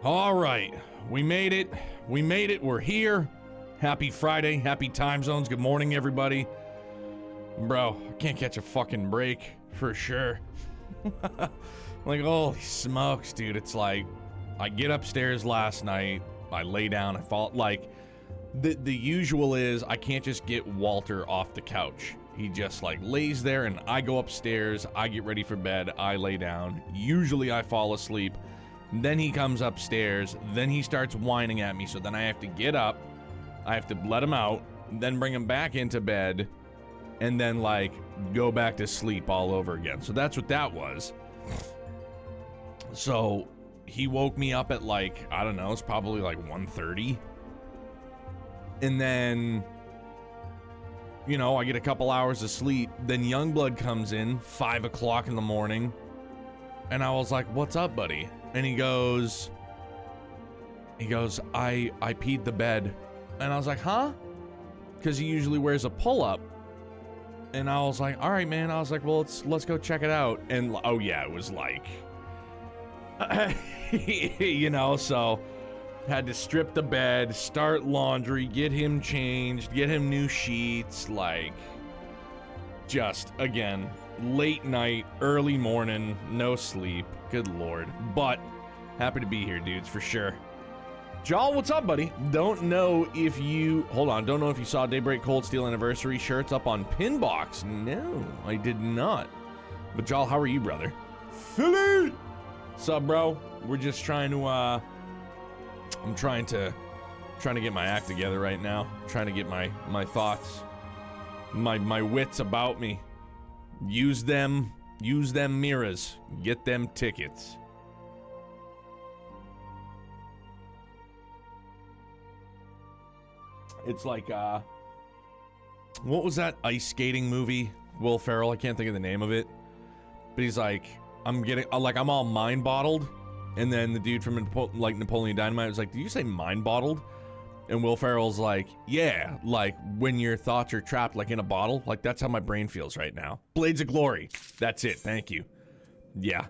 All right, we made it. We made it. We're here. Happy Friday. Happy time zones. Good morning, everybody. Bro, I can't catch a fucking break for sure. Like, holy smokes, dude. It's like, I get upstairs last night. I lay down. I fall. Like, the usual is I can't just get Walter off the couch. He just like lays there and I go upstairs. I get ready for bed. I lay down. Usually I fall asleep. Then he comes upstairs, then he starts whining at me, so then I have to get up, I have to let him out, then bring him back into bed, and then, like, go back to sleep all over again. So that's what that was. So, he woke me up at, like, I don't know, it's probably like 1:30. And then, you know, I get a couple hours of sleep, then Youngblood comes in, 5 o'clock in the morning, and I was like, what's up, buddy? And he goes, I peed the bed. And I was like, huh? Because he usually wears a pull-up. And I was like, all right, man. I was like, well, let's go check it out. And, oh, yeah, it was like, you know, so had to strip the bed, start laundry, get him changed, get him new sheets, like, just, again, late night, early morning, no sleep. Good lord. But happy to be here, dudes, for sure. Jal, what's up, buddy? Don't know if you saw Daybreak Cold Steel Anniversary shirts up on Pinbox. No, I did not. But Jal, how are you, brother? Philly! Sup, bro? We're just trying to, I'm trying to get my act together right now. Trying to get my thoughts, my wits about me. Use them mirrors. Get them tickets. It's like, what was that ice skating movie? Will Ferrell, I can't think of the name of it. But he's like, I'm all mind bottled. And then the dude from Napoleon Dynamite was like, did you say mind bottled? And Will Ferrell's like, yeah, like when your thoughts are trapped like in a bottle, like that's how my brain feels right now. Blades of Glory. That's it. Thank you. Yeah.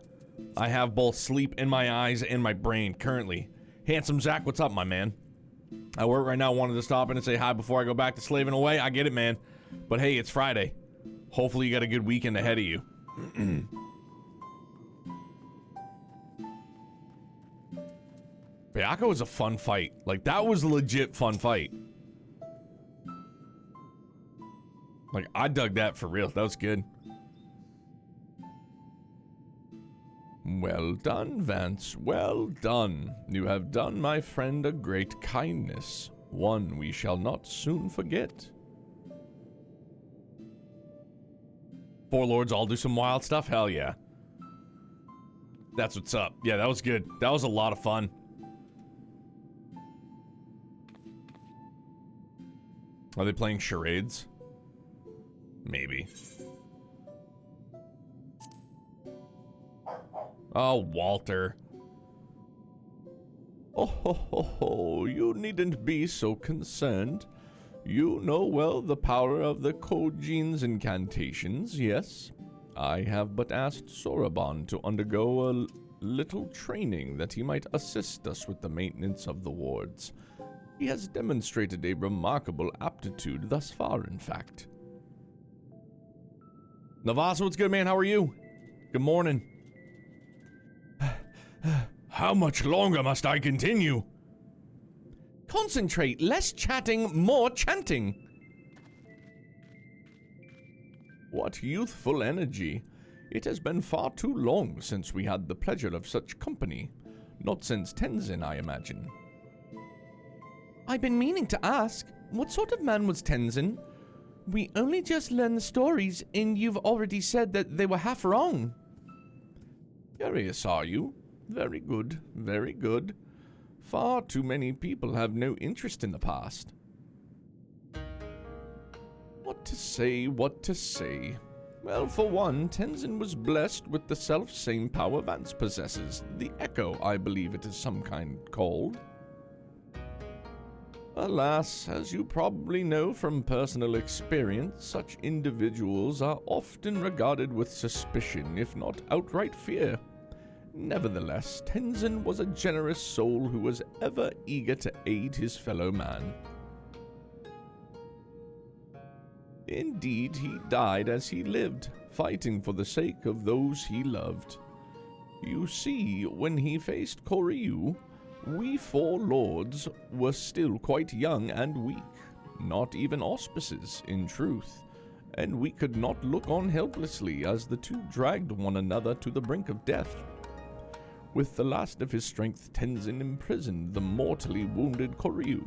I have both sleep in my eyes and my brain currently. Handsome Zach, what's up, my man? I work right now, wanted to stop in and say hi before I go back to slaving away. I get it, man. But hey, it's Friday. Hopefully you got a good weekend ahead of you. Bayako was a fun fight. Like, that was a legit fun fight. Like, I dug that for real. That was good. Well done, Vance. Well done. You have done my friend a great kindness. One we shall not soon forget. Four Lords all do some wild stuff? Hell yeah. That's what's up. Yeah, that was good. That was a lot of fun. Are they playing charades? Maybe. Oh, Walter. Oh, ho, ho, ho. You needn't be so concerned. You know well the power of the Kojine's incantations, yes? I have but asked Soroban to undergo a little training that he might assist us with the maintenance of the wards. He has demonstrated a remarkable aptitude thus far, in fact. Navasa, what's good, man? How are you? Good morning. How much longer must I continue? Concentrate. Less chatting, more chanting. What youthful energy. It has been far too long since we had the pleasure of such company. Not since Tenzin, I imagine. I've been meaning to ask, what sort of man was Tenzin? We only just learned the stories, and you've already said that they were half wrong. Curious, are you? Very good, very good. Far too many people have no interest in the past. What to say, what to say? Well, for one, Tenzin was blessed with the self-same power Vance possesses. The Echo, I believe it is some kind called. Alas, as you probably know from personal experience, such individuals are often regarded with suspicion, if not outright fear. Nevertheless, Tenzin was a generous soul who was ever eager to aid his fellow man. Indeed, he died as he lived, fighting for the sake of those he loved. You see, when he faced Koryu, we four lords were still quite young and weak, not even auspices, in truth, and we could not look on helplessly as the two dragged one another to the brink of death. With the last of his strength, Tenzin imprisoned the mortally wounded Koryu.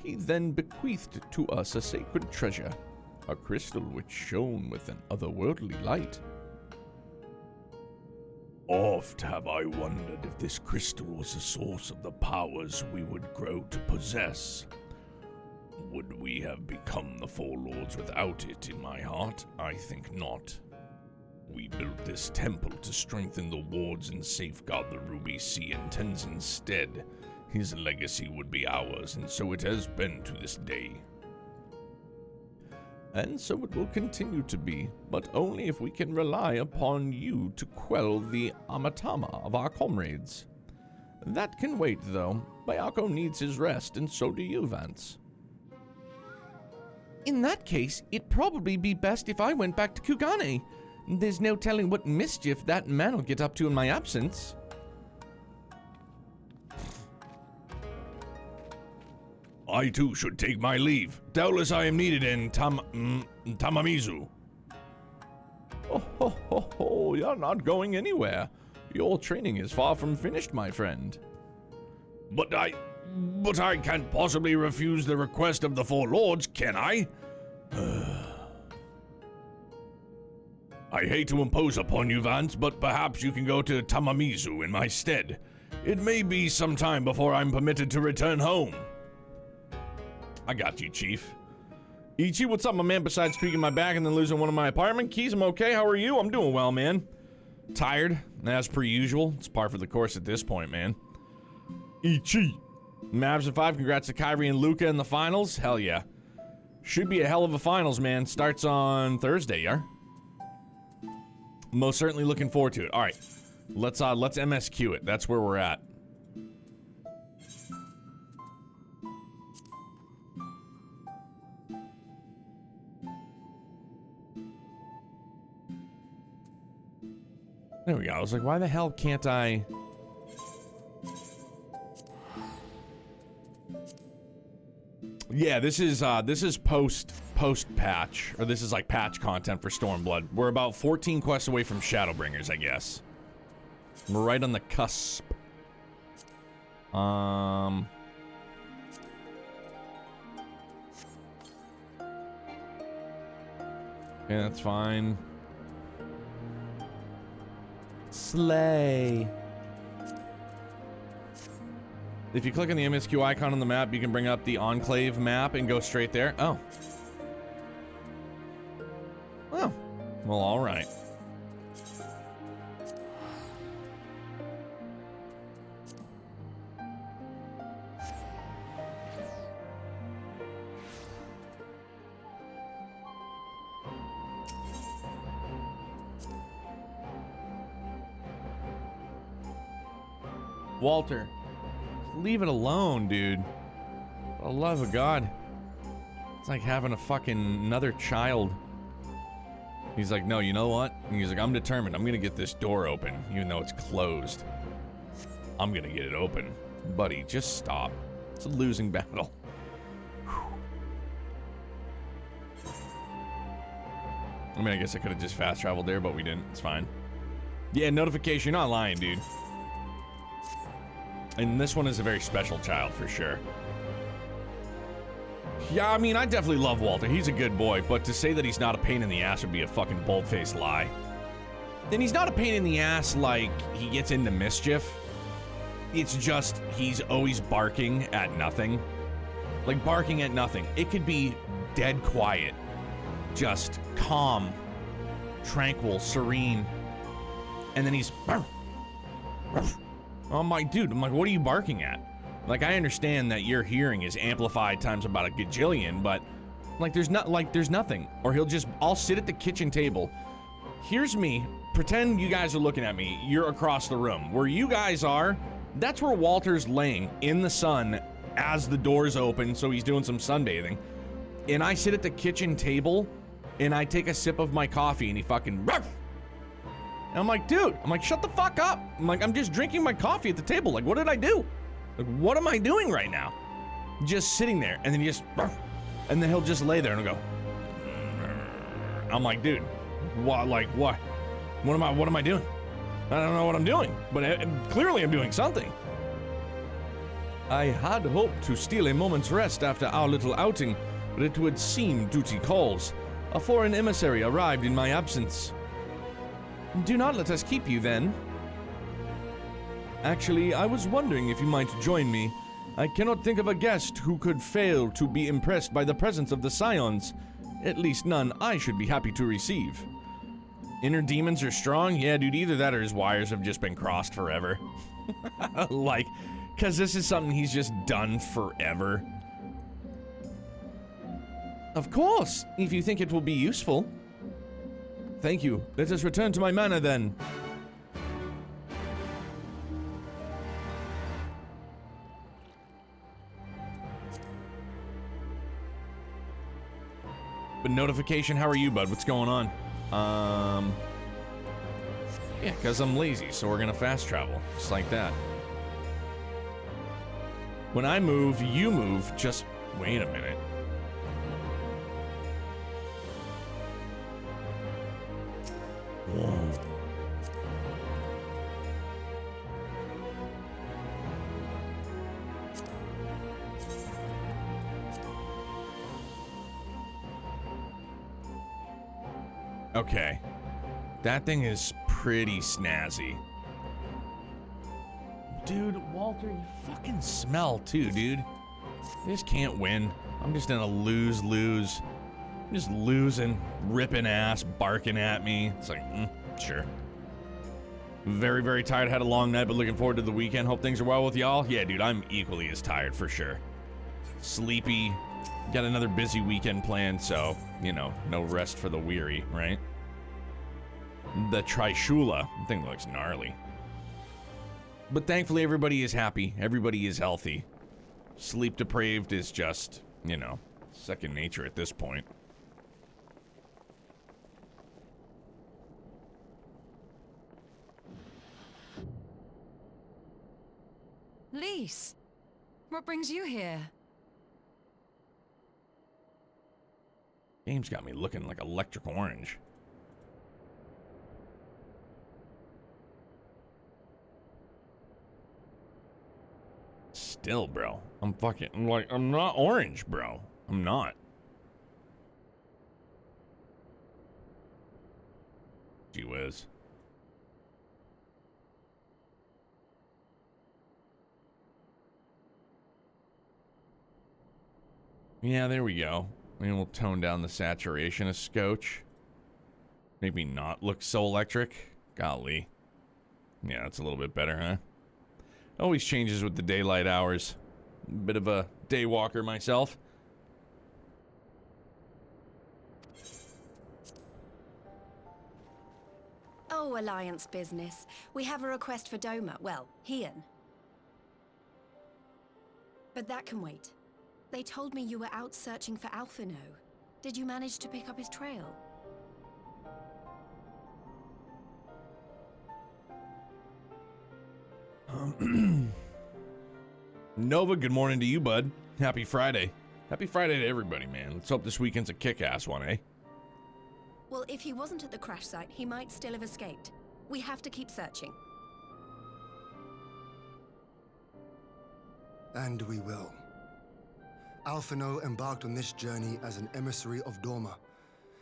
He then bequeathed to us a sacred treasure, a crystal which shone with an otherworldly light. Oft have I wondered if this crystal was the source of the powers we would grow to possess. Would we have become the Four Lords without it in my heart? I think not. We built this temple to strengthen the wards and safeguard the Ruby Sea in Tenzin's stead. His legacy would be ours, and so it has been to this day. And so it will continue to be, but only if we can rely upon you to quell the amatama of our comrades. That can wait, though. Bayako needs his rest, and so do you, Vance. In that case, it'd probably be best if I went back to Kugane. There's no telling what mischief that man will get up to in my absence. I too should take my leave. Doubtless I am needed in Tamamizu. Oh, you're not going anywhere. Your training is far from finished, my friend. But I can't possibly refuse the request of the Four Lords, can I? I hate to impose upon you, Vance, but perhaps you can go to Tamamizu in my stead. It may be some time before I'm permitted to return home. I got you, Chief. Ichi, what's up, my man? Besides tweaking my back and then losing one of my apartment keys, I'm okay. How are you? I'm doing well, man. Tired, as per usual. It's par for the course at this point, man. Ichi. Mavs at 5. Congrats to Kyrie and Luka in the finals. Hell yeah. Should be a hell of a finals, man. Starts on Thursday, yeah? Most certainly looking forward to it. All right. Let's MSQ it. That's where we're at. There we go. I was like, why the hell can't I? Yeah, this is post patch, or this is like patch content for Stormblood. We're about 14 quests away from Shadowbringers, I guess. We're right on the cusp. Yeah, that's fine. Slay. If you click on the MSQ icon on the map, you can bring up the Enclave map and go straight there. Oh. Oh. Well, all right. Walter, leave it alone, dude. For the love of God. It's like having a fucking another child. He's like, no, you know what? And he's like, I'm determined. I'm gonna get this door open, even though it's closed. I'm gonna get it open. Buddy, just stop. It's a losing battle. I mean, I guess I could have just fast traveled there, but we didn't. It's fine. Yeah, notification. You're not lying, dude. And this one is a very special child, for sure. Yeah, I mean, I definitely love Walter. He's a good boy, but to say that he's not a pain in the ass would be a fucking bold-faced lie. And he's not a pain in the ass like he gets into mischief. It's just he's always barking at nothing. Like, barking at nothing. It could be dead quiet. Just calm, tranquil, serene. And then he's... Oh my dude, I'm like, what are you barking at? Like, I understand that your hearing is amplified times about a gajillion, but like there's nothing. Or I'll sit at the kitchen table. Here's me pretend you guys are looking at me. You're across the room. Where you guys are, that's where Walter's laying in the sun as the doors open, so he's doing some sunbathing. And I sit at the kitchen table, and I take a sip of my coffee, and he fucking... Ruff! And I'm like, dude, shut the fuck up. I'm like, I'm just drinking my coffee at the table. Like, what did I do? Like, what am I doing right now? Just sitting there, and then he just... Ruff! And then he'll just lay there and go... I'm like, dude, what? Like, what? What am I doing? I don't know what I'm doing, but clearly I'm doing something. I had hoped to steal a moment's rest after our little outing, but it would seem duty calls. A foreign emissary arrived in my absence. Do not let us keep you, then. Actually, I was wondering if you might join me. I cannot think of a guest who could fail to be impressed by the presence of the Scions. At least none I should be happy to receive. Inner demons are strong? Yeah, dude, either that or his wires have just been crossed forever. Like, because this is something he's just done forever. Of course, if you think it will be useful. Thank you. Let us return to my manor then. But notification, how are you, bud? What's going on? Yeah, because I'm lazy, so we're gonna fast travel. Just like that. When I move, you move. Just wait a minute. Whoa. Okay. That thing is pretty snazzy. Dude, Walter, you fucking smell too, dude. I just can't win. I'm just in a lose-lose. I'm just losing, ripping ass, barking at me. It's like, sure. Very, very tired. Had a long night, but looking forward to the weekend. Hope things are well with y'all. Yeah, dude, I'm equally as tired for sure. Sleepy. Got another busy weekend planned, so, you know, no rest for the weary, right? The Trishula. The thing looks gnarly. But thankfully, everybody is happy. Everybody is healthy. Sleep depraved is just, you know, second nature at this point. Lise, what brings you here? Game's got me looking like electric orange. Still, bro. I'm not orange, bro. I'm not. Gee whiz. Yeah, there we go. Maybe we'll tone down the saturation a scotch. Maybe not look so electric. Golly. Yeah, that's a little bit better, huh? Always changes with the daylight hours. Bit of a day walker myself. Oh, Alliance business. We have a request for Doma. Well, Hian. But that can wait. They told me you were out searching for Alphino. Did you manage to pick up his trail? Nova, good morning to you, bud. Happy Friday. Happy Friday to everybody, man. Let's hope this weekend's a kick-ass one, eh? Well, if he wasn't at the crash site, he might still have escaped. We have to keep searching. And we will. Alphino embarked on this journey as an emissary of Doma,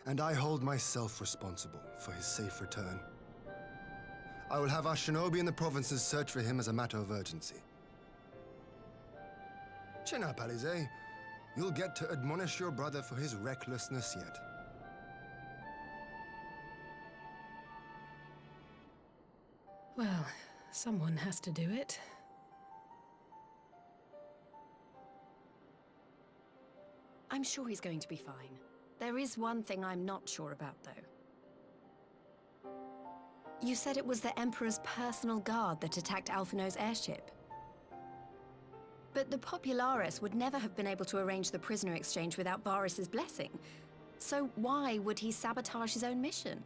and I hold myself responsible for his safe return. I will have our shinobi in the provinces search for him as a matter of urgency. Chin up, Alize. You'll get to admonish your brother for his recklessness yet. Well, someone has to do it. I'm sure he's going to be fine. There is one thing I'm not sure about, though. You said it was the Emperor's personal guard that attacked Alphino's airship. But the Popularis would never have been able to arrange the prisoner exchange without Varys' blessing. So why would he sabotage his own mission?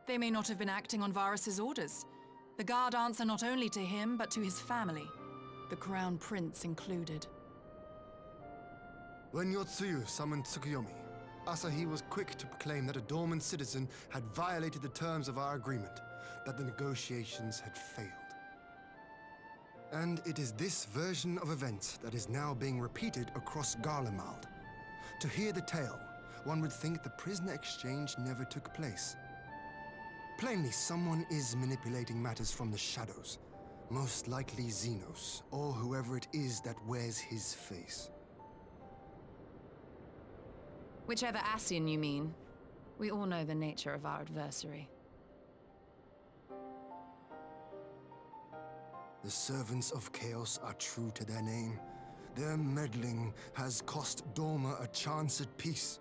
They may not have been acting on Varys' orders. The guard answer not only to him, but to his family, the Crown Prince included. When Yotsuyu summoned Tsukuyomi, Asahi was quick to proclaim that a Dorman citizen had violated the terms of our agreement, that the negotiations had failed. And it is this version of events that is now being repeated across Garlemald. To hear the tale, one would think the prisoner exchange never took place. Plainly, someone is manipulating matters from the shadows. Most likely Xenos, or whoever it is that wears his face. Whichever Ascian you mean. We all know the nature of our adversary. The servants of chaos are true to their name. Their meddling has cost Dorma a chance at peace.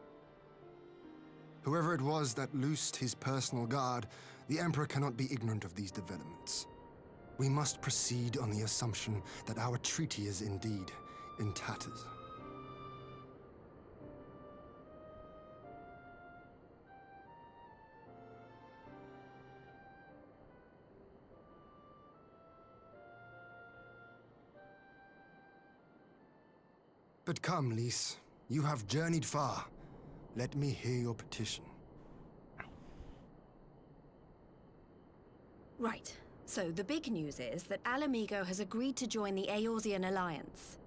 Whoever it was that loosed his personal guard, the Emperor cannot be ignorant of these developments. We must proceed on the assumption that our treaty is indeed in tatters. But come, Lys. You have journeyed far. Let me hear your petition. Right. So the big news is that Alamigo has agreed to join the Eorzean Alliance.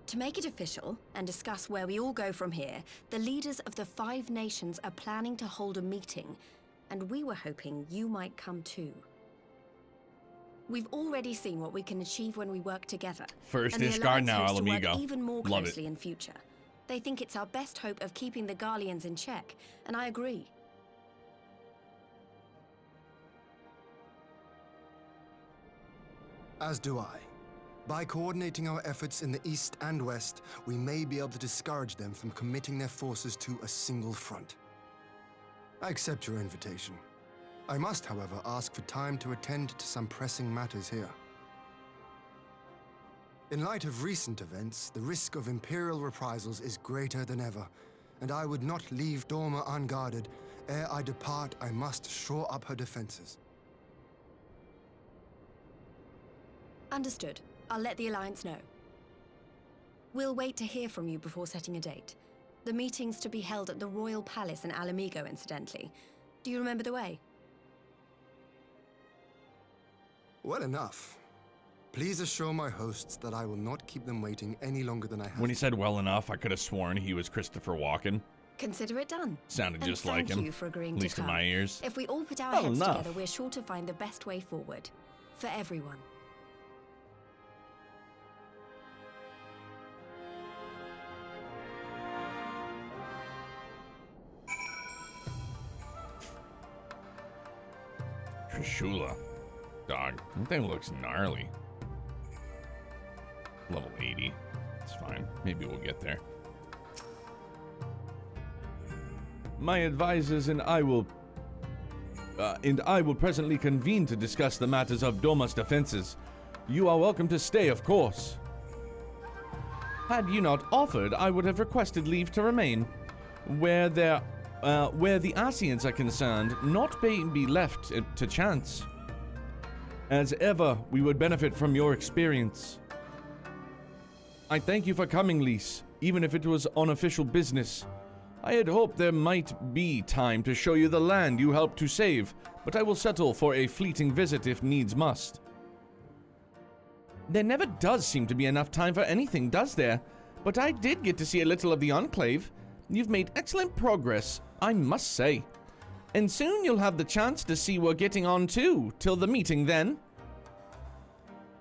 To make it official, and discuss where we all go from here, the leaders of the 5 nations are planning to hold a meeting, and we were hoping you might come too. We've already seen what we can achieve when we work together. First and the discard Alliance now, hopes to work Alamigo. even more Love closely it. in future. They think it's our best hope of keeping the Garleans in check, and I agree. As do I. By coordinating our efforts in the east and west, we may be able to discourage them from committing their forces to a single front. I accept your invitation. I must, however, ask for time to attend to some pressing matters here. In light of recent events, the risk of Imperial reprisals is greater than ever, and I would not leave Dorma unguarded. Ere I depart, I must shore up her defenses. Understood. I'll let the Alliance know. We'll wait to hear from you before setting a date. The meeting's to be held at the Royal Palace in Alamigo, incidentally. Do you remember the way? Well enough. Please assure my hosts that I will not keep them waiting any longer than I have. When he said well enough, I could have sworn he was Christopher Walken. Consider it done. Sounded And just like thank him. you for agreeing At least to in come. my ears. If we all put our Well heads enough. together, we're sure to find the best way forward. For everyone. Trishula. Dog. That thing looks gnarly. Level 80. It's fine. Maybe we'll get there. My advisors and I will presently convene to discuss the matters of Dorma's defenses. You are welcome to stay, of course. Had you not offered, I would have requested leave to remain. Where the Ascians are concerned, not be left to chance. As ever, we would benefit from your experience. I thank you for coming, Lys, even if it was on official business. I had hoped there might be time to show you the land you helped to save, but I will settle for a fleeting visit if needs must. There never does seem to be enough time for anything, does there? But I did get to see a little of the Enclave. You've made excellent progress, I must say. And soon you'll have the chance to see we're getting on too, till the meeting then.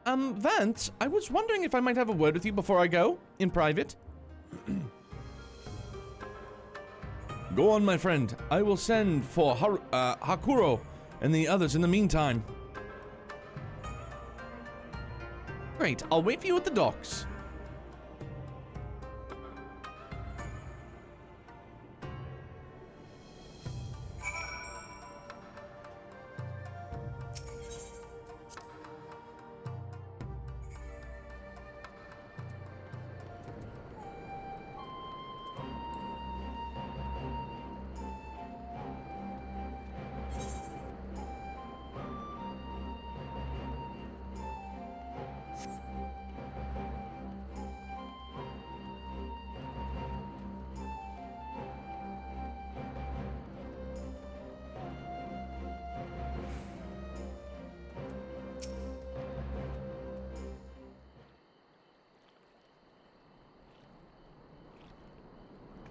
Vance, I was wondering if I might have a word with you before I go, in private. Go on, my friend. I will send for Hakuro and the others in the meantime. Great, I'll wait for you at the docks.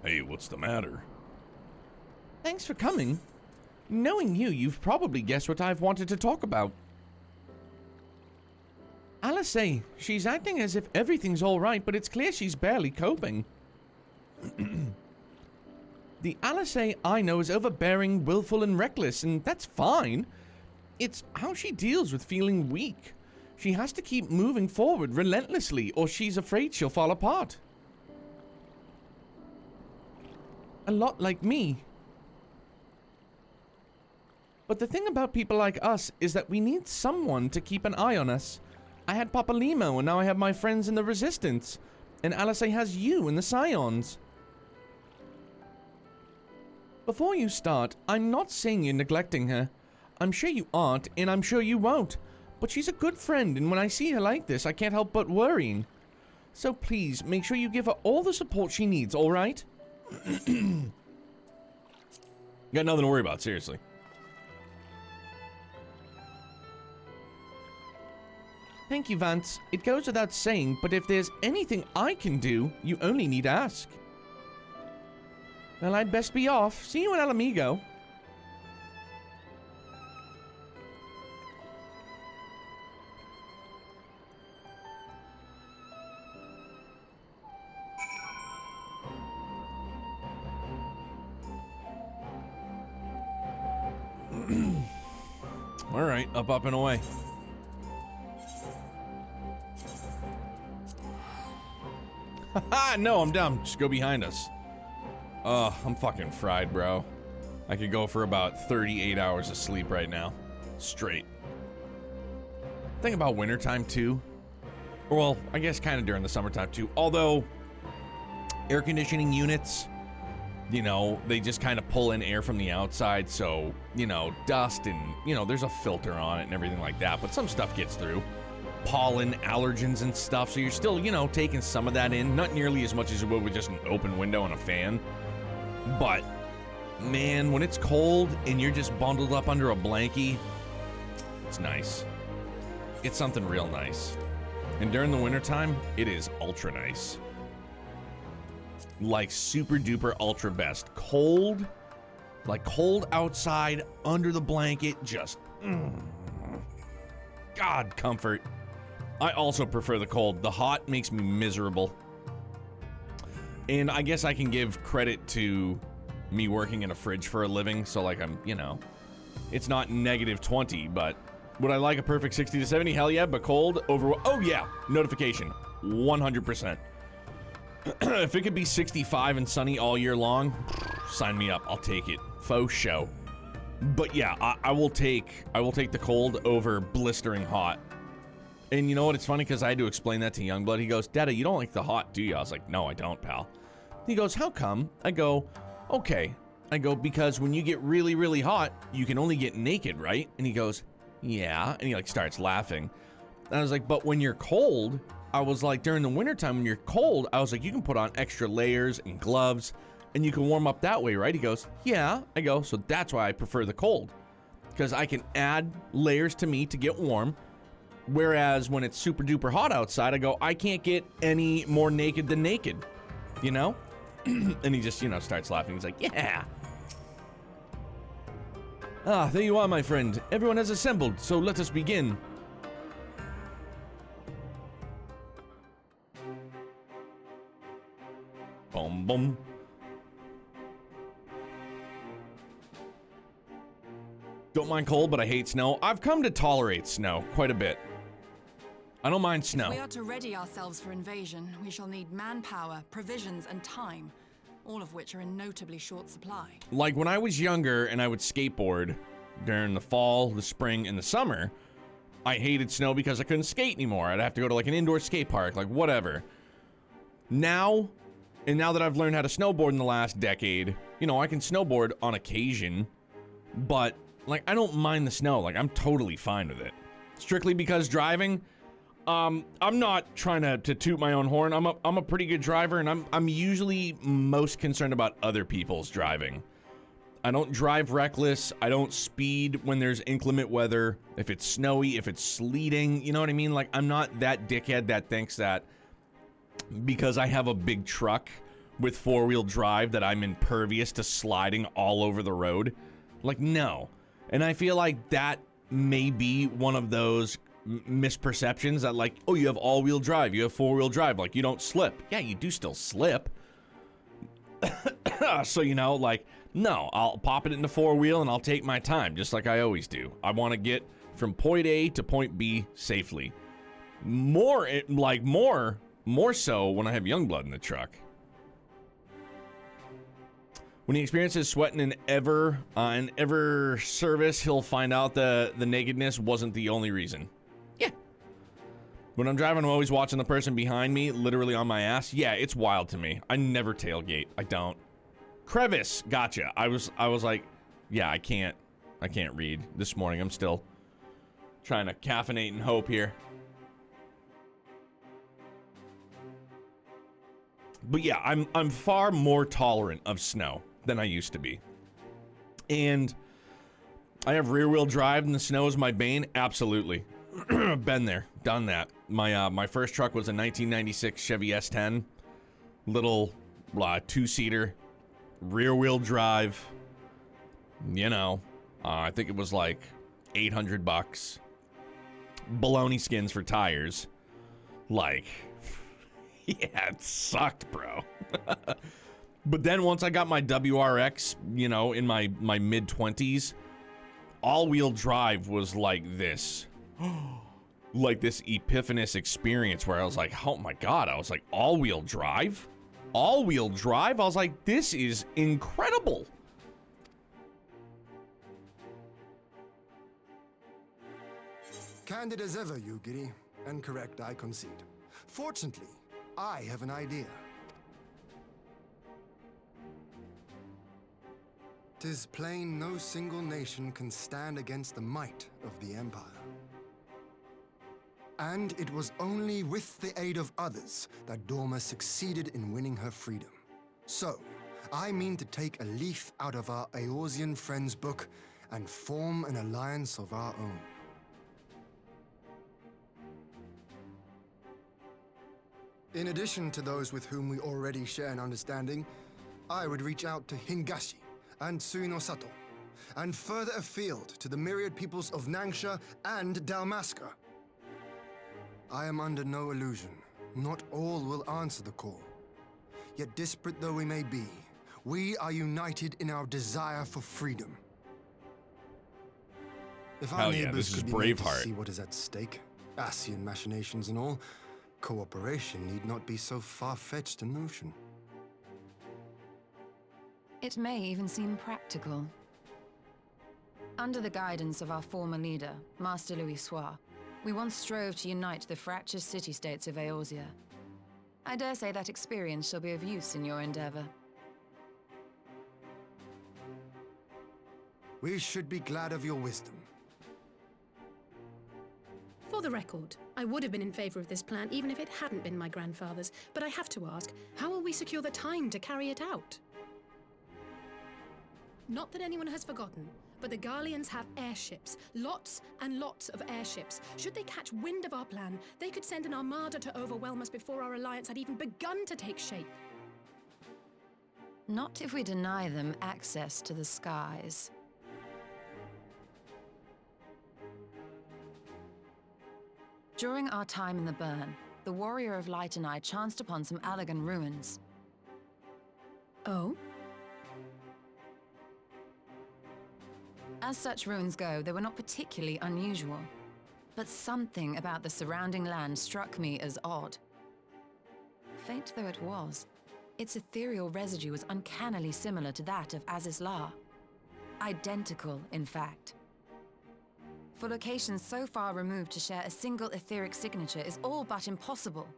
Hey, what's the matter? Thanks for coming. Knowing you, you've probably guessed what I've wanted to talk about. Alice, she's acting as if everything's all right, but it's clear she's barely coping. The Alice I know is overbearing, willful, and reckless, and that's fine. It's how she deals with feeling weak. She has to keep moving forward relentlessly, or she's afraid she'll fall apart. A lot like me. But the thing about people like us is that we need someone to keep an eye on us. I had Papa Limo, and now I have my friends in the Resistance. And Alice has you in the Scions. Before you start, I'm not saying you're neglecting her. I'm sure you aren't, and I'm sure you won't. But she's a good friend, and when I see her like this, I can't help but worrying. So please, make sure you give her all the support she needs, alright? Got nothing to worry about, seriously. Thank you, Vance. It goes without saying, but if there's anything I can do, you only need to ask. Well, I'd best be off. See you in Alamigo. All right, up and away. Haha, no, I'm dumb. Just go behind us. I'm fucking fried, bro. I could go for about 38 hours of sleep right now. Straight. Thing about wintertime, too. Well, I guess kind of during the summertime, too. Although, air conditioning units, you know, they just kind of pull in air from the outside. So, you know, dust and, you know, there's a filter on it and everything like that. But some stuff gets through. Pollen, allergens and stuff. So you're still, you know, taking some of that in. Not nearly as much as you would with just an open window and a fan. But, man, when it's cold and you're just bundled up under a blankie, it's nice. It's something real nice. And during the wintertime, it is ultra nice. Like super duper ultra best. Cold, like cold outside, under the blanket, just, God, comfort. I also prefer the cold. The hot makes me miserable. And I guess I can give credit to me working in a fridge for a living, so like I'm, you know, it's not -20, but would I like a perfect 60 to 70? Hell yeah, but cold over, oh yeah, notification, 100%. If it could be 65 and sunny all year long, sign me up, I'll take it, faux show. But yeah, I will take the cold over blistering hot. And you know what, it's funny because I had to explain that to Youngblood. He goes, Dada, you don't like the hot, do you? I was like, no, I don't, pal. He goes, how come? I go, okay. I go, because when you get really, really hot, you can only get naked, right? And he goes, yeah. And he like starts laughing. And I was like, but when you're cold, I was like, during the wintertime, when you're cold, I was like, you can put on extra layers and gloves and you can warm up that way, right? He goes, yeah. I go, so that's why I prefer the cold, because I can add layers to me to get warm. Whereas when it's super duper hot outside, I go, I can't get any more naked than naked, you know? And he just, you know, starts laughing. He's like, yeah. Ah, there you are, my friend. Everyone has assembled, so let us begin. Boom, boom. Don't mind cold, but I hate snow. I've come to tolerate snow quite a bit. I don't mind snow. If we are to ready ourselves for invasion, we shall need manpower, provisions, and time, all of which are in notably short supply. Like when I was younger and I would skateboard during the fall, the spring, and the summer, I hated snow because I couldn't skate anymore. I'd have to go to like an indoor skate park, like whatever. Now, and now that I've learned how to snowboard in the last decade, you know, I can snowboard on occasion, but like I don't mind the snow. Like I'm totally fine with it. Strictly because driving, I'm not trying to toot my own horn. I'm a pretty good driver, and I'm usually most concerned about other people's driving. I don't drive reckless. I don't speed when there's inclement weather. If it's snowy, if it's sleeting, you know what I mean? Like I'm not that dickhead that thinks that because I have a big truck with four-wheel drive that I'm impervious to sliding all over the road. Like, no. And I feel like that may be one of those misperceptions that, like, oh, you have all-wheel drive, you have four-wheel drive, like, you don't slip. Yeah, you do still slip. So, you know, like, no, I'll pop it into four-wheel and I'll take my time, just like I always do. I want to get from point A to point B safely. More so when I have Youngblood in the truck. When he experiences sweat in an ever service, he'll find out the nakedness wasn't the only reason. Yeah. When I'm driving, I'm always watching the person behind me, literally on my ass. Yeah, it's wild to me. I never tailgate. I don't. Crevice, gotcha. I was like, yeah, I can't read this morning. I'm still trying to caffeinate and hope here. But yeah, I'm far more tolerant of snow than I used to be. And I have rear wheel drive and the snow is my bane. Absolutely. Been there, done that. My first truck was a 1996 Chevy S10, little two-seater, rear wheel drive. You know, I think it was like $800. Baloney skins for tires. Like, yeah, it sucked, bro. But then once I got my WRX, you know, in my mid-20s, all-wheel drive was like this. Like this epiphanous experience where I was like, oh my God, I was like, all-wheel drive? All-wheel drive? I was like, this is incredible. Candid as ever, you giddy. And correct, I concede. Fortunately, I have an idea. 'Tis plain no single nation can stand against the might of the Empire. And it was only with the aid of others that Dorma succeeded in winning her freedom. So, I mean to take a leaf out of our Eorzean friends' book and form an alliance of our own. In addition to those with whom we already share an understanding, I would reach out to Hingashi and Suinosato, and further afield to the myriad peoples of Nangsha and Dalmasca. I am under no illusion. Not all will answer the call. Yet disparate though we may be, we are united in our desire for freedom. If our Hell yeah, neighbors this is could be made to Braveheart. see what is at stake, Ascian machinations and all, cooperation need not be so far-fetched a notion. It may even seem practical. Under the guidance of our former leader, Master Louis Soir, we once strove to unite the fractious city-states of Eorzea. I dare say that experience shall be of use in your endeavor. We should be glad of your wisdom. For the record, I would have been in favor of this plan even if it hadn't been my grandfather's, but I have to ask, how will we secure the time to carry it out? Not that anyone has forgotten, but the Garleans have airships. Lots and lots of airships. Should they catch wind of our plan, they could send an armada to overwhelm us before our alliance had even begun to take shape. Not if we deny them access to the skies. During our time in the Burn, the Warrior of Light and I chanced upon some Allagan ruins. Oh? As such ruins go, they were not particularly unusual. But something about the surrounding land struck me as odd. Faint though it was, its ethereal residue was uncannily similar to that of Azizlar. Identical, in fact. For locations so far removed to share a single etheric signature is all but impossible.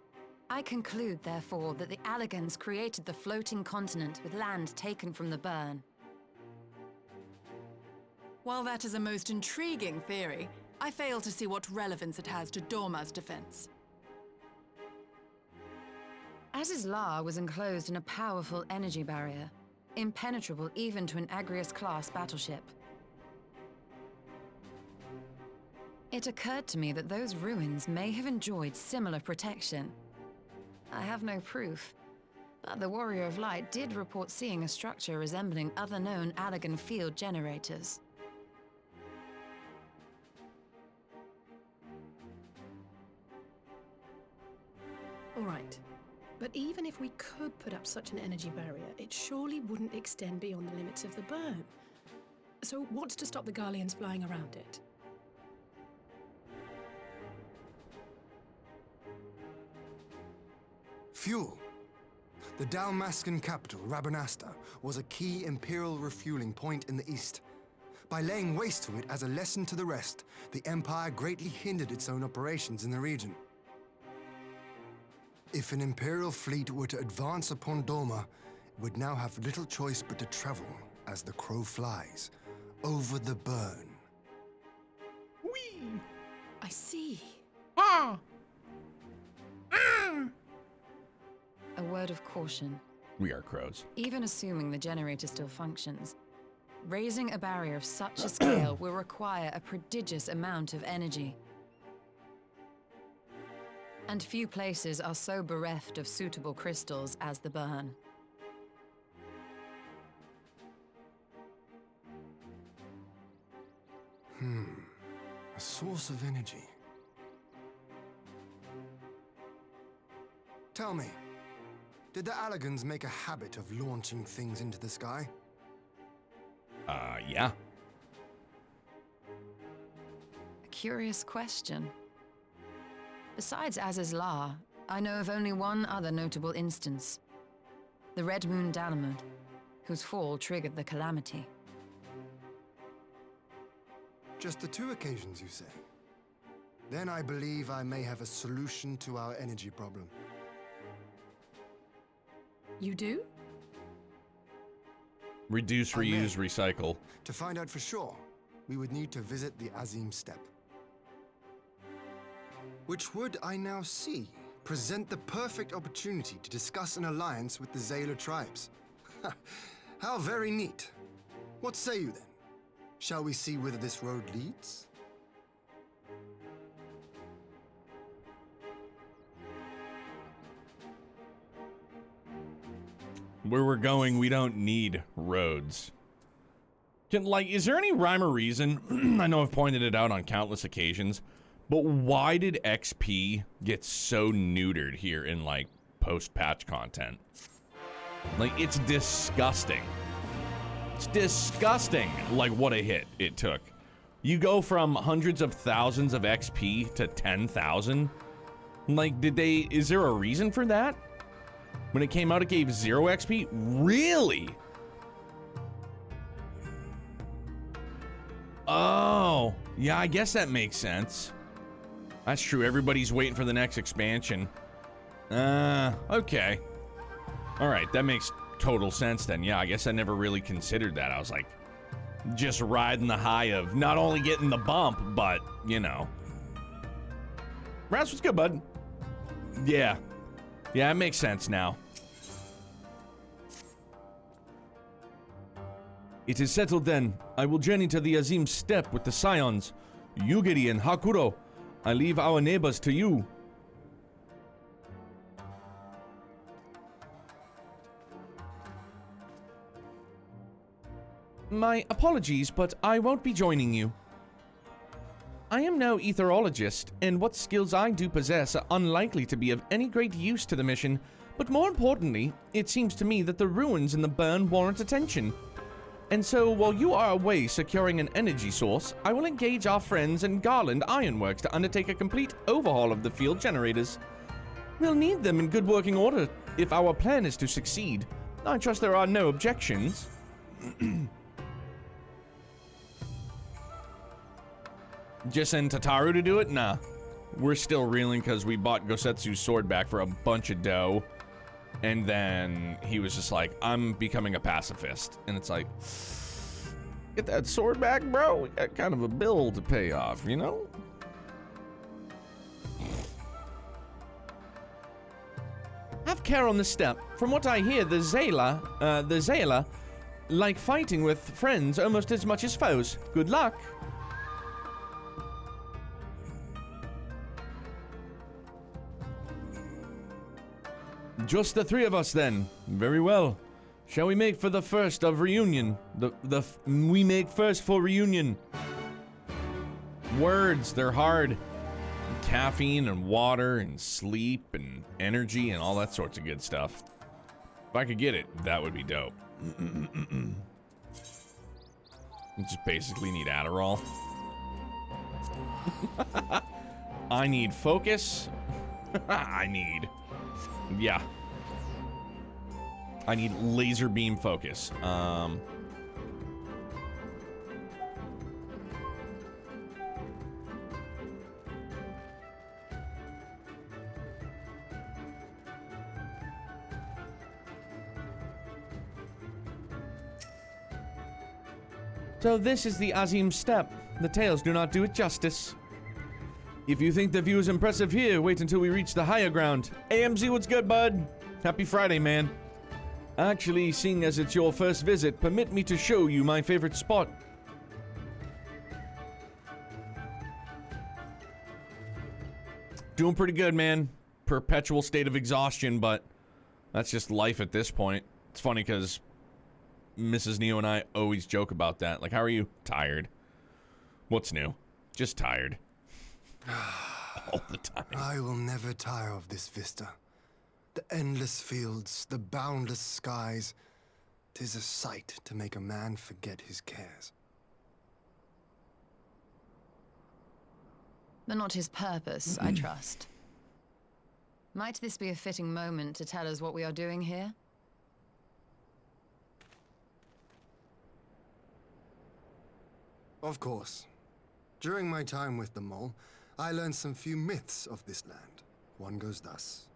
I conclude, therefore, that the Allagans created the floating continent with land taken from the Burn. While that is a most intriguing theory, I fail to see what relevance it has to Dorma's defense. Azizlar was enclosed in a powerful energy barrier, impenetrable even to an Agrius-class battleship. It occurred to me that those ruins may have enjoyed similar protection. I have no proof, But the Warrior of Light did report seeing a structure resembling other known Allegan field generators. All right. But even if we could put up such an energy barrier, it surely wouldn't extend beyond the limits of the burn. So what's to stop the Garleans flying around it? Fuel. The Dalmascan capital, Rabanasta, was a key Imperial refueling point in the east. By laying waste to it as a lesson to the rest, the Empire greatly hindered its own operations in the region. If an Imperial fleet were to advance upon Doma, it would now have little choice but to travel, as the crow flies, over the burn. Whee! I see. Ah! Ah! A word of caution. We are crows. Even assuming the generator still functions, raising a barrier of such a scale will require a prodigious amount of energy. And few places are so bereft of suitable crystals as the burn. A source of energy. Tell me, did the Allegans make a habit of launching things into the sky? Yeah. A curious question. Besides Aziz's Law, I know of only one other notable instance. The Red Moon Dalamud, whose fall triggered the calamity. Just the 2 occasions, you say? Then I believe I may have a solution to our energy problem. You do? Reduce, I may. reuse, recycle. To find out for sure, we would need to visit the Azim Steppe. Which would, I now see, present the perfect opportunity to discuss an alliance with the Zayla tribes. How very neat. What say you then? Shall we see whither this road leads? Where we're going, we don't need roads. Is there any rhyme or reason? I know I've pointed it out on countless occasions, but why did XP get so neutered here in, post-patch content? It's disgusting. It's disgusting, what a hit it took. You go from hundreds of thousands of XP to 10,000? Is there a reason for that? When it came out, it gave 0 XP? Really? Oh, yeah, I guess that makes sense. That's true. Everybody's waiting for the next expansion. Okay. All right, that makes total sense then. Yeah, I guess I never really considered that. I was just riding the high of not only getting the bump, but, Raz, what's good, bud? Yeah. Yeah, it makes sense now. It is settled then. I will journey to the Azim Steppe with the Scions, Yugiri and Hakuro. I leave our neighbors to you. My apologies, but I won't be joining you. I am no etherologist, and what skills I do possess are unlikely to be of any great use to the mission, but more importantly, it seems to me that the ruins in the burn warrant attention. And so, while you are away securing an energy source, I will engage our friends in Garland Ironworks to undertake a complete overhaul of the field generators. We'll need them in good working order if our plan is to succeed. I trust there are no objections. Just send Tataru to do it? Nah. We're still reeling because we bought Gosetsu's sword back for a bunch of dough. And then he was just like, I'm becoming a pacifist. And it's like, get that sword back, bro? We got kind of a bill to pay off, you know? Have care on the step. From what I hear, the Zayla like fighting with friends almost as much as foes. Good luck. Just the three of us then. Very well. Shall we make for the first of reunion? We make first for reunion. Words, they're hard. Caffeine and water and sleep and energy and all that sorts of good stuff. If I could get it, that would be dope. Just basically need Adderall. I need focus. I need laser beam focus. So this is the Azim Step. The tales do not do it justice. If you think the view is impressive here, wait until we reach the higher ground. AMZ, what's good, bud? Happy Friday, man. Actually, seeing as it's your first visit, permit me to show you my favorite spot. Doing pretty good, man. Perpetual state of exhaustion, but that's just life at this point. It's funny because Mrs. Neo and I always joke about that. Like, how are you? Tired. What's new? Just tired. All the time. I will never tire of this vista. The endless fields, the boundless skies. 'Tis a sight to make a man forget his cares. But not his purpose, I trust. Might this be a fitting moment to tell us what we are doing here? Of course. During my time with the mole, I learned some few myths of this land. One goes thus.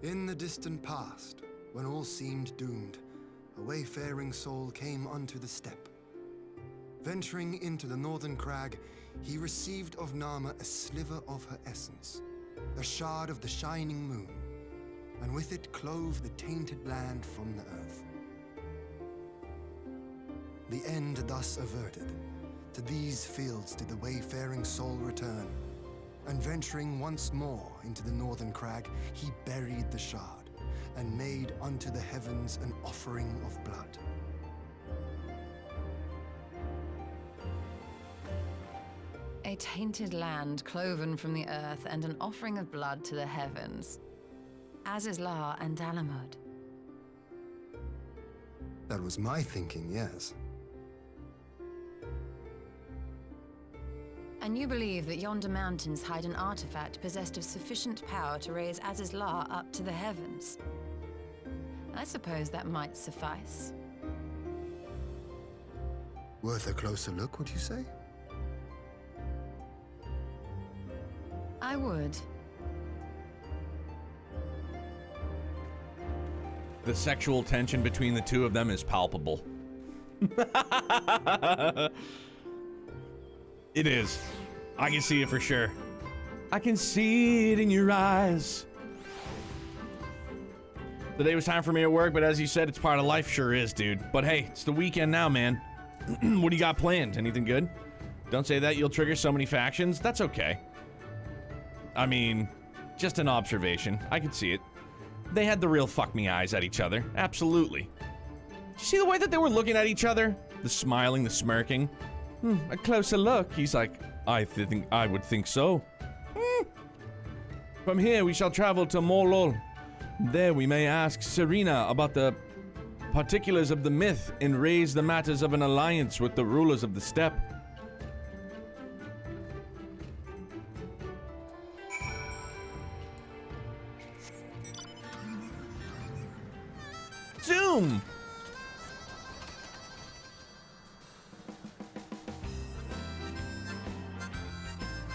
In the distant past, when all seemed doomed, a wayfaring soul came unto the steppe. Venturing into the northern crag, he received of Nama a sliver of her essence, a shard of the shining moon, and with it clove the tainted land from the earth. The end thus averted, to these fields did the wayfaring soul return, and venturing once more into the northern crag, he buried the shard, and made unto the heavens an offering of blood. A tainted land cloven from the earth and an offering of blood to the heavens. Azizlar and Dalamud. That was my thinking, yes. And you believe that yonder mountains hide an artifact possessed of sufficient power to raise Azizlar up to the heavens. I suppose that might suffice. Worth a closer look, would you say? I would. The sexual tension between the two of them is palpable. It is. I can see it for sure. I can see it in your eyes. Today was time for me at work, but as you said, it's part of life. Sure is, dude. But hey, it's the weekend now, man. What do you got planned? Anything good? Don't say that, you'll trigger so many factions. That's okay. I mean, just an observation. I could see it. They had the real fuck me eyes at each other. Absolutely. Did you see the way that they were looking at each other? The smiling, the smirking. A closer look. He's like, I would think so. From here, we shall travel to Molol. There we may ask Serena about the particulars of the myth and raise the matters of an alliance with the rulers of the steppe. Zoom!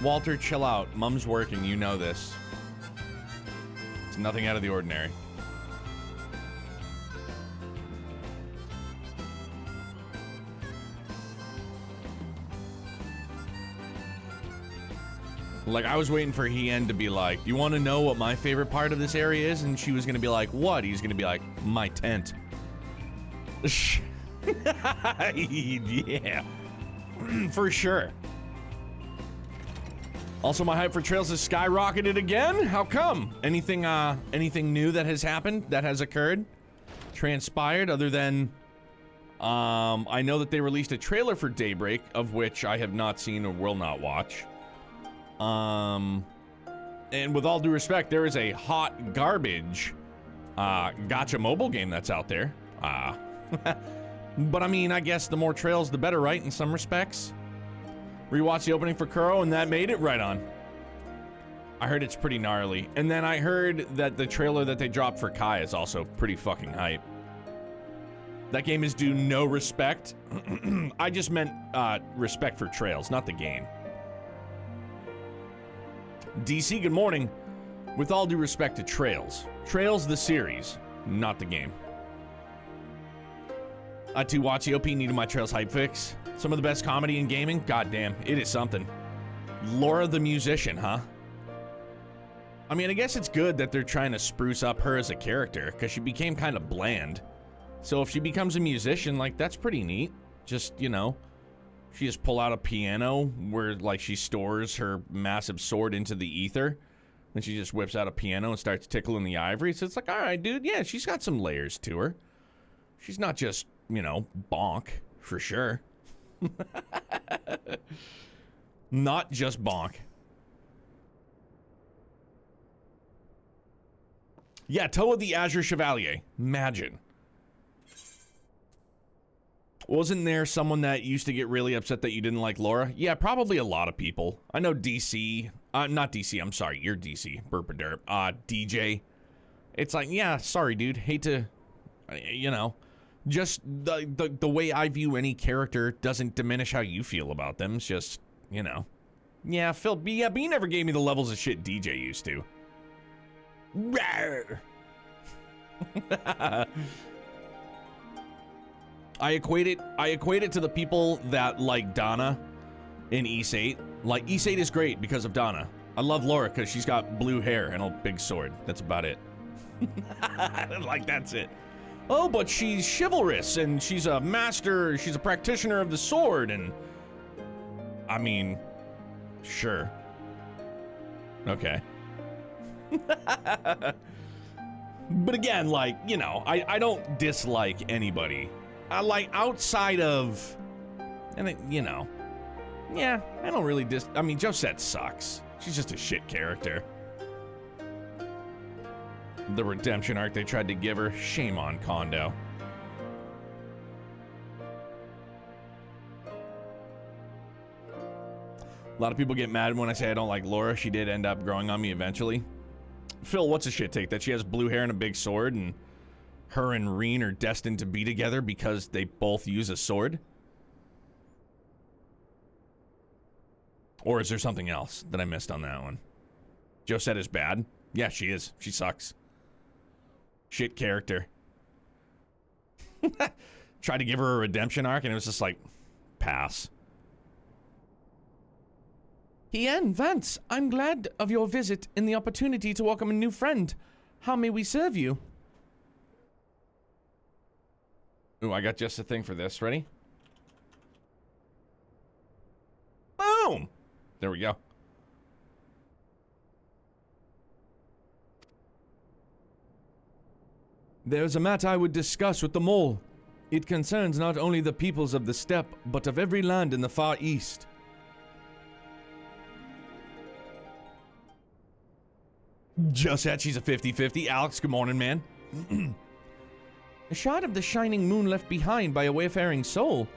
Walter, chill out. Mum's working, you know this. It's nothing out of the ordinary. Like, I was waiting for Hien to be like, you want to know what my favorite part of this area is? And she was going to be like, what? He's going to be like, my tent. Yeah. For sure. Also, my hype for Trails has skyrocketed again. How come? Anything new that has happened, that has occurred, transpired, other than, I know that they released a trailer for Daybreak, of which I have not seen or will not watch. And with all due respect, there is a hot garbage, gacha mobile game that's out there. But I mean, I guess the more trails, the better, right? In some respects. Rewatched the opening for Kuro, and that made it right on. I heard it's pretty gnarly. And then I heard that the trailer that they dropped for Kai is also pretty fucking hype. That game is due no respect. I just meant respect for Trails, not the game. DC, good morning. With all due respect to Trails. Trails the series, not the game. To watch OP needed my Trails hype fix. Some of the best comedy in gaming? Goddamn, it is something. Laura the musician, huh? I mean, I guess it's good that they're trying to spruce up her as a character, because she became kind of bland. So if she becomes a musician, like, that's pretty neat. Just, you know, she just pull out a piano where, like, she stores her massive sword into the ether. Then she just whips out a piano and starts tickling the ivory. So it's like, all right, dude, yeah, she's got some layers to her. She's not just, you know, bonk, for sure. Not just bonk. Yeah, Toa the Azure Chevalier. Imagine. Wasn't there someone that used to get really upset that you didn't like Laura? Yeah, probably a lot of people. I know DC. Not DC, I'm sorry. You're DC. Burpaderp. DJ. It's like, yeah, sorry, dude. Hate to, you know. Just the way I view any character doesn't diminish how you feel about them. It's just, you know. Yeah, Phil, yeah, but you never gave me the levels of shit DJ used to. I equate it to the people that like Donna in Ys 8. Like, Ys 8 is great because of Donna. I love Laura because she's got blue hair and a big sword. That's about it. Like, that's it. Oh, but she's chivalrous, and she's a master, she's a practitioner of the sword, and... I mean, sure. Okay. But again, like, you know, I don't dislike anybody. I like, outside of... And, you know... Yeah, I don't really I mean, Josette sucks. She's just a shit character. The redemption arc they tried to give her, shame on Kondo. A lot of people get mad when I say I don't like Laura. She did end up growing on me eventually. Phil, what's a shit take? That she has blue hair and a big sword, and her and Reen are destined to be together because they both use a sword? Or is there something else that I missed on that one? Josette is bad? Yeah, she is. She sucks. Shit character. Tried to give her a redemption arc, and it was just like, pass. Hien, Vance, I'm glad of your visit and the opportunity to welcome a new friend. How may we serve you? Ooh, I got just a thing for this. Ready? Boom! There we go. There's a matter I would discuss with the mole. It concerns not only the peoples of the steppe, but of every land in the Far East. Josette, she's a 50-50. Alex, good morning, man. A shard of the shining moon left behind by a wayfaring soul,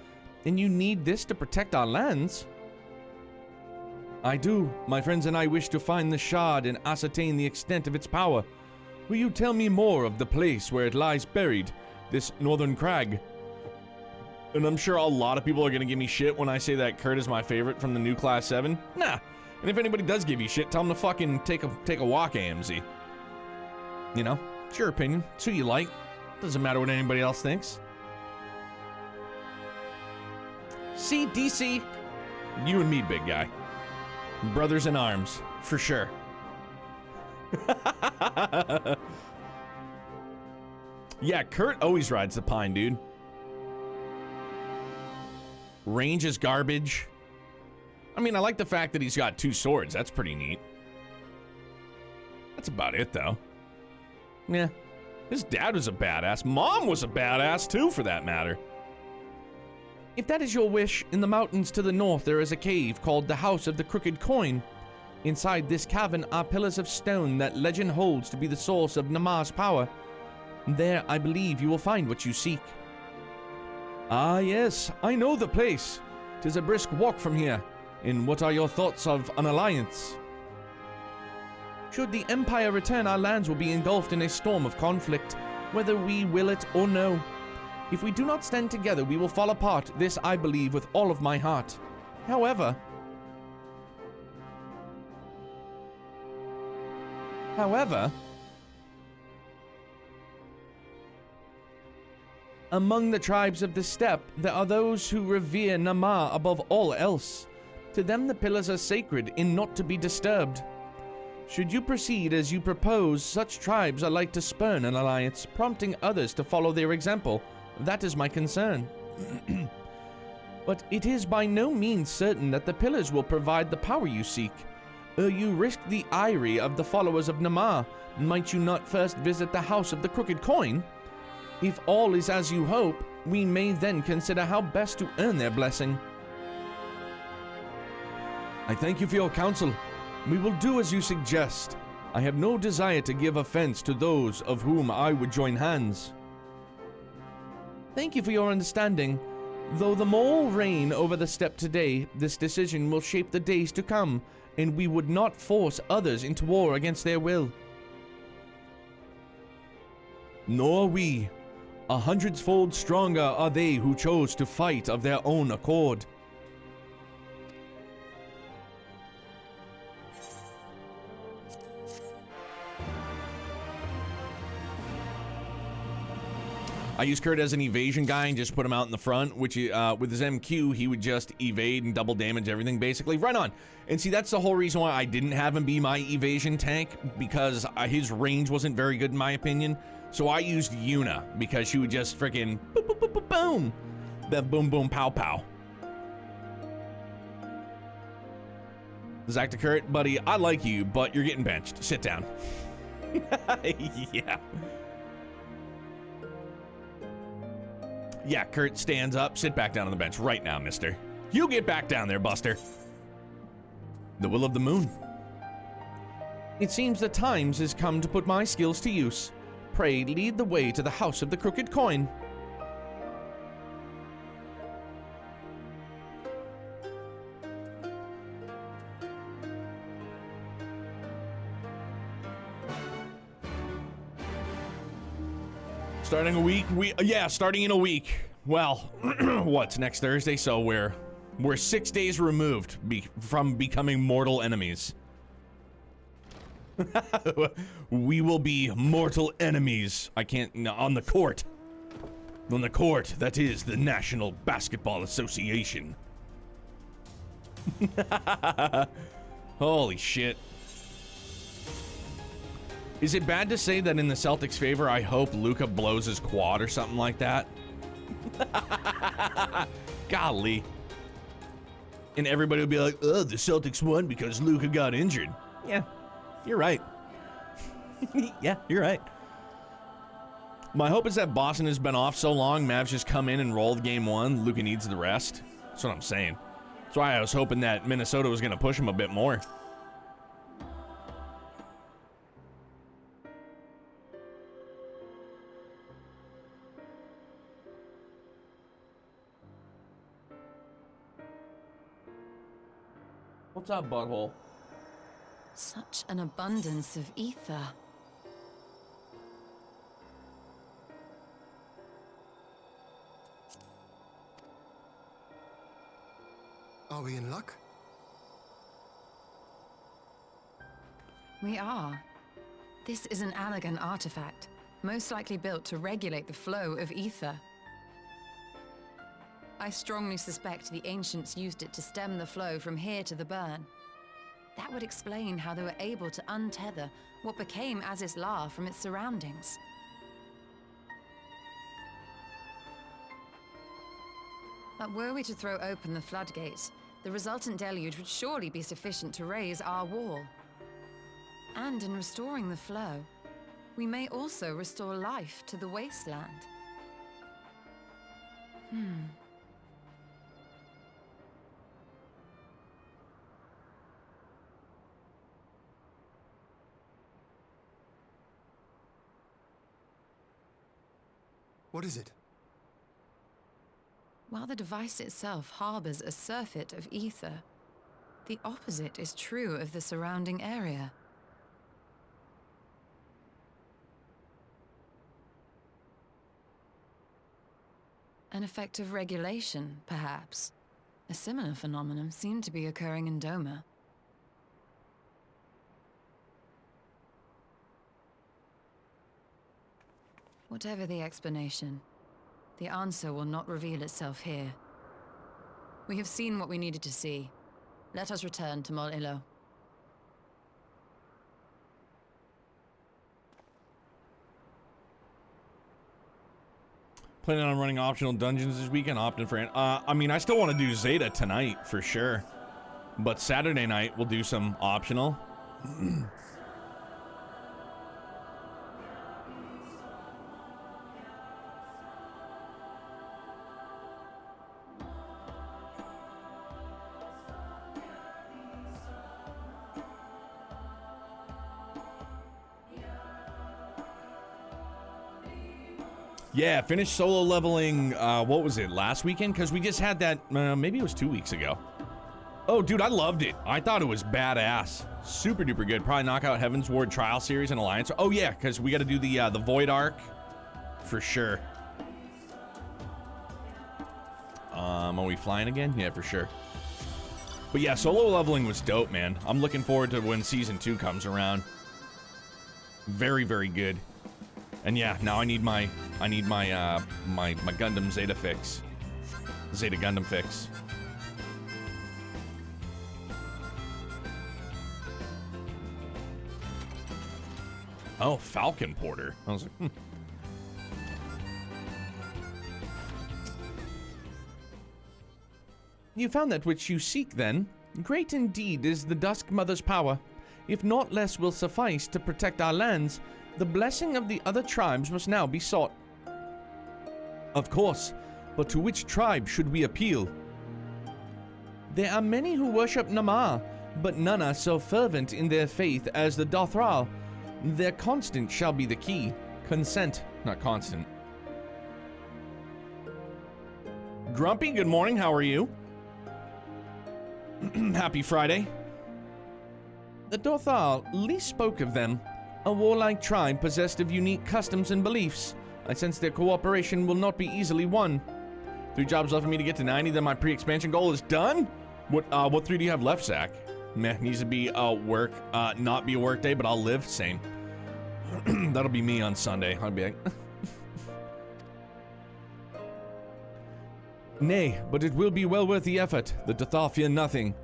and you need this to protect our lands? I do. My friends and I wish to find the shard and ascertain the extent of its power. Will you tell me more of the place where it lies buried, this northern crag? And I'm sure a lot of people are gonna give me shit when I say that Kurt is my favorite from the new Class 7. Nah. And if anybody does give you shit, tell them to fucking take a walk, AMZ. You know? It's your opinion. It's who you like. Doesn't matter what anybody else thinks. See, DC? You and me, big guy. Brothers in arms. For sure. Yeah, Kurt always rides the pine, dude. Range is garbage. I mean, I like the fact that he's got 2 swords. That's pretty neat. That's about it, though. Yeah. His dad was a badass. Mom was a badass, too, for that matter. If that is your wish, in the mountains to the north there is a cave called the House of the Crooked Coin. Inside this cavern are pillars of stone that legend holds to be the source of Namar's power. There, I believe, you will find what you seek. Ah, yes, I know the place. 'Tis a brisk walk from here. And what are your thoughts of an alliance? Should the Empire return, our lands will be engulfed in a storm of conflict, whether we will it or no. If we do not stand together, we will fall apart. This I believe with all of my heart. However, among the tribes of the steppe, there are those who revere Namar above all else. To them the pillars are sacred and not to be disturbed. Should you proceed as you propose, such tribes are like to spurn an alliance, prompting others to follow their example. That is my concern. But it is by no means certain that the pillars will provide the power you seek. You risk the ire of the followers of Namar. Might you not first visit the House of the Crooked Coin? If all is as you hope, we may then consider how best to earn their blessing. I thank you for your counsel. We will do as you suggest. I have no desire to give offense to those of whom I would join hands. Thank you for your understanding. Though the mole reign over the steppe today, this decision will shape the days to come, and we would not force others into war against their will. Nor we. 100-fold stronger are they who chose to fight of their own accord. I use Kurt as an evasion guy and just put him out in the front, which with his MQ, he would just evade and double damage everything, basically. Right on. And see, that's the whole reason why I didn't have him be my evasion tank, because his range wasn't very good in my opinion. So I used Yuna, because she would just freaking boom, boom, boom, boom, boom. That boom, boom, pow, pow. Zach to Kurt, buddy, I like you, but you're getting benched. Sit down. Yeah. Yeah, Kurt stands up. Sit back down on the bench right now, mister. You get back down there, Buster. The Will of the Moon. It seems the times has come to put my skills to use. Pray lead the way to the House of the Crooked Coin. Starting a week? Yeah, starting in a week. Well, what's next Thursday? So we're 6 days removed from becoming mortal enemies. We will be mortal enemies. I can't, on the court. On the court, that is the National Basketball Association. Holy shit. Is it bad to say that in the Celtics' favor, I hope Luka blows his quad or something like that? Golly. And everybody will be like, oh, the Celtics won because Luka got injured. Yeah, you're right. Yeah, you're right. My hope is that Boston has been off so long, Mavs just come in and rolled game one. Luka needs the rest. That's what I'm saying. That's why I was hoping that Minnesota was going to push him a bit more. What's up, butthole? Such an abundance of ether. Are we in luck? We are. This is an Allegan artifact, most likely built to regulate the flow of ether. I strongly suspect the ancients used it to stem the flow from here to the burn. That would explain how they were able to untether what became Azys La from its surroundings. But were we to throw open the floodgates, The resultant deluge would surely be sufficient to raise our wall. And in restoring the flow, we may also restore life to the wasteland. What is it? While the device itself harbors a surfeit of ether, the opposite is true of the surrounding area. An effect of regulation, perhaps. A similar phenomenon seemed to be occurring in Doma. Whatever the explanation, the answer will not reveal itself here. We have seen what we needed to see. Let us return to Mol Ilo. Planning on running optional dungeons this weekend, opting for it. I mean, I still want to do Zeta tonight, for sure. But Saturday night, we'll do some optional. Yeah, finished solo leveling, what was it, last weekend? Because we just had that, maybe it was 2 weeks ago. Oh, dude, I loved it. I thought it was badass. Super duper good. Probably knock out Heaven's Ward Trial Series and Alliance. Oh, yeah, because we got to do the Void Arc. For sure. Are we flying again? Yeah, for sure. But yeah, solo leveling was dope, man. I'm looking forward to when Season 2 comes around. Very, very good. And yeah, now I need my my Gundam Zeta fix. Zeta Gundam fix. Oh, Falcon Porter. I was like, You found that which you seek, then? Great indeed is the Dusk Mother's power. If naught less will suffice to protect our lands, the blessing of the other tribes must now be sought. Of course, but to which tribe should we appeal? There are many who worship Namar, but none are so fervent in their faith as the Dothral. Their constant shall be the key. Consent, not constant. Grumpy, good morning, how are you? Happy Friday. The Dothal least spoke of them. A warlike tribe possessed of unique customs and beliefs. I sense their cooperation will not be easily won. 3 jobs left for me to get to 90, then my pre-expansion goal is done? What 3 do you have left, Zach? Meh, needs to be work, not be a work day, but I'll live, same. That'll be me on Sunday. I'll be like... Nay, but it will be well worth the effort. The Dothal fear nothing.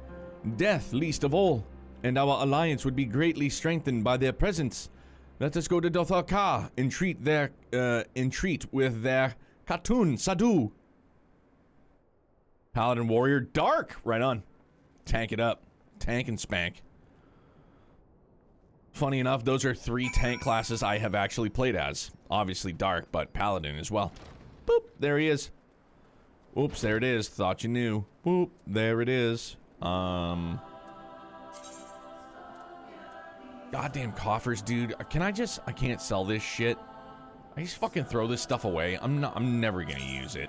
Death least of all. And our alliance would be greatly strengthened by their presence. Let us go to Dothal Ka, entreat with their Khatun Sadu. Paladin Warrior Dark, right on. Tank it up. Tank and spank. Funny enough, those are 3 tank classes I have actually played as. Obviously Dark, but Paladin as well. Boop, there he is. Oops, there it is. Thought you knew. Boop, there it is. Goddamn coffers, dude. I can't sell this shit. I just fucking throw this stuff away. I'm never gonna use it.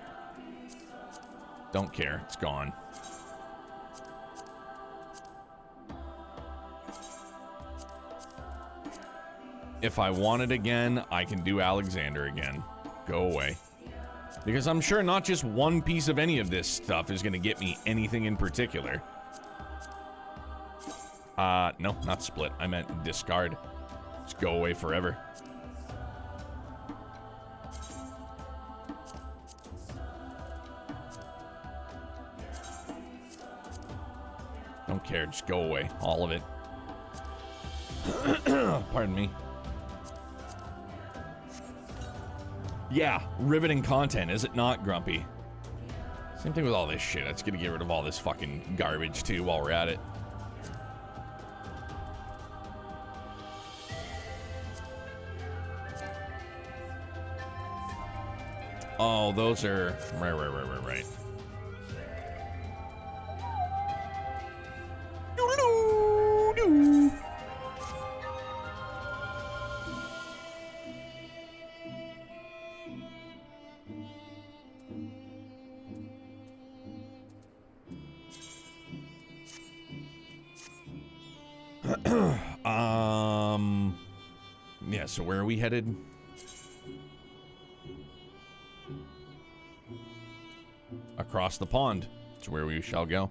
Don't care. It's gone. If I want it again, I can do Alexander again. Go away. Because I'm sure not just one piece of any of this stuff is gonna get me anything in particular. No, not split. I meant discard. Just go away forever. Don't care, just go away. All of it. Pardon me. Yeah, riveting content, is it not, Grumpy? Same thing with all this shit. Let's get rid of all this fucking garbage too while we're at it. Oh, those are right. Yeah, so where are we headed? Across the pond. That's where we shall go.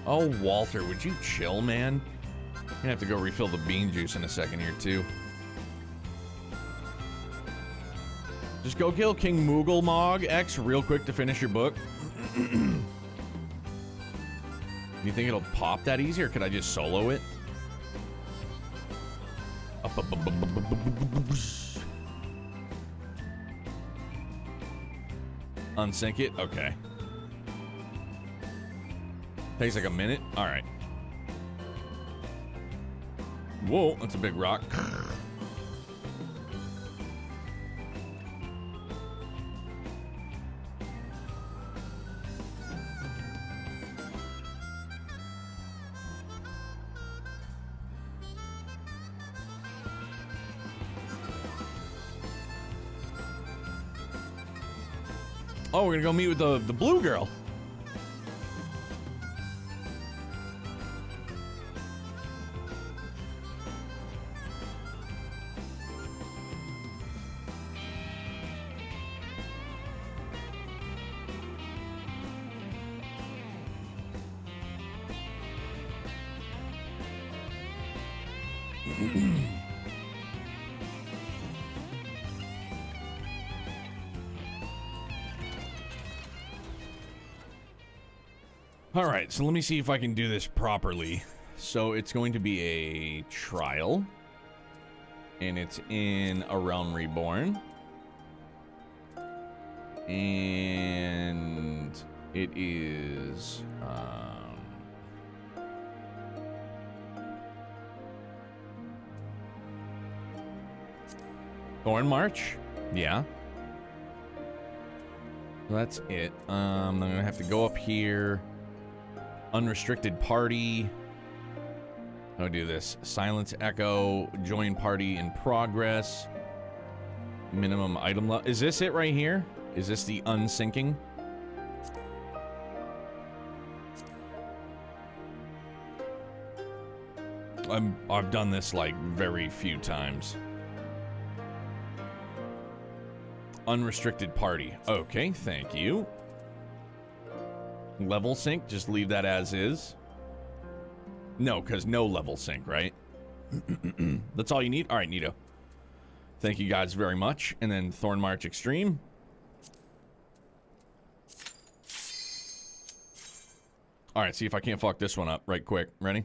Oh, Walter, would you chill, man? I'm gonna have to go refill the bean juice in a second here, too. Just go kill King Moogle X real quick to finish your book. You think it'll pop that easy, or could I just solo it? Unsync it? Okay. Takes like a minute? Alright. Whoa, that's a big rock. Oh, we're gonna go meet with the blue girl. All right, so let me see if I can do this properly. So it's going to be a trial, and it's in A Realm Reborn, and it is Thorn March, yeah. So that's it. I'm gonna have to go up here. Unrestricted party. I'll do this. Silence echo. Join party in progress. Minimum item level. Is this it right here? Is this the unsyncing? I've done this like very few times. Unrestricted party. Okay, thank you. Level sync, just leave that as is. No, because no level sync, right? That's all you need? All right, neato. Thank you guys very much. And then Thorn March Extreme. All right, see if I can't fuck this one up right quick. Ready?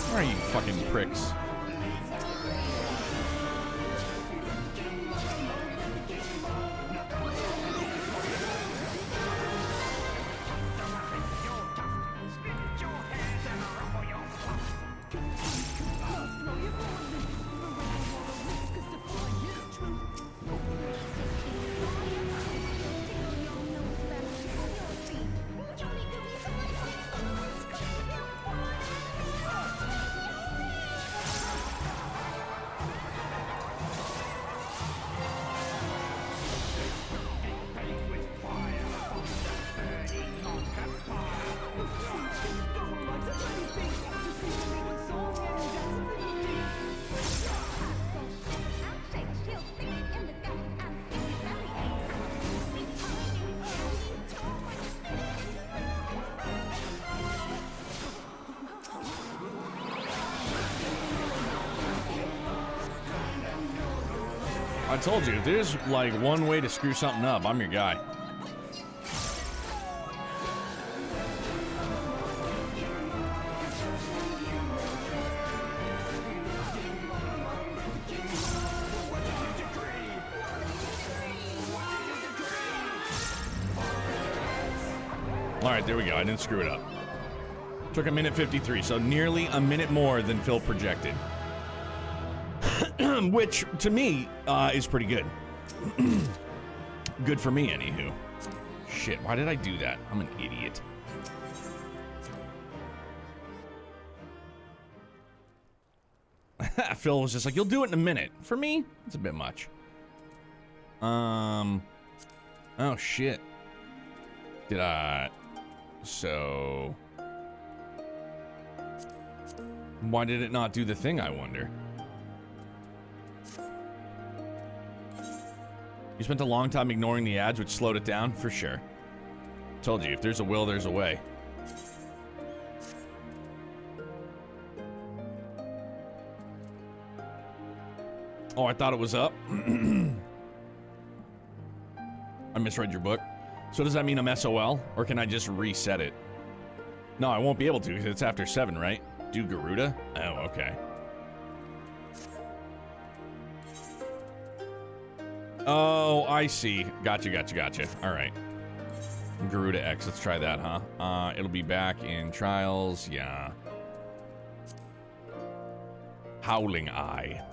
Where are you fucking pricks? I told you, if there's like one way to screw something up, I'm your guy. All right, there we go. I didn't screw it up. Took a minute 53, so nearly a minute more than Phil projected. Which, to me, is pretty good. Good for me, anywho. Shit, why did I do that? I'm an idiot. Phil was just like, you'll do it in a minute. For me, it's a bit much. Oh, shit. Did I... So... Why did it not do the thing, I wonder? You spent a long time ignoring the ads, which slowed it down? For sure. Told you, if there's a will, there's a way. Oh, I thought it was up. I misread your book. So does that mean I'm SOL? Or can I just reset it? No, I won't be able to because it's after 7, right? Do Garuda? Oh, okay. Oh, I see. Gotcha. All right. Garuda X. Let's try that, huh? It'll be back in Trials. Yeah. Howling Eye.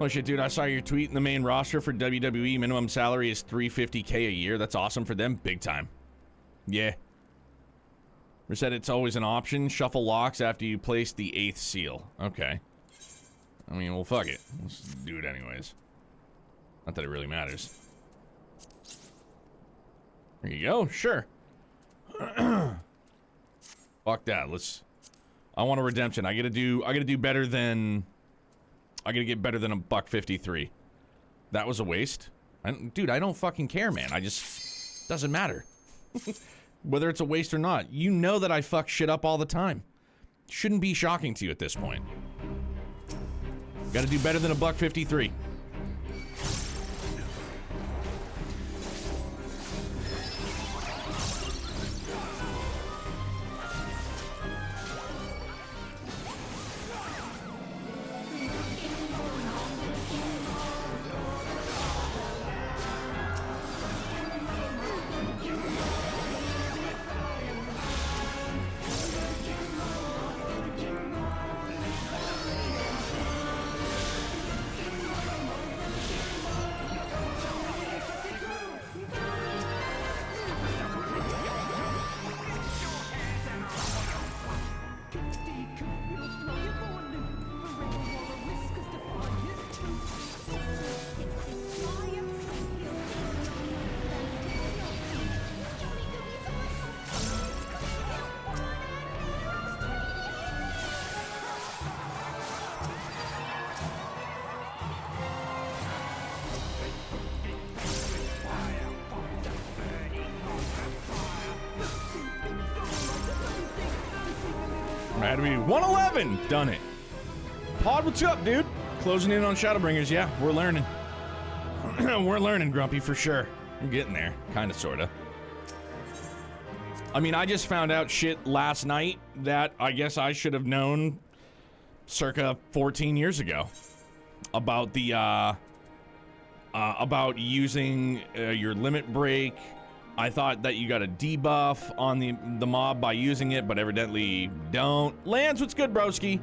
Oh, shit, dude. I saw your tweet in the main roster for WWE. Minimum salary is $350K a year. That's awesome for them. Big time. Yeah. They said it's always an option. Shuffle locks after you place the 8th seal. Okay. I mean, well, fuck it. Let's do it anyways. Not that it really matters. There you go. Sure. Fuck that. I want a redemption. I gotta do better than... I gotta get better than $153. That was a waste. Dude, I don't fucking care, man. Doesn't matter. Whether it's a waste or not. You know that I fuck shit up all the time. Shouldn't be shocking to you at this point. Gotta do better than $153. Had to be 111. Done it. Pod, what's up, dude? Closing in on Shadowbringers. Yeah, we're learning. We're learning, Grumpy, for sure. We're getting there. Kind of, sort of. I mean, I just found out shit last night that I guess I should have known circa 14 years ago. About the, about using your limit break. I thought that you got a debuff on the mob by using it, but evidently don't. Lance, what's good, broski?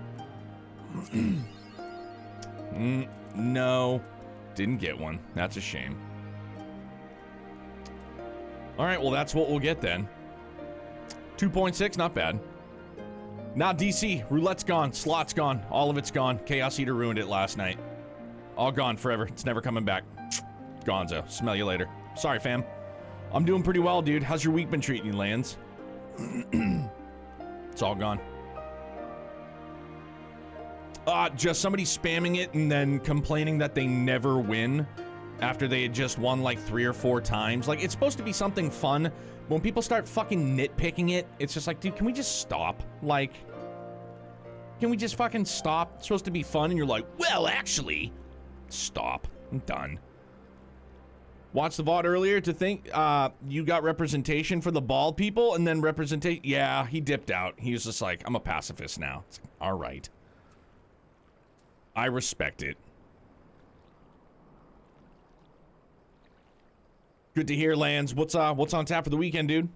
No, didn't get one. That's a shame. All right, well, that's what we'll get then. 2.6, not bad. Now DC, roulette's gone, slot's gone, all of it's gone. Chaos Eater ruined it last night. All gone forever. It's never coming back. Gonzo, smell you later. Sorry, fam. I'm doing pretty well, dude. How's your week been treating you, Lance? It's all gone. Just somebody spamming it and then complaining that they never win after they had just won like 3 or 4 times. Like, it's supposed to be something fun. But when people start fucking nitpicking it, it's just like, dude, can we just stop? Like, can we just fucking stop? It's supposed to be fun, and you're like, well, actually, stop. I'm done. Watched the VOD earlier to think you got representation for the bald people and then representation. Yeah, he dipped out. He was just like, I'm a pacifist now. It's like, all right. I respect it. Good to hear, Lance. What's on tap for the weekend, dude?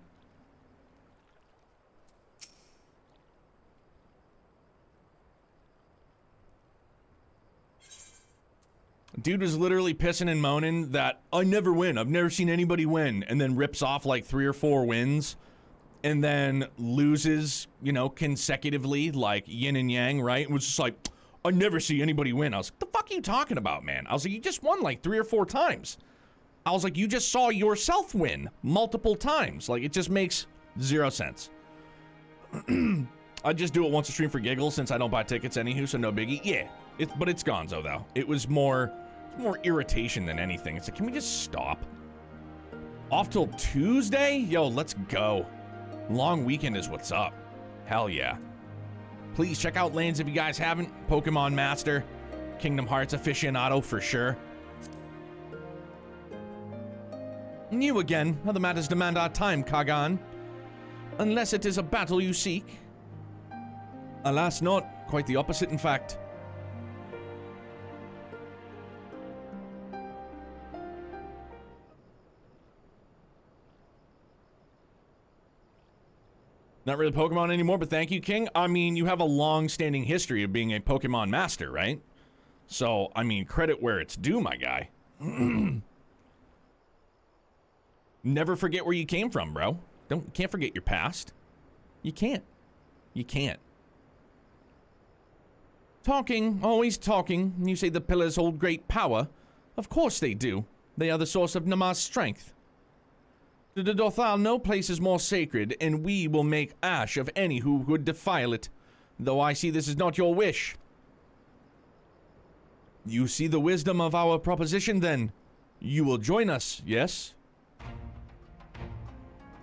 Dude was literally pissing and moaning that I never win. I've never seen anybody win, and then rips off like 3 or 4 wins, and then loses, you know, consecutively, like yin and yang, right? It was just like, I never see anybody win. I was like, the fuck are you talking about, man? I was like, you just won like 3 or 4 times. I was like, you just saw yourself win multiple times. Like, it just makes 0 sense. I just do it once a stream for giggles since I don't buy tickets anywho, so no biggie. Yeah, but it's gonzo though. It was more irritation than anything. It's like, can we just stop? Off till Tuesday? Yo, let's go. Long weekend is what's up. Hell yeah. Please check out Lanes if you guys haven't. Pokemon Master, Kingdom Hearts aficionado for sure. New again. Other matters demand our time, Kagan. Unless it is a battle you seek. Alas, not. Quite the opposite, in fact. Not really Pokemon anymore, but thank you, King. I mean, you have a long-standing history of being a Pokemon master, right? So, I mean, credit where it's due, my guy. Never forget where you came from, bro. Can't forget your past. You can't. You can't. Talking, always talking. You say the pillars hold great power. Of course they do. They are the source of Nama's strength. To the Dothal, no place is more sacred, and we will make ash of any who would defile it. Though I see this is not your wish. You see the wisdom of our proposition, then? You will join us, yes?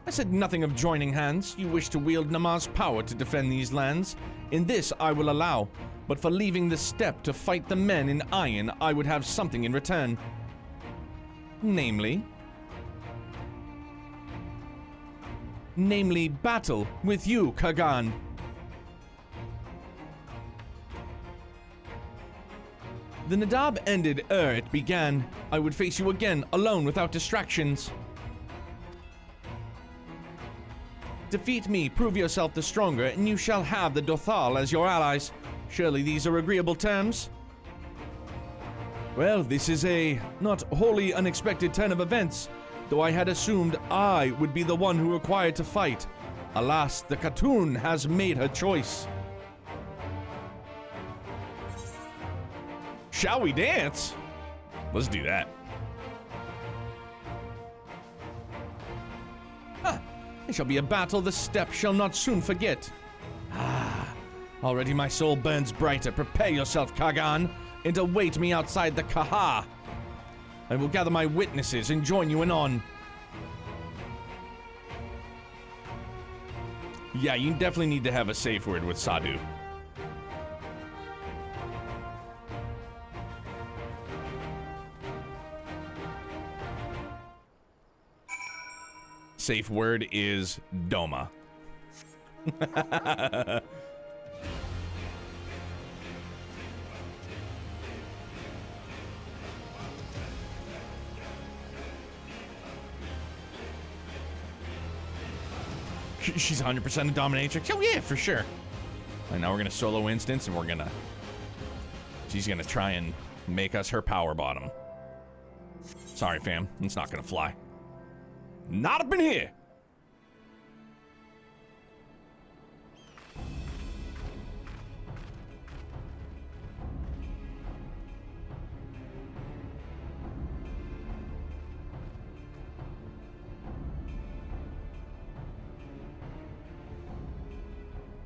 I said nothing of joining hands. You wish to wield Nama's power to defend these lands. In this I will allow, but for leaving the steppe to fight the men in iron, I would have something in return. Namely, battle with you, Kagan. The Nadab ended ere it began. I would face you again, alone without distractions. Defeat me, prove yourself the stronger, and you shall have the Dothal as your allies. Surely these are agreeable terms? Well, this is a not wholly unexpected turn of events, though I had assumed I would be the one who required to fight. Alas, the Khatun has made her choice. Shall we dance? Let's do that. It shall be a battle the steppe shall not soon forget. Already my soul burns brighter. Prepare yourself, Kagan, and await me outside the Kaha. I will gather my witnesses and join you anon. Yeah, you definitely need to have a safe word with Sadhu. Safe word is Doma. She's 100% a dominatrix. Oh yeah, for sure. And now we're gonna solo instance, and she's gonna try and make us her power bottom. Sorry, fam, it's not gonna fly. Not up in here.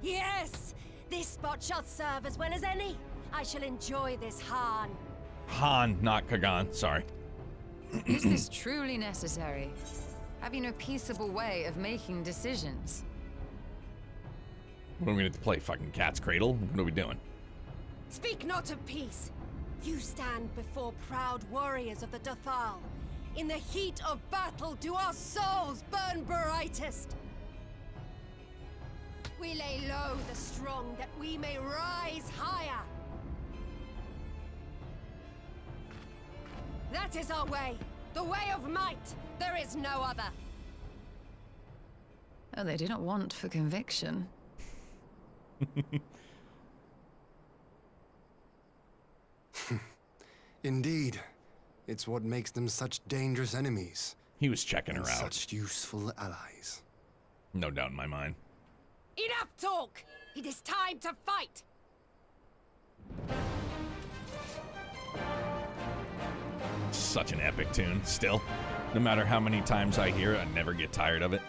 Yes! This spot shall serve as well as any. I shall enjoy this Han. Han, not Kagan, sorry. Is this truly necessary? Have you no peaceable way of making decisions? What are we gonna play? Fucking Cat's Cradle? What are we doing? Speak not of peace. You stand before proud warriors of the Dothal. In the heat of battle, do our souls burn brightest? We lay low the strong, that we may rise higher. That is our way, the way of might. There is no other. Oh, they do not want for conviction. Indeed. It's what makes them such dangerous enemies. He was checking her And out. such useful allies. No doubt in my mind. Enough talk! It is time to fight! Such an epic tune, still. No matter how many times I hear it, I never get tired of it.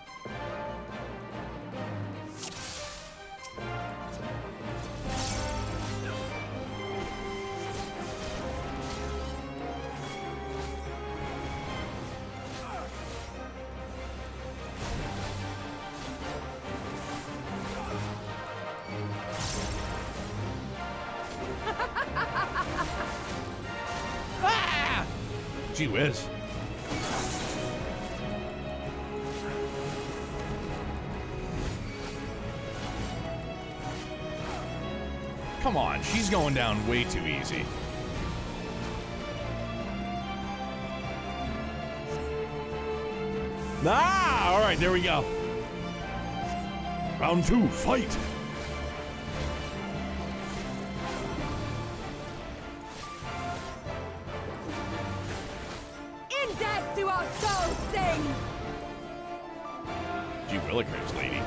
Ah! Gee whiz. Come on, she's going down way too easy. Ah, all right, there we go. Round 2, fight. In death do our souls sing! Gee willikers, lady.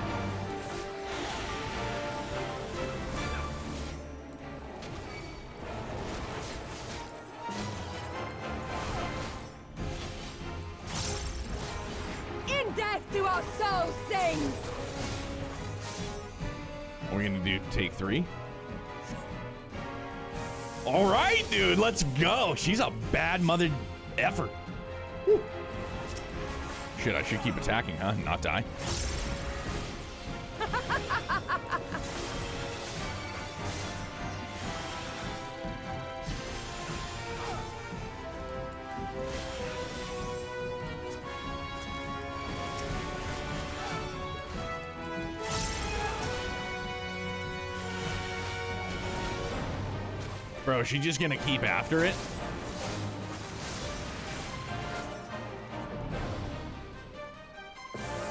In death do our souls sing! We're gonna do take 3. All right, dude, let's go. She's a bad mother effer. Whew. Shit, I should keep attacking, huh? Not die. Bro, is she just gonna keep after it?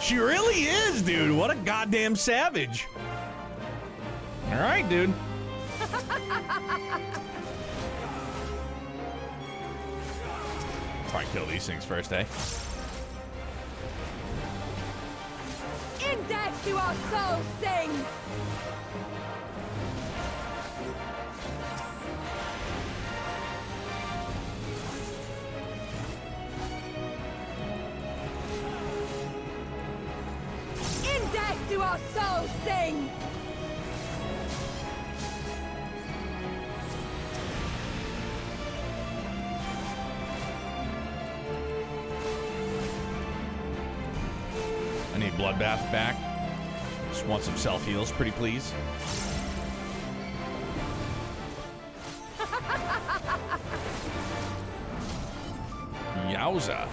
She really is, dude. What a goddamn savage. All right, dude. Probably kill these things first, eh? In death do our souls sing! In death do our souls sing! I need Bloodbath back. Just want some self-heals, pretty please. Yowza.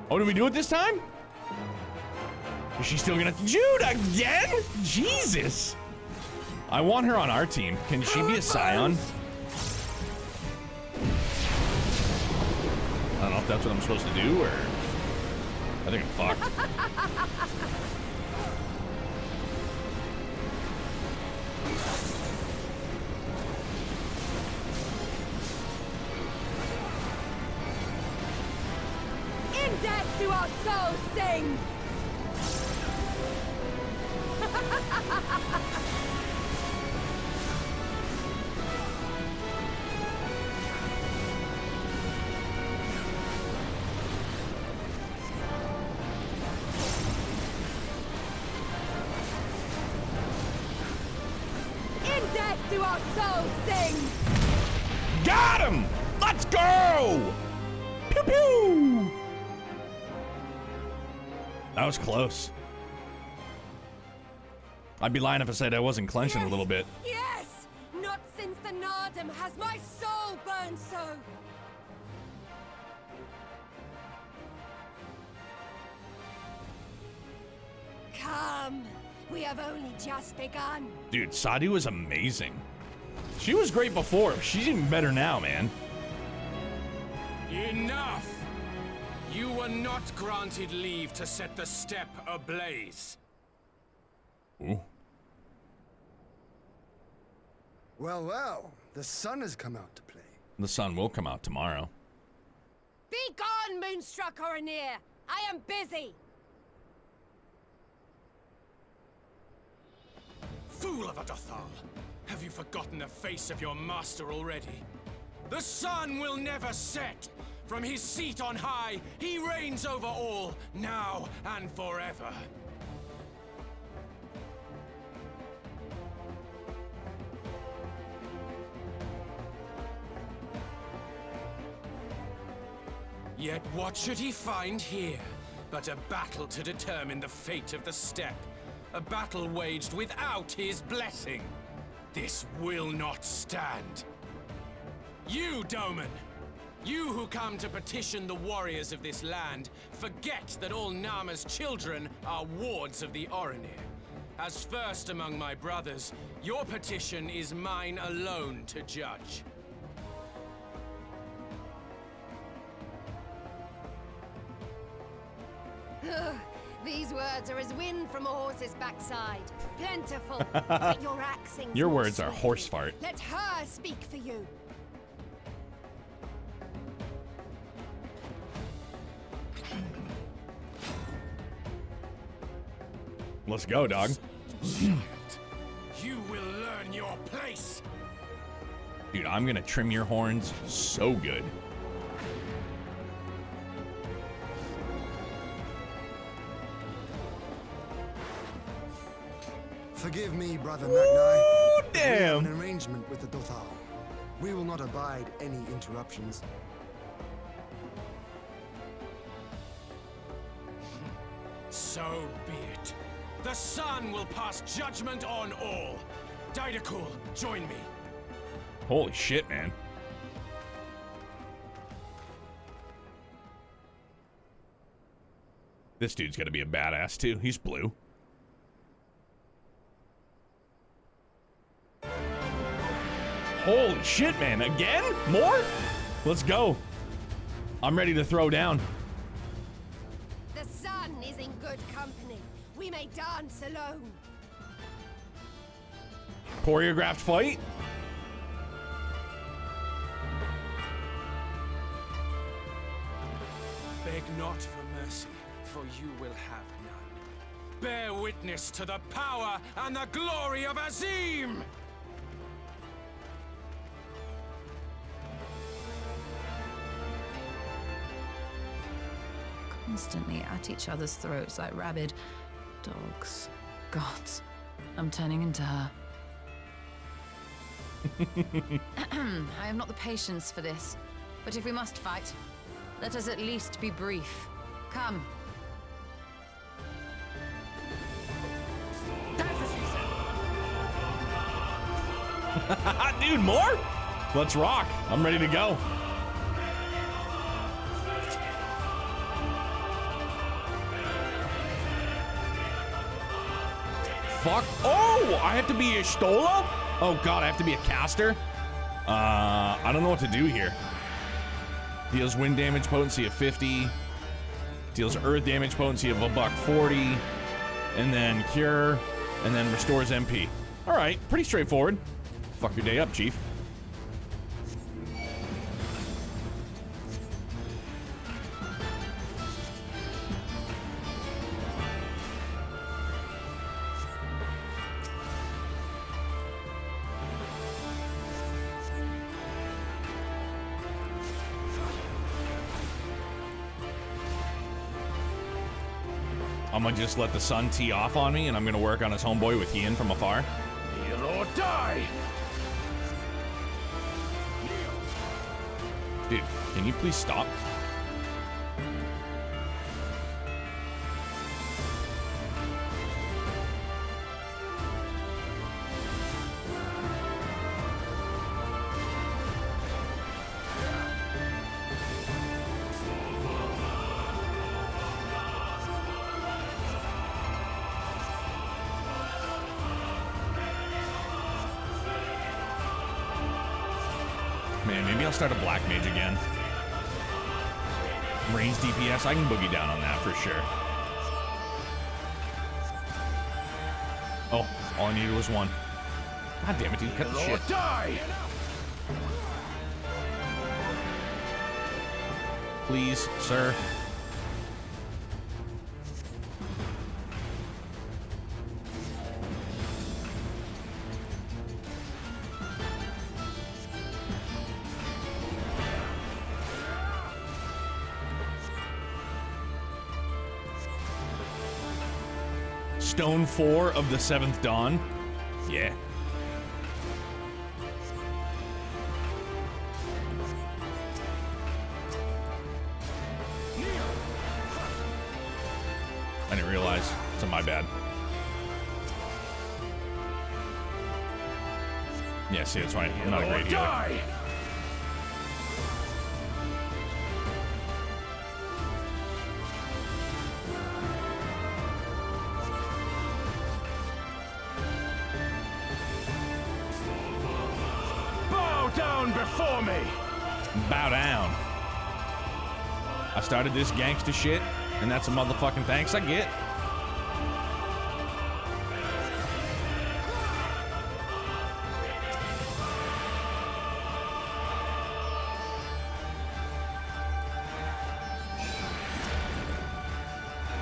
Oh, did we do it this time? Is she still gonna shoot again? Jesus. I want her on our team. Can she be a Scion? I don't know if that's what I'm supposed to do, or I think I'm fucked. In death do our souls sing! In death do our souls sing! Got him! Let's go! Pew pew! That was close. I'd be lying if I said I wasn't clenching a little bit. Yes! Not since the Nardum has my soul burned so! Come! We have only just begun. Dude, Sadu was amazing. She was great before. She's even better now, man. Enough! You were not granted leave to set the steppe ablaze. Ooh. Well, well, the sun has come out to play. The sun will come out tomorrow. Be gone, Moonstruck Oranir! I am busy! Fool of a Dothal! Have you forgotten the face of your master already? The sun will never set! From his seat on high, he reigns over all, now and forever. Yet what should he find here but a battle to determine the fate of the steppe? A battle waged without his blessing. This will not stand. You, Doman! You who come to petition the warriors of this land, forget that all Nama's children are wards of the Oranir. As first among my brothers, your petition is mine alone to judge. These words are as wind from a horse's backside. Plentiful, but your accents. Your words are horse fart. Let her speak for you. Let's go, dog. Child, you will learn your place. Dude, I'm gonna trim your horns so good. Forgive me, Brother Ooh, Magni. We have damn. an arrangement with the Dothal. We will not abide any interruptions. So be it. The sun will pass judgment on all. Didakul, join me. Holy shit, man. This dude's gonna be a badass too. He's blue. Holy shit, man. Again? More? Let's go. I'm ready to throw down. The sun is in good company. We may dance alone. Choreographed fight? Beg not for mercy, for you will have none. Bear witness to the power and the glory of Azim! Constantly at each other's throats like rabid dogs. Gods, I'm turning into her. I have not the patience for this, but if we must fight, let us at least be brief. Come. Dude, more? Let's rock. I'm ready to go. Fuck. Oh, I have to be a Stola? Oh god, I have to be a caster? I don't know what to do here. Deals wind damage potency of 50. Deals earth damage potency of $140. And then cure. And then restores MP. Alright, pretty straightforward. Fuck your day up, Chief. I'm gonna just let the sun tee off on me, and I'm gonna work on his homeboy with Ian from afar. Kneel or die! Dude, can you please stop? maybe I'll start a Black Mage again. Range DPS, I can boogie down on that for sure. Oh, all I needed was one. God damn it, dude, cut the shit. Die! Please, sir. Stone 4 of the 7th Dawn. Yeah. I didn't realize. It's my bad. Yeah, see, that's why I'm not a great healer. Bow down before me! Bow down. I started this gangsta shit, and that's a motherfucking thanks I get.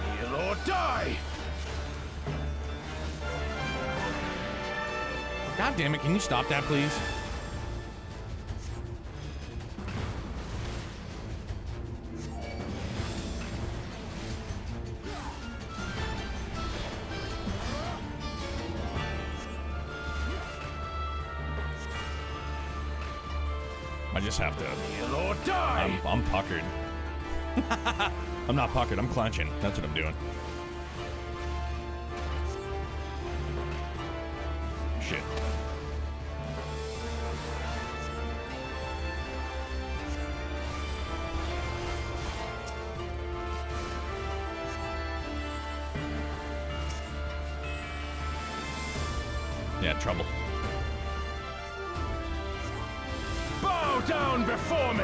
Kneel or die! God damn it, can you stop that, please? I just have to. Kneel or die! I'm puckered. I'm not puckered, I'm clenching. That's what I'm doing. Shit. Yeah, trouble. Bow down before me!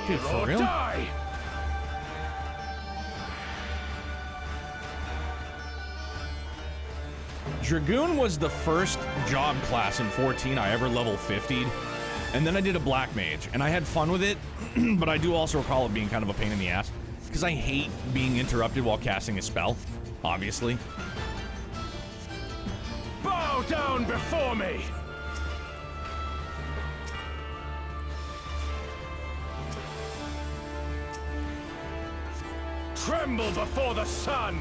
Dude, for Or real? die! Dragoon was the first job class in 14 I ever level 50'd, and then I did a Black Mage, and I had fun with it, but I do also recall it being kind of a pain in the ass, because I hate being interrupted while casting a spell, obviously. Bow down before me! Tremble before the sun!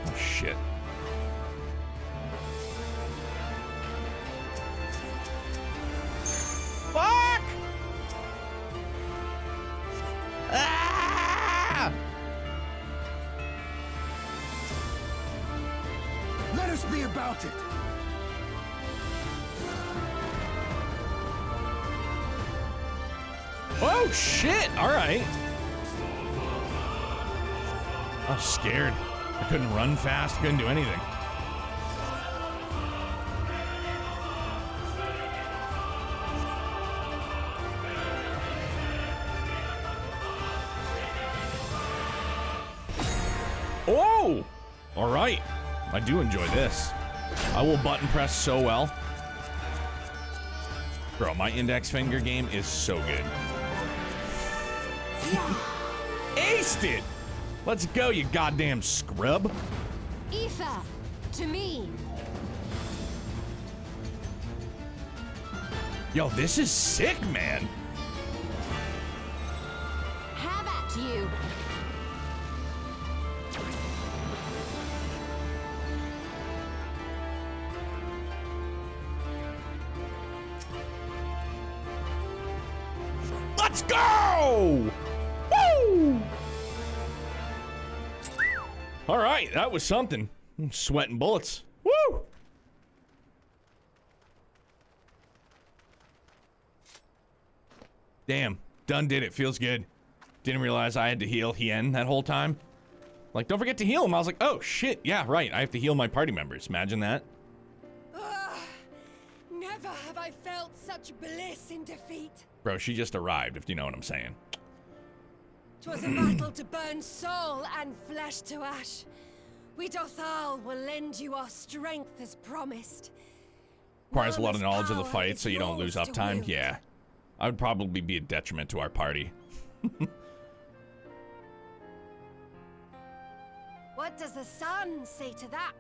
Oh, shit. Fuck! Ah! Let us be about it! Oh, shit! Alright. I was scared. I couldn't run fast, couldn't do anything. Oh! Alright. I do enjoy this. I will button press so well. Bro, my index finger game is so good. Aced it! Let's go, you goddamn scrub. Aoife, to me. Yo, this is sick, man. Have at you. Let's go! Woo! All right, that was something. I'm sweating bullets. Woo! Damn, done did it. Feels good. Didn't realize I had to heal Hien that whole time. Like, don't forget to heal him. I was like, oh shit, yeah, right. I have to heal my party members. Imagine that. Never have I felt such bliss in defeat. Bro, she just arrived, if you know what I'm saying. 'Twas a battle to burn soul and flesh to ash. We Dothal will lend you our strength as promised. Requires a lot of Narmer's knowledge of the power fight is so you don't lose yours to uptime. wield. Yeah. I would probably be a detriment to our party. What does the sun say to that?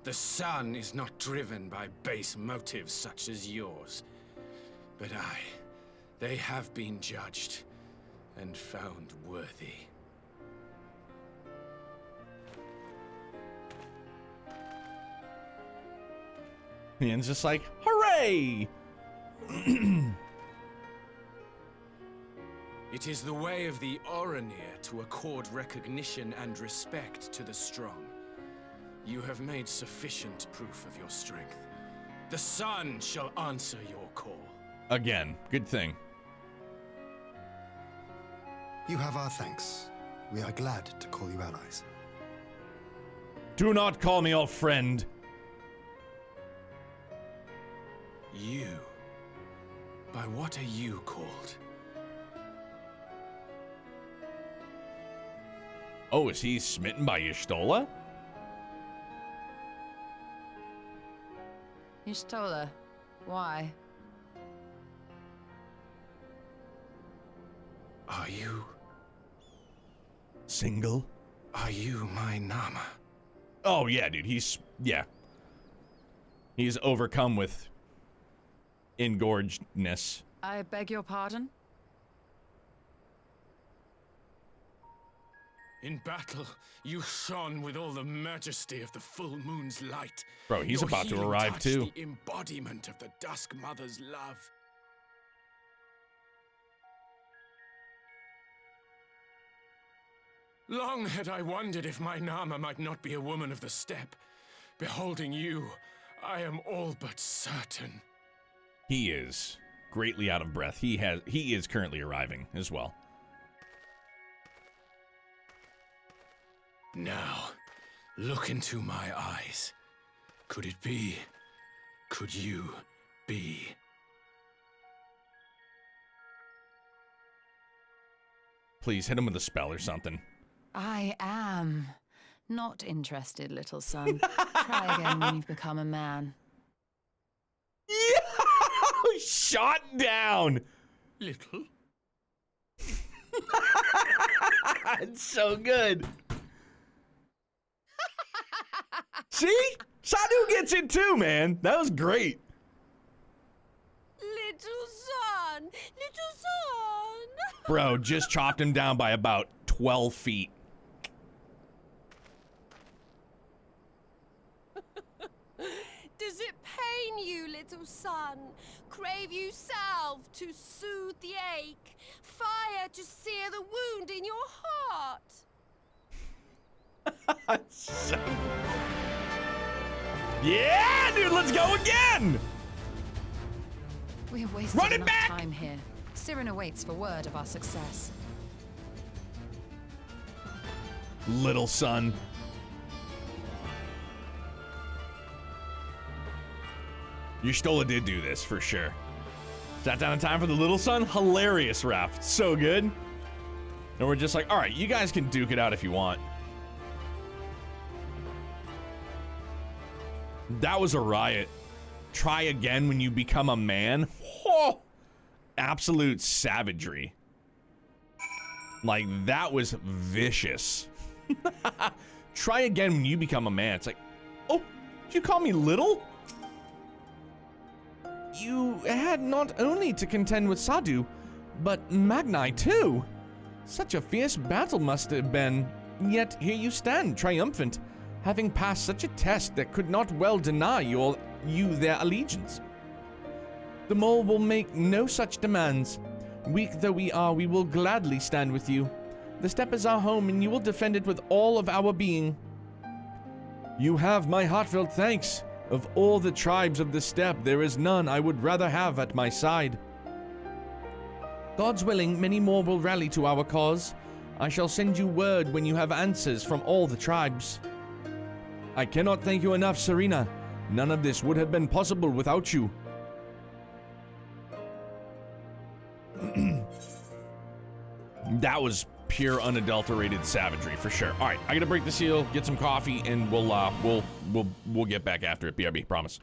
The sun is not driven by base motives such as yours. But they have been judged and found worthy. Hien's just like, hooray! It is the way of the Oranir to accord recognition and respect to the strong. You have made sufficient proof of your strength. The sun shall answer your call. Again, good thing. You have our thanks. We are glad to call you allies. Do not call me your friend. You? By what are you called? Oh, is he smitten by Y'shtola? Y'shtola, why? Are you... Single? Are you my Nama? Oh, yeah, dude. He's overcome with engorgedness. I beg your pardon? In battle, you shone with all the majesty of the full moon's light. Bro, he's Your about to healing arrive touch too. The embodiment of the Dusk Mother's love. Long had I wondered if my Nama might not be a woman of the steppe. Beholding you, I am all but certain. He is greatly out of breath. He is currently arriving as well. Now, look into my eyes. Could it be? Could you be? Please hit him with a spell or something. I am not interested, little son. Try again when you've become a man. Yeah! Shot down! Little? It's so good. See? Sadu gets it too, man. That was great. Little son! Little son! Bro, just chopped him down by about 12 feet. Does it pain you, little son? Crave you salve to soothe the ache? Fire to sear the wound in your heart? Yeah, dude, let's go again! We have wasted Run it enough back! time here. Siren awaits for word of our success. Little son. Y'shtola did do this, for sure. Sat down in time for the little son? Hilarious, Raph. So good. And we're just like, alright, you guys can duke it out if you want. That was a riot. Try again when you become a man. Oh, absolute savagery. Like, that was vicious. Try again when you become a man. It's like, oh, did you call me little? You had not only to contend with Sadu, but Magnai too. Such a fierce battle must have been, yet here you stand, triumphant, having passed such a test that could not well deny you their allegiance. The mole will make no such demands. Weak though we are, we will gladly stand with you. The steppe is our home, and you will defend it with all of our being. You have my heartfelt thanks. Of all the tribes of the steppe, there is none I would rather have at my side. God's willing, many more will rally to our cause. I shall send you word when you have answers from all the tribes. I cannot thank you enough, Serena. None of this would have been possible without you. That was pure unadulterated savagery for sure. All right, I gotta break the seal, get some coffee, and we'll get back after it. BRB, promise.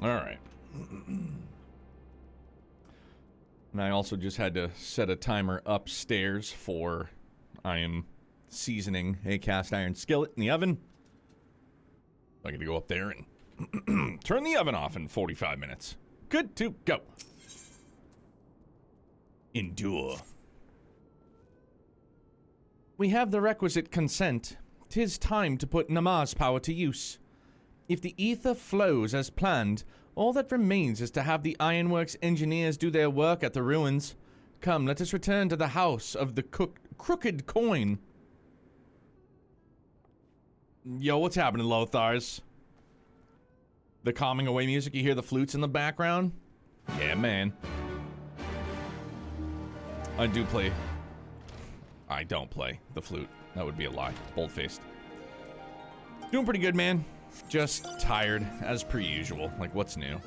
All right. And I also just had to set a timer upstairs for I am seasoning a cast iron skillet in the oven. I got to go up there and turn the oven off in 45 minutes. Good to go. Endure. We have the requisite consent. 'Tis time to put Namah's power to use. If the ether flows as planned, all that remains is to have the Ironworks engineers do their work at the ruins. Come, let us return to the house of the crooked coin. Yo, what's happening, Lothars? The calming away music, you hear the flutes in the background? Yeah, man. I don't play the flute. That would be a lie. Bold-faced. Doing pretty good, man. Just tired, as per usual. Like, what's new?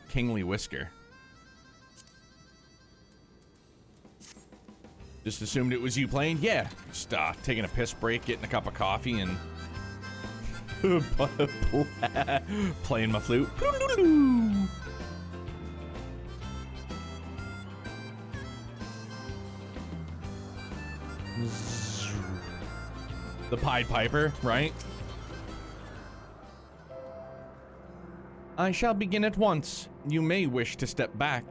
Kingly Whisker. Just assumed it was you playing? Yeah. Just taking a piss break, getting a cup of coffee, and playing my flute. The Pied Piper, right? I shall begin at once. You may wish to step back.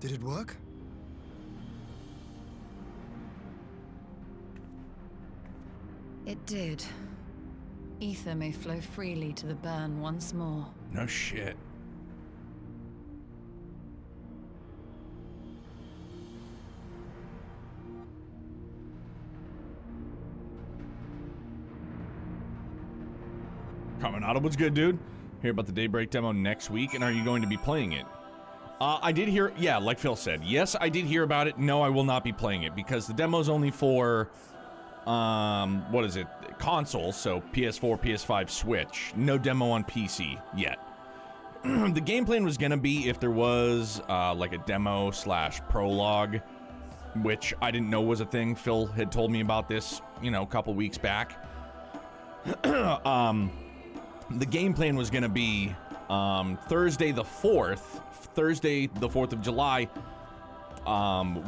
Did it work? It did. Ether may flow freely to the burn once more. No shit. Caminado was good, dude. Hear about the Daybreak demo next week, and are you going to be playing it? I did hear, yeah, like Phil said. Yes, I did hear about it. No, I will not be playing it because the demo's only for, what is it? Console, so PS4, PS5, Switch. No demo on PC yet. The game plan was gonna be if there was, like a demo / prologue, which I didn't know was a thing. Phil had told me about this, you know, a couple weeks back. The game plan was gonna be, Thursday the 4th of July,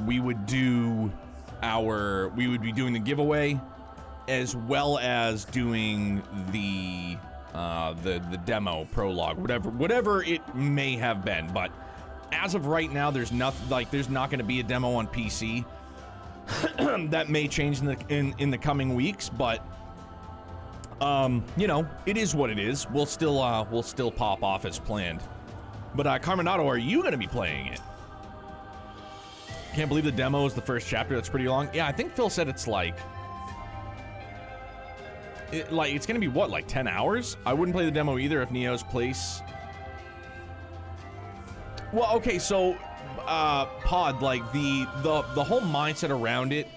we would be doing the giveaway as well as doing the demo prologue, whatever it may have been. But as of right now, there's nothing, like, there's not going to be a demo on PC. That may change in the coming weeks, but you know, it is what it is. We'll still pop off as planned. But Carminato, are you going to be playing it? Can't believe the demo is the first chapter. That's pretty long. Yeah, I think Phil said it's like it's going to be what, like 10 hours? I wouldn't play the demo either if Neo's place. Well, okay, so Pod, like the whole mindset around it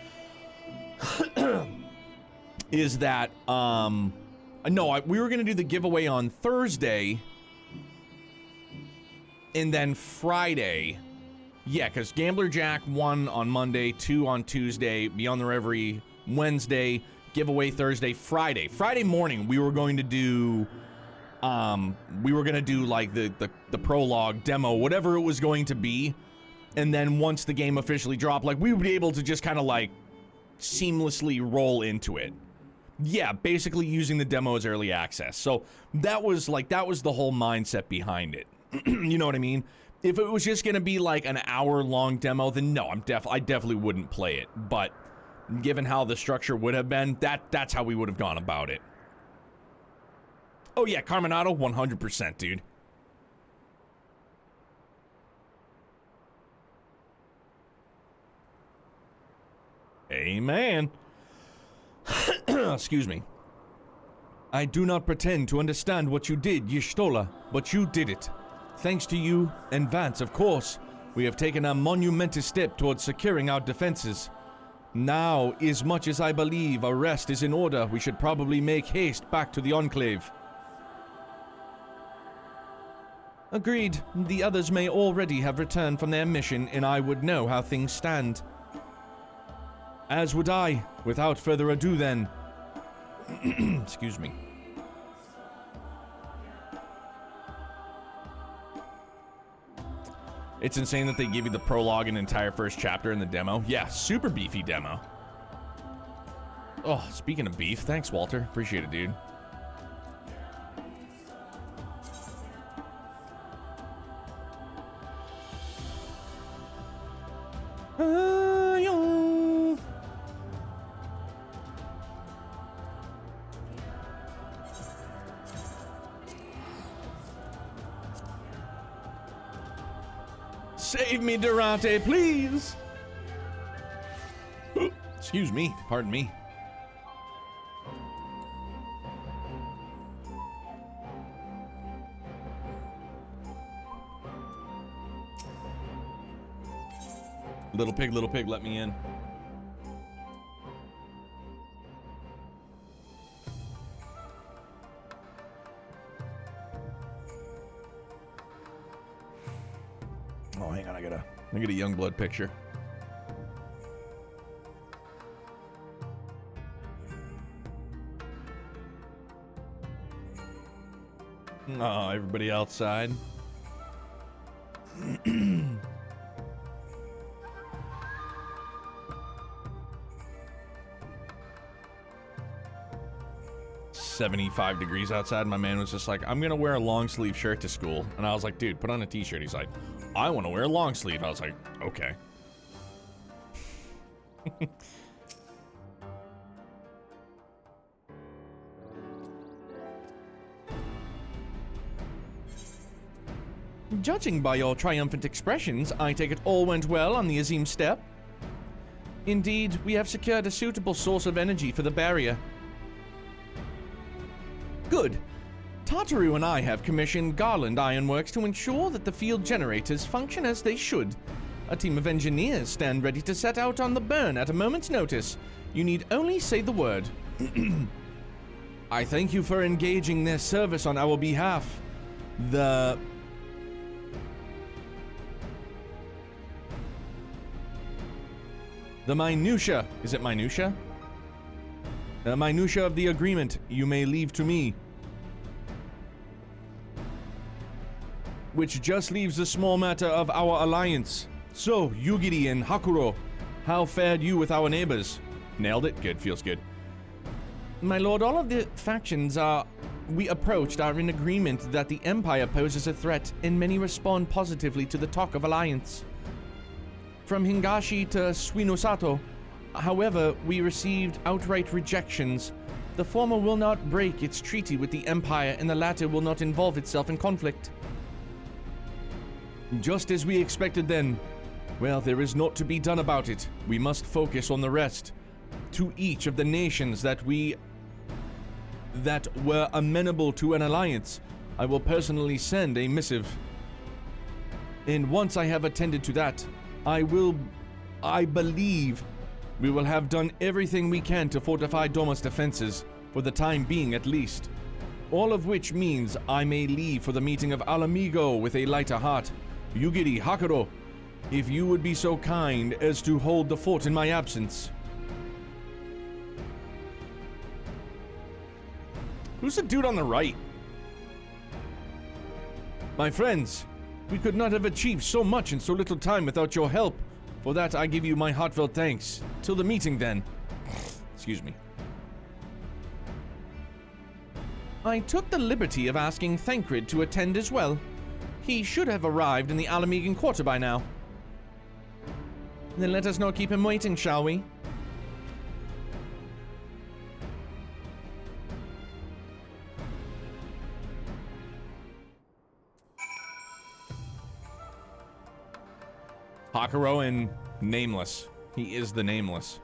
is that we were going to do the giveaway on Thursday. And then Friday, yeah, because Gambler Jack 1 on Monday, 2 on Tuesday, Beyond the Reverie Wednesday, giveaway Thursday. Friday morning, we were going to do, like the prologue demo, whatever it was going to be. And then once the game officially dropped, like, we would be able to just kind of like seamlessly roll into it. Yeah, basically using the demo as early access. So that was the whole mindset behind it. You know what I mean? If it was just gonna be like an hour-long demo, then no, I definitely wouldn't play it. But given how the structure would have been, that's how we would have gone about it. Oh yeah, Carminato, 100%, dude. Amen. Excuse me. I do not pretend to understand what you did, Y'shtola, but you did it. Thanks to you and Vance, of course, we have taken a monumentous step towards securing our defenses. Now, as much as I believe a rest is in order, we should probably make haste back to the Enclave. Agreed. The others may already have returned from their mission, and I would know how things stand. As would I. Without further ado, then. Excuse me. It's insane that they give you the prologue and entire first chapter in the demo. Yeah, super beefy demo. Oh, speaking of beef, thanks, Walter. Appreciate it, dude. Save me, Durante, please! Excuse me, pardon me. Little pig, let me in. Oh, hang on, I get a Youngblood picture. Oh, everybody outside. $75 degrees outside. My man was just like, I'm gonna wear a long sleeve shirt to school. And I was like, dude, put on a t-shirt. He's like, I want to wear a long sleeve. I was like, okay. Judging by your triumphant expressions, I take it all went well on the Azim Steppe. Indeed, we have secured a suitable source of energy for the barrier. Good. Tartaru and I have commissioned Garland Ironworks to ensure that the field generators function as they should. A team of engineers stand ready to set out on the burn at a moment's notice. You need only say the word. I thank you for engaging their service on our behalf. The minutia. Is it minutia? The minutia of the agreement you may leave to me. Which just leaves the small matter of our alliance. So, Yugiri and Hakuro, how fared you with our neighbors? Nailed it? Good, feels good. My lord, all of the factions we approached are in agreement that the Empire poses a threat, and many respond positively to the talk of alliance. From Hingashi to Suinosato, however, we received outright rejections. The former will not break its treaty with the Empire, and the latter will not involve itself in conflict. Just as we expected then. Well, there is naught to be done about it. We must focus on the rest. To each of the nations that were amenable to an alliance, I will personally send a missive. And once I have attended to that, I believe we will have done everything we can to fortify Doma's defenses, for the time being at least. All of which means I may leave for the meeting of Alamigo with a lighter heart. Yugiri, Hakuro, if you would be so kind as to hold the fort in my absence. Who's the dude on the right? My friends, we could not have achieved so much in so little time without your help. For that, I give you my heartfelt thanks. Till the meeting, then. Excuse me. I took the liberty of asking Thancred to attend as well. He should have arrived in the Alamegan Quarter by now. Then let us not keep him waiting, shall we? Hakuro and Nameless. He is the Nameless.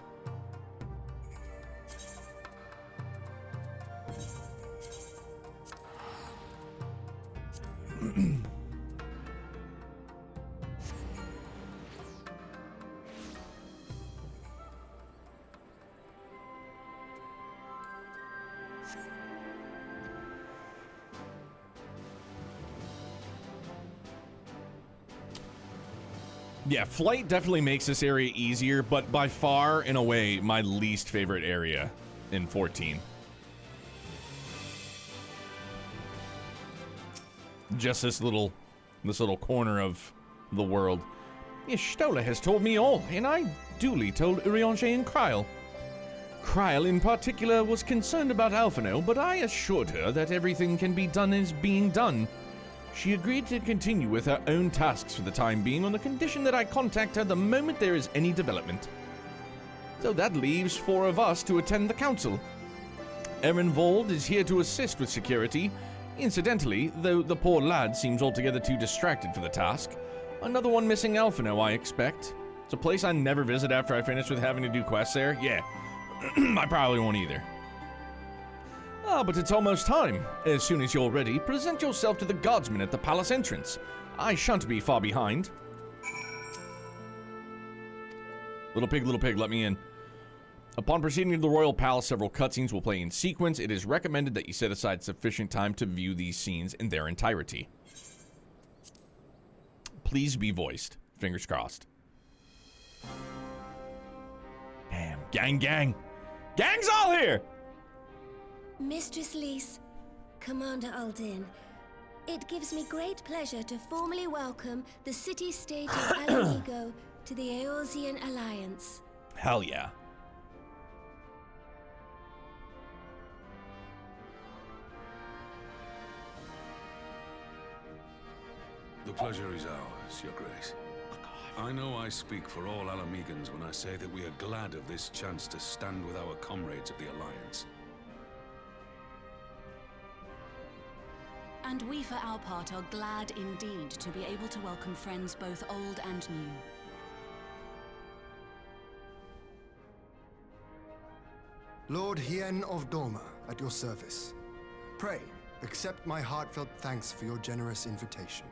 Yeah, flight definitely makes this area easier, but by far, in a way, my least favorite area in 14. Just this little corner of the world. Y'shtola has told me all, and I duly told Urianger and Kryle. Kryle, in particular, was concerned about Alphino, but I assured her that everything can be done as being done. She agreed to continue with her own tasks for the time being on the condition that I contact her the moment there is any development. So that leaves 4 of us to attend the council. Ehrenvold is here to assist with security. Incidentally, though the poor lad seems altogether too distracted for the task. Another one missing Alphino, I expect. It's a place I never visit after I finish with having to do quests there. Yeah, I probably won't either. Ah, but it's almost time. As soon as you're ready, present yourself to the guardsmen at the palace entrance. I shan't be far behind. Little pig, let me in. Upon proceeding to the royal palace, several cutscenes will play in sequence. It is recommended that you set aside sufficient time to view these scenes in their entirety. Please be voiced. Fingers crossed. Damn, gang. Gang's all here! Mistress Lys, Commander Aldin, it gives me great pleasure to formally welcome the city-state of Alamigo to the Eorzean Alliance. Hell yeah. The pleasure is ours, Your Grace. I know I speak for all Alamegans when I say that we are glad of this chance to stand with our comrades of the Alliance. And we, for our part, are glad indeed to be able to welcome friends both old and new. Lord Hien of Dorma, at your service. Pray, accept my heartfelt thanks for your generous invitation.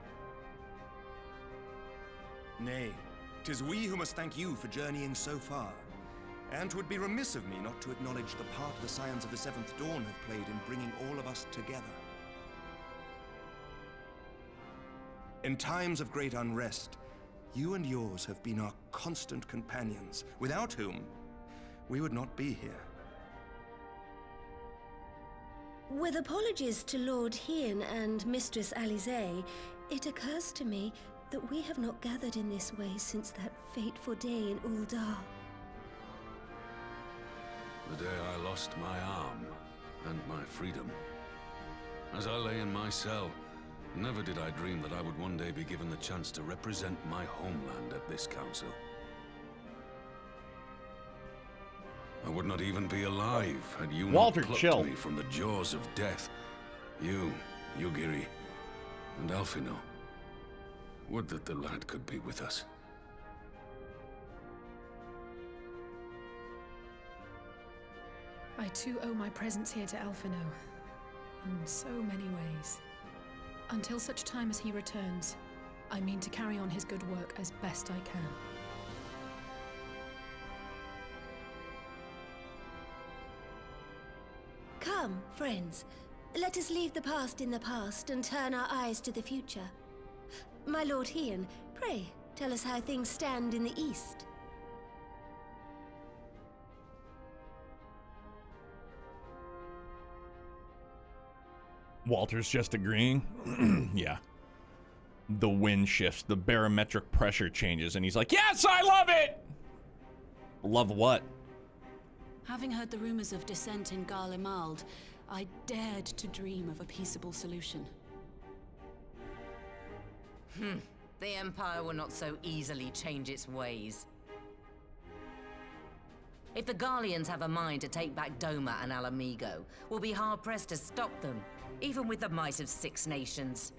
Nay, 'tis we who must thank you for journeying so far. And 'twould be remiss of me not to acknowledge the part the Scions of the Seventh Dawn have played in bringing all of us together. In times of great unrest, you and yours have been our constant companions, without whom we would not be here. With apologies to Lord Hien and Mistress Alize, it occurs to me that we have not gathered in this way since that fateful day in Uldar. The day I lost my arm and my freedom. As I lay in my cell, never did I dream that I would one day be given the chance to represent my homeland at this council. I would not even be alive had you Walter, not plucked chill. me from the jaws of death. You, Yugiri, and Alphino. Would that the lad could be with us. I too owe my presence here to Alphino, in so many ways. Until such time as he returns, I mean to carry on his good work as best I can. Come, friends. Let us leave the past in the past and turn our eyes to the future. My Lord Hien, pray, tell us how things stand in the East. Walter's just agreeing. Yeah. The wind shifts, the barometric pressure changes, and he's like, yes, I love it! Love what? Having heard the rumors of dissent in Garlemald, I dared to dream of a peaceable solution. The Empire will not so easily change its ways. If the Garleans have a mind to take back Doma and Alamigo, we'll be hard-pressed to stop them, even with the might of 6 nations.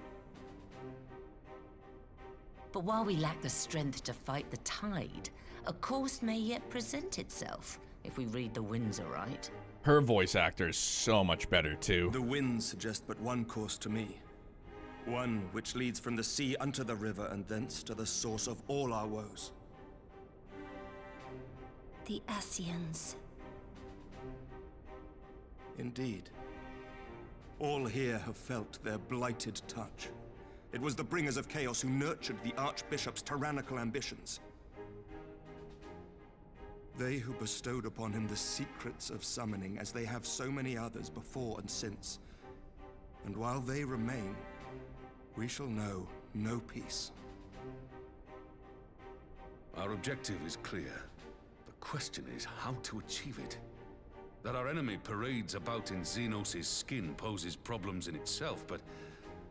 But while we lack the strength to fight the tide, a course may yet present itself, if we read the winds aright. Her voice actor is so much better, too. The winds suggest but one course to me. One which leads from the sea unto the river and thence to the source of all our woes. The Ascians. Indeed. All here have felt their blighted touch. It was the bringers of chaos who nurtured the Archbishop's tyrannical ambitions. They who bestowed upon him the secrets of summoning, as they have so many others before and since. And while they remain, we shall know no peace. Our objective is clear. The question is how to achieve it. That our enemy parades about in Xenos' skin poses problems in itself, but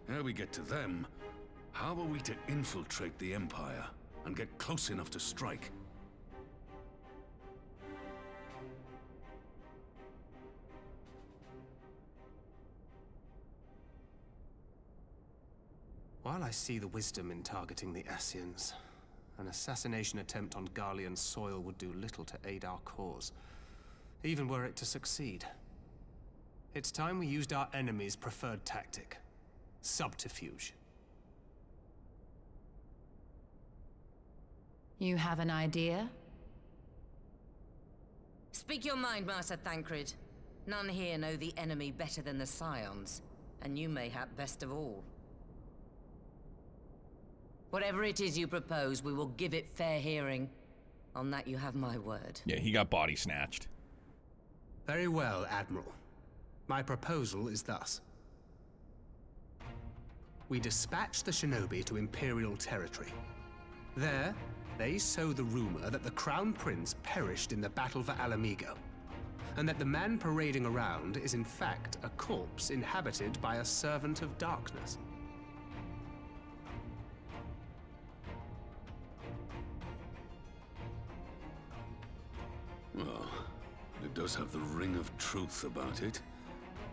ere we get to them, how are we to infiltrate the Empire and get close enough to strike? While I see the wisdom in targeting the Ascians, an assassination attempt on Garlean soil would do little to aid our cause, even were it to succeed. It's time we used our enemy's preferred tactic: subterfuge. You have an idea? Speak your mind, Master Thancred. None here know the enemy better than the Scions, and you mayhap best of all. Whatever it is you propose, we will give it fair hearing. On that you have my word. Yeah, he got body snatched. Very well, Admiral. My proposal is thus. We dispatch the shinobi to Imperial territory. There, they sow the rumor that the Crown Prince perished in the battle for Alamigo, and that the man parading around is in fact a corpse inhabited by a servant of darkness. Well, it does have the ring of truth about it.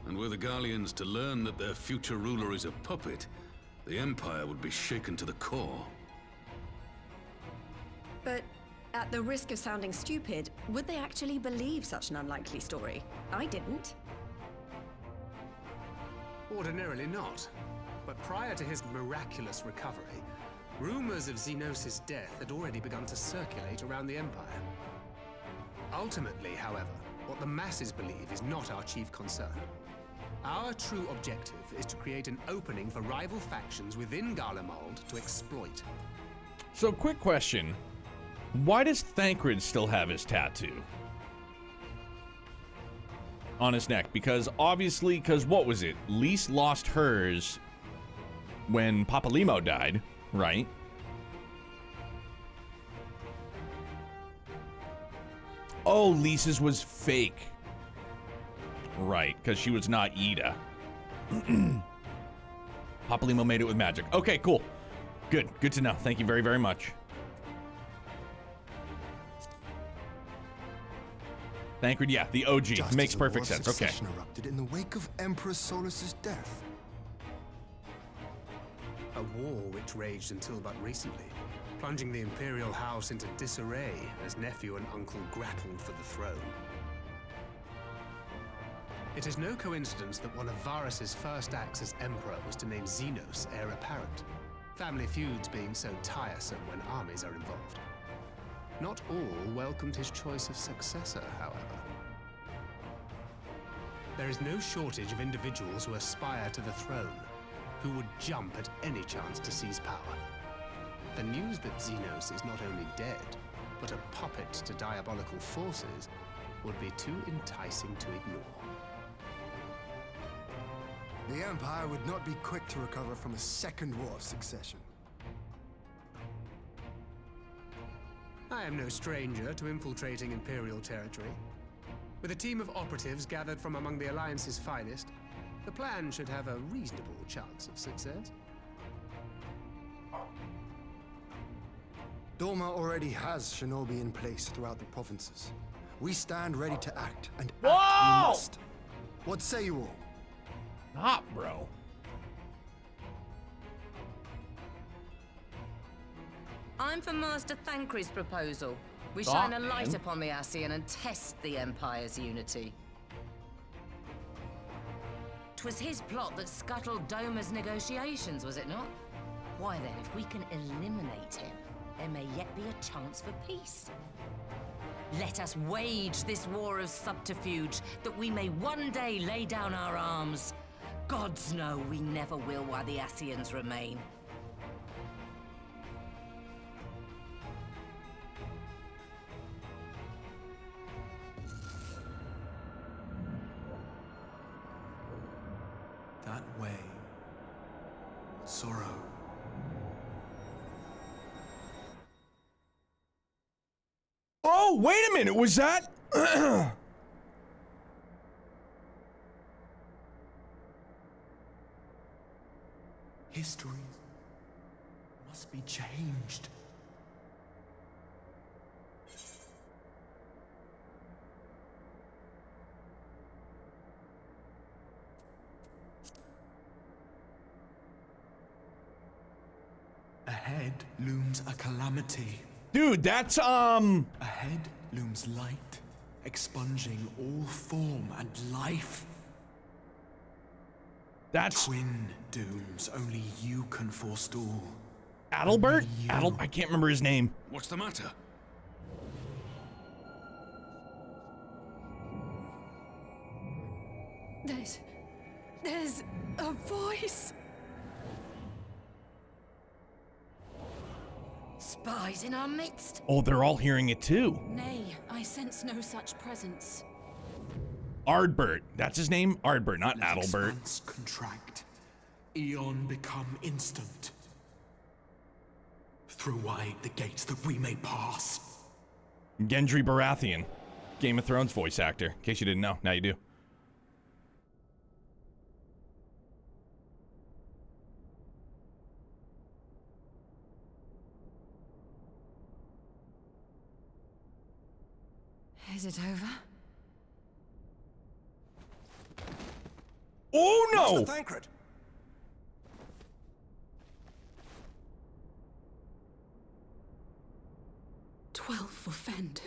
And were the Garleans to learn that their future ruler is a puppet, the Empire would be shaken to the core. But at the risk of sounding stupid, would they actually believe such an unlikely story? I didn't. Ordinarily not. But prior to his miraculous recovery, rumors of Xenos' death had already begun to circulate around the Empire. Ultimately, however, what the masses believe is not our chief concern. Our true objective is to create an opening for rival factions within Garlemald to exploit. So, quick question. Why does Thancred still have his tattoo on his neck? Because obviously, what was it? Lise lost hers when Papalimo died, right? Oh, Lisa's was fake. Right, because she was not Ida. Papalimo made it with magic. Okay, cool. Good to know. Thank you very, very much. Thancred, yeah, the OG. Just Makes as a perfect war sense. Okay. succession erupted in the wake of Emperor Solus's death. A war which raged until but recently, plunging the Imperial House into disarray as nephew and uncle grappled for the throne. It is no coincidence that one of Varus's first acts as Emperor was to name Xenos heir apparent, family feuds being so tiresome when armies are involved. Not all welcomed his choice of successor, however. There is no shortage of individuals who aspire to the throne, who would jump at any chance to seize power. The news that Xenos is not only dead, but a puppet to diabolical forces would be too enticing to ignore. The Empire would not be quick to recover from a second war of succession. I am no stranger to infiltrating Imperial territory. With a team of operatives gathered from among the Alliance's finest, the plan should have a reasonable chance of success. Doma already has shinobi in place throughout the provinces. We stand ready to act, and act Whoa! we must. What say you all? Stop, bro. I'm for Master Thancred's proposal. We Stop, shine a light man. upon the Ascian and test the Empire's unity. 'Twas his plot that scuttled Doma's negotiations, was it not? Why then, if we can eliminate him, there may yet be a chance for peace. Let us wage this war of subterfuge, that we may one day lay down our arms. Gods know we never will while the Ascians remain. That way. Sorrow. Oh, wait a minute. Was that? History must be changed. Ahead looms a calamity. Dude, that's, Ahead looms light, expunging all form and life. That's Twin dooms only you can forestall. Adalbert? Only you. I can't remember his name. What's the matter? There's a voice. Spies in our midst. Oh, they're all hearing it too. Nay, I sense no such presence. Ardbert. That's his name? Ardbert, not Let Adalbert. expanse contract. Eon become instant. Throw wide the gates that we may pass. Gendry Baratheon. Game of Thrones voice actor. In case you didn't know. Now you do. Is it over? Oh no! Master Thancred! 12 for Fend.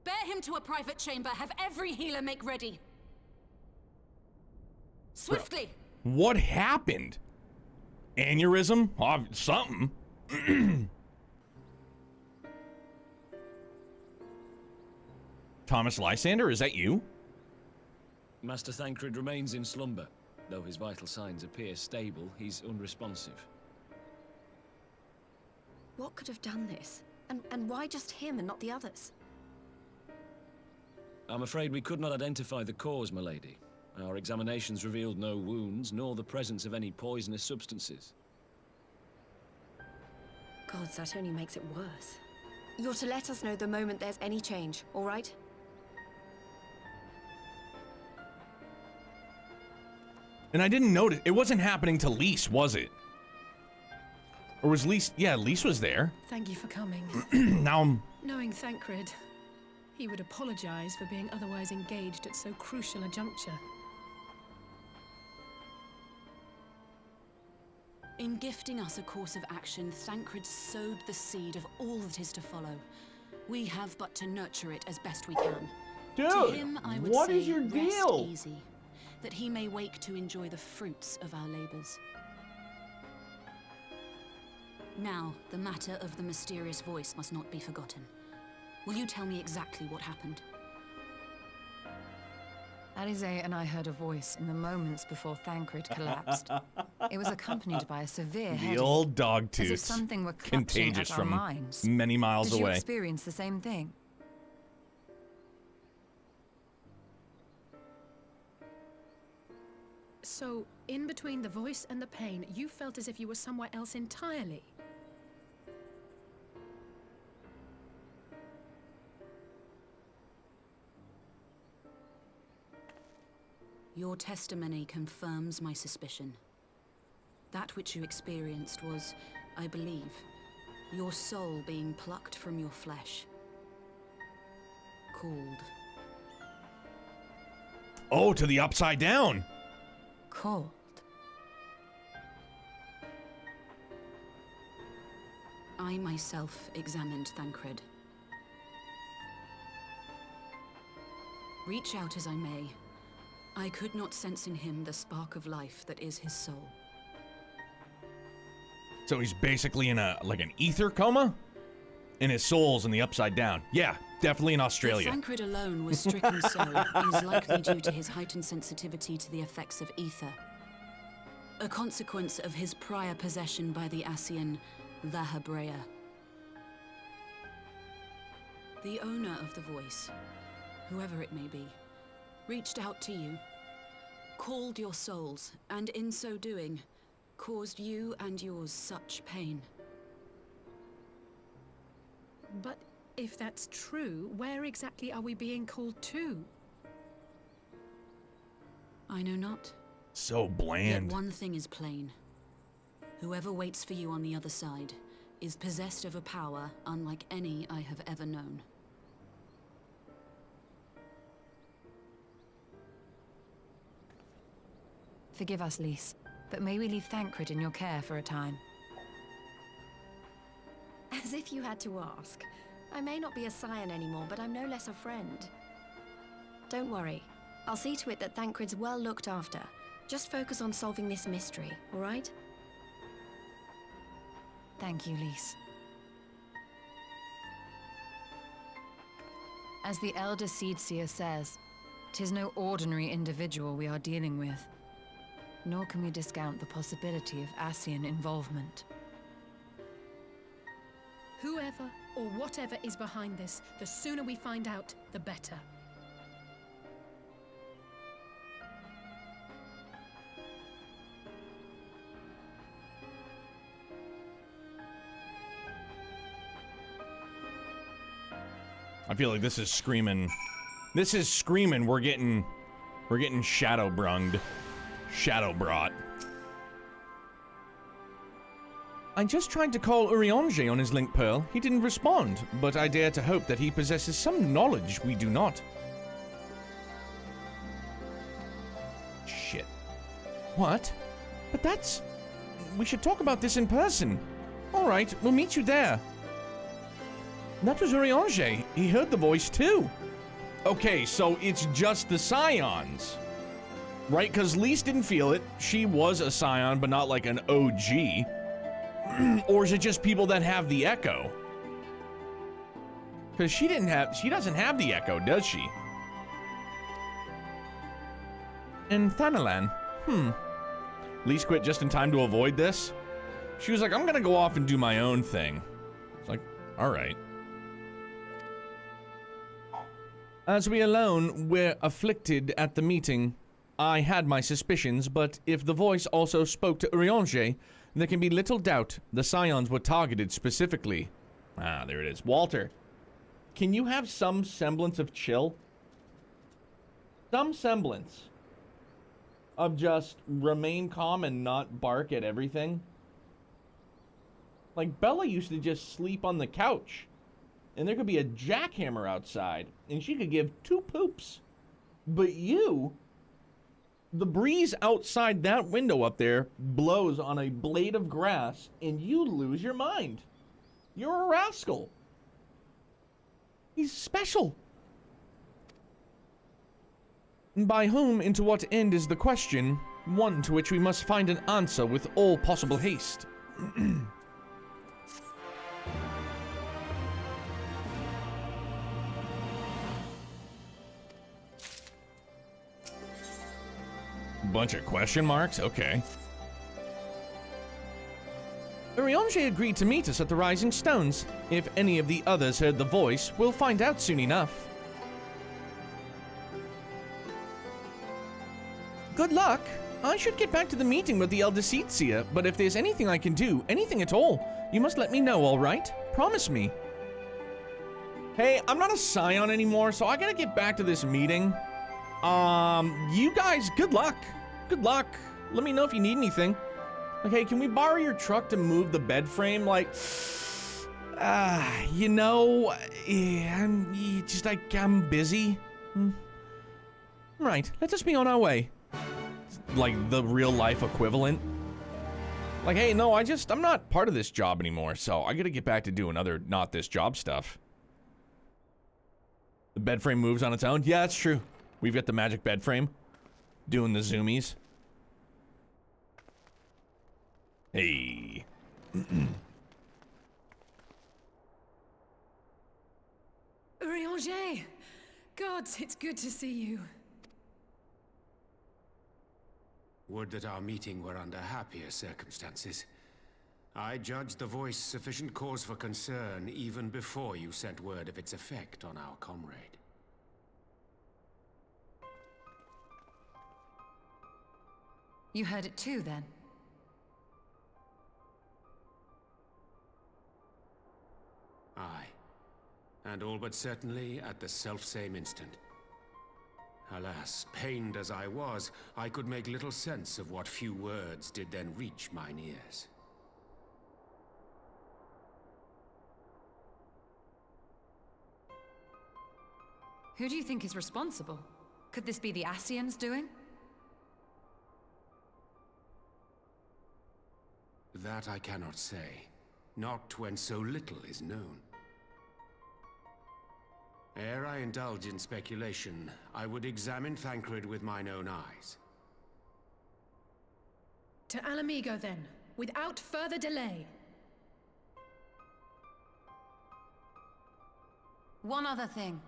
Bear him to a private chamber. Have every healer make ready. Swiftly! What happened? Aneurysm? Something. Thomas Lysander, is that you? Master Thancred remains in slumber. Though his vital signs appear stable, he's unresponsive. What could have done this? And why just him and not the others? I'm afraid we could not identify the cause, milady. Our examinations revealed no wounds, nor the presence of any poisonous substances. Gods, that only makes it worse. You're to let us know the moment there's any change, all right? And I didn't notice. It wasn't happening to Lys, was it? Or was Lys? Yeah, Lys was there. Thank you for coming. Now I'm... Knowing Thancred, he would apologize for being otherwise engaged at so crucial a juncture. In gifting us a course of action, Thancred sowed the seed of all that is to follow. We have but to nurture it as best we can. Dude, to him, I would what say, is your rest deal? easy, that he may wake to enjoy the fruits of our labors. Now, the matter of the mysterious voice must not be forgotten. Will you tell me exactly what happened? Alize and I heard a voice in the moments before Thancred collapsed. It was accompanied by a severe The headache, old dog as if tooth. something were clutching Contagious at our from minds. many miles Did you away. experience the same thing? So, in between the voice and the pain, you felt as if you were somewhere else entirely. Your testimony confirms my suspicion. That which you experienced was, I believe, your soul being plucked from your flesh. Called. Oh, to the upside down. Called. I myself examined Thancred. Reach out as I may, I could not sense in him the spark of life that is his soul. So he's basically in like an ether coma? And his soul's in the upside down. Yeah, definitely in Australia. If Thancred alone was stricken so, it is likely due to his heightened sensitivity to the effects of ether. A consequence of his prior possession by the Ascian Vahabrea. The owner of the voice, whoever it may be, reached out to you, called your souls, and in so doing, caused you and yours such pain. But if that's true, where exactly are we being called to? I know not. So bland. Yet one thing is plain. Whoever waits for you on the other side is possessed of a power unlike any I have ever known. Forgive us, Lys, but may we leave Thancred in your care for a time? As if you had to ask. I may not be a scion anymore, but I'm no less a friend. Don't worry. I'll see to it that Thancred's well looked after. Just focus on solving this mystery, all right? Thank you, Lys. As the Elder Seedseer says, 'tis no ordinary individual we are dealing with. Nor can we discount the possibility of Ascian involvement. Whoever or whatever is behind this, the sooner we find out, the better. I feel like this is screaming. This is screaming. We're getting shadow brunged. Shadow brought. I just tried to call Urianger on his link pearl. He didn't respond, but I dare to hope that he possesses some knowledge we do not. Shit. What? But that's... We should talk about this in person. Alright, we'll meet you there. That was Urianger. He heard the voice too. Okay, so it's just the Scions. Right? Because Lys didn't feel it. She was a Scion, but not like an OG. Or is it just people that have the echo? Because she doesn't have the echo, does she? And Thanalan. Lys quit just in time to avoid this. She was like, I'm gonna go off and do my own thing. It's like, alright. As we alone were afflicted at the meeting, I had my suspicions, but if the voice also spoke to Urianger, there can be little doubt the Scions were targeted specifically. Ah, there it is. Walter, can you have some semblance of chill? Some semblance of just remain calm and not bark at everything? Like, Bella used to just sleep on the couch, and there could be a jackhammer outside, and she could give two poops. But you... The breeze outside that window up there blows on a blade of grass, and you lose your mind. You're a rascal. He's special. By whom and to what end is the question, one to which we must find an answer with all possible haste. Bunch of question marks? Okay. Urianger agreed to meet us at the Rising Stones. If any of the others heard the voice, we'll find out soon enough. Good luck. I should get back to the meeting with the Eldesitsia, but if there's anything I can do, anything at all, you must let me know, all right? Promise me. Hey, I'm not a Scion anymore, so I gotta get back to this meeting. You guys, good luck. Good luck. Let me know if you need anything. Okay, can we borrow your truck to move the bed frame? Like, you know, I'm busy. Right, let us be on our way. Like the real life equivalent. Like, hey, no, I'm not part of this job anymore, so I gotta get back to doing other not this job stuff. The bed frame moves on its own? Yeah, that's true. We've got the magic bed frame. Doing the zoomies. Hey. Urianger! Gods, it's good to see you. Would that our meeting were under happier circumstances. I judged the voice sufficient cause for concern even before you sent word of its effect on our comrade. You heard it too, then? Aye. And all but certainly at the selfsame instant. Alas, pained as I was, I could make little sense of what few words did then reach mine ears. Who do you think is responsible? Could this be the Ascians doing? That I cannot say. Not when so little is known. Ere I indulge in speculation, I would examine Thancred with mine own eyes. To Alamigo, then, without further delay. One other thing.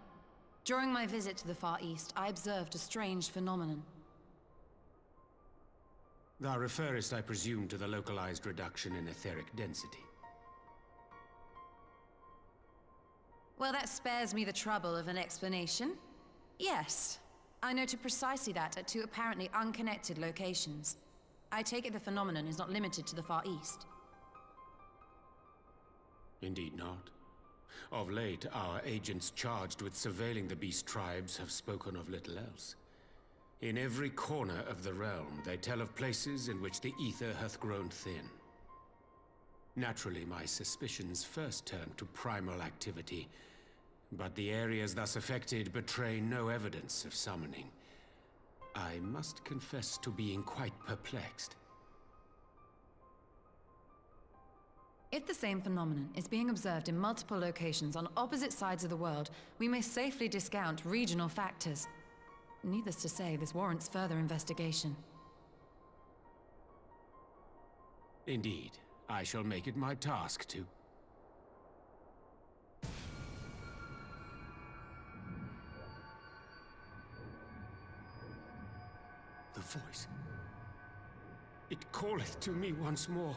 During my visit to the Far East, I observed a strange phenomenon. Thou referrest, I presume, to the localized reduction in etheric density. Well, that spares me the trouble of an explanation. Yes, I noted precisely that at two apparently unconnected locations. I take it the phenomenon is not limited to the Far East. Indeed not. Of late, our agents charged with surveilling the beast tribes have spoken of little else. In every corner of the realm, they tell of places in which the ether hath grown thin. Naturally, my suspicions first turned to primal activity, but the areas thus affected betray no evidence of summoning. I must confess to being quite perplexed. If the same phenomenon is being observed in multiple locations on opposite sides of the world, we may safely discount regional factors. Needless to say, this warrants further investigation. Indeed, I shall make it my task to... The voice. It calleth to me once more.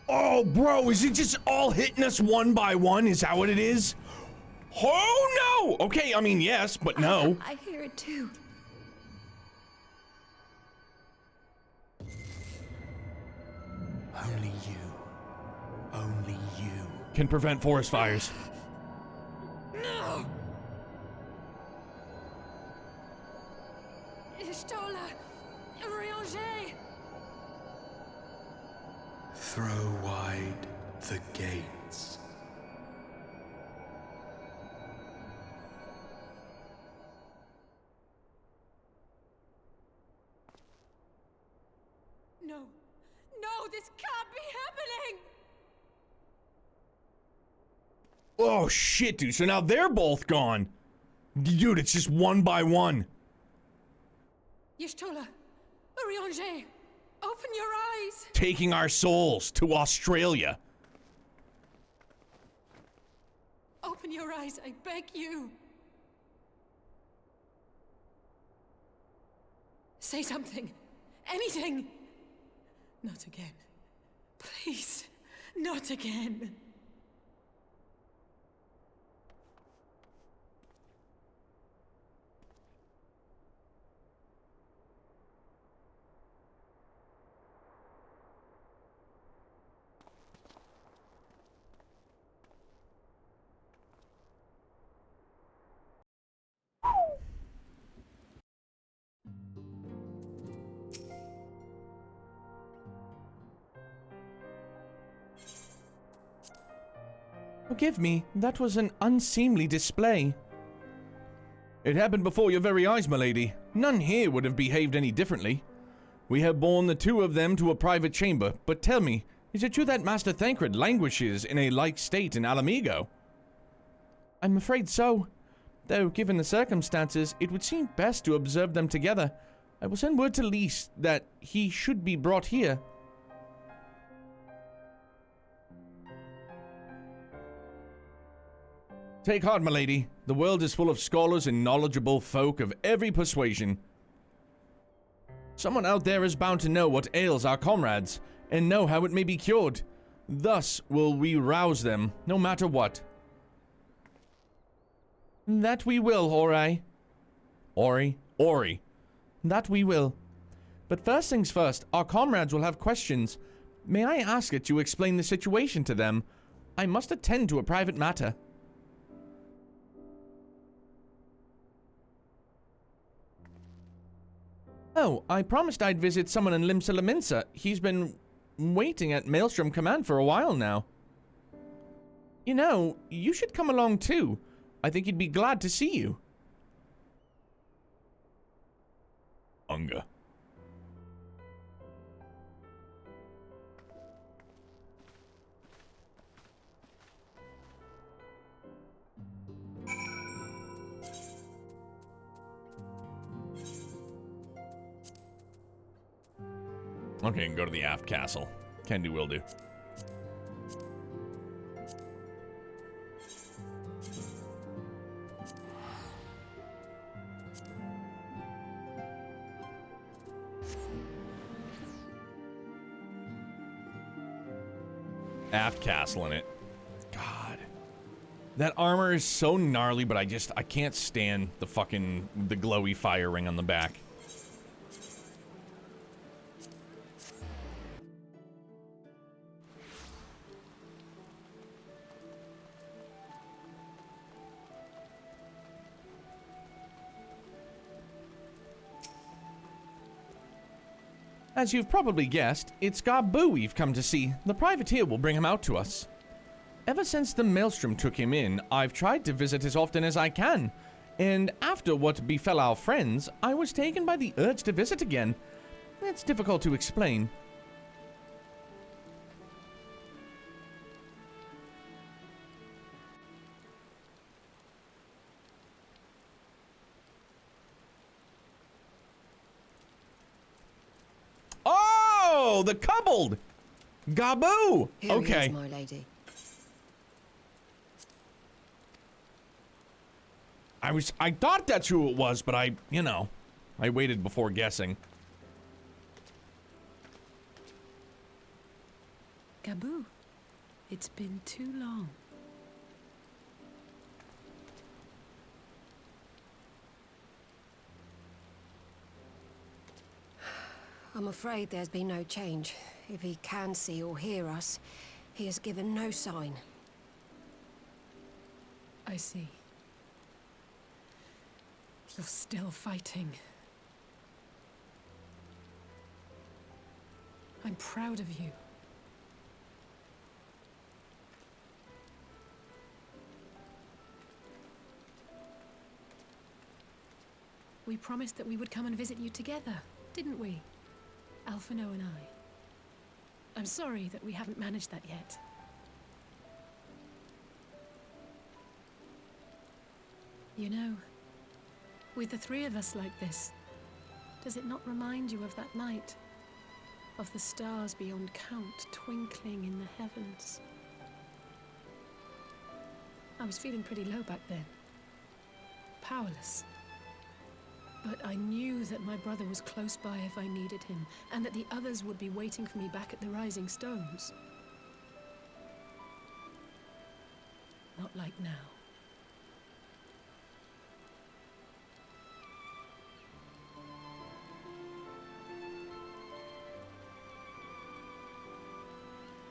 Oh, bro, is it just all hitting us one by one? Is that what it is? Oh, no! Okay, I mean, yes, but no. I hear it too. Only you. Only you. Can prevent forest fires. No! Ishtola! Urianger! Throw wide the gates. No. No, this can't be happening! Oh, shit, dude. So now they're both gone. Dude, it's just one by one. Y'shtola! Urianger! Open your eyes! Taking our souls to Australia. Open your eyes, I beg you! Say something! Anything! Not again. Please, not again. Forgive me, that was an unseemly display. It happened before your very eyes, milady. None here would have behaved any differently. We have borne the two of them to a private chamber, but tell me, is it true that Master Thancred languishes in a like state in Alamigo? I'm afraid so. Though, given the circumstances, it would seem best to observe them together. I will send word to Lys that he should be brought here. Take heart, milady. The world is full of scholars and knowledgeable folk of every persuasion. Someone out there is bound to know what ails our comrades, and know how it may be cured. Thus will we rouse them, no matter what. That we will, Ori. Ori. That we will. But first things first, our comrades will have questions. May I ask that you explain the situation to them? I must attend to a private matter. Oh, I promised I'd visit someone in Limsa Laminsa. He's been waiting at Maelstrom Command for a while now. You know, you should come along too. I think he'd be glad to see you. Unga. Okay, and go to the aft castle. Can do, will do. Aft castle in it. God. That armor is so gnarly, but I can't stand the glowy fire ring on the back. As you've probably guessed, it's Gabu we've come to see. The privateer will bring him out to us. Ever since the Maelstrom took him in, I've tried to visit as often as I can. And after what befell our friends, I was taken by the urge to visit again. It's difficult to explain. Oh, the coupled! Gabu! Here Okay. he is, my lady. I thought that's who it was, but I waited before guessing. Gabu, it's been too long. I'm afraid there's been no change. If he can see or hear us, he has given no sign. I see. You're still fighting. I'm proud of you. We promised that we would come and visit you together, didn't we? Alphino and I. I'm sorry that we haven't managed that yet. You know, with the three of us like this, does it not remind you of that night? Of the stars beyond count twinkling in the heavens? I was feeling pretty low back then. Powerless. But I knew that my brother was close by if I needed him, and that the others would be waiting for me back at the Rising Stones. Not like now.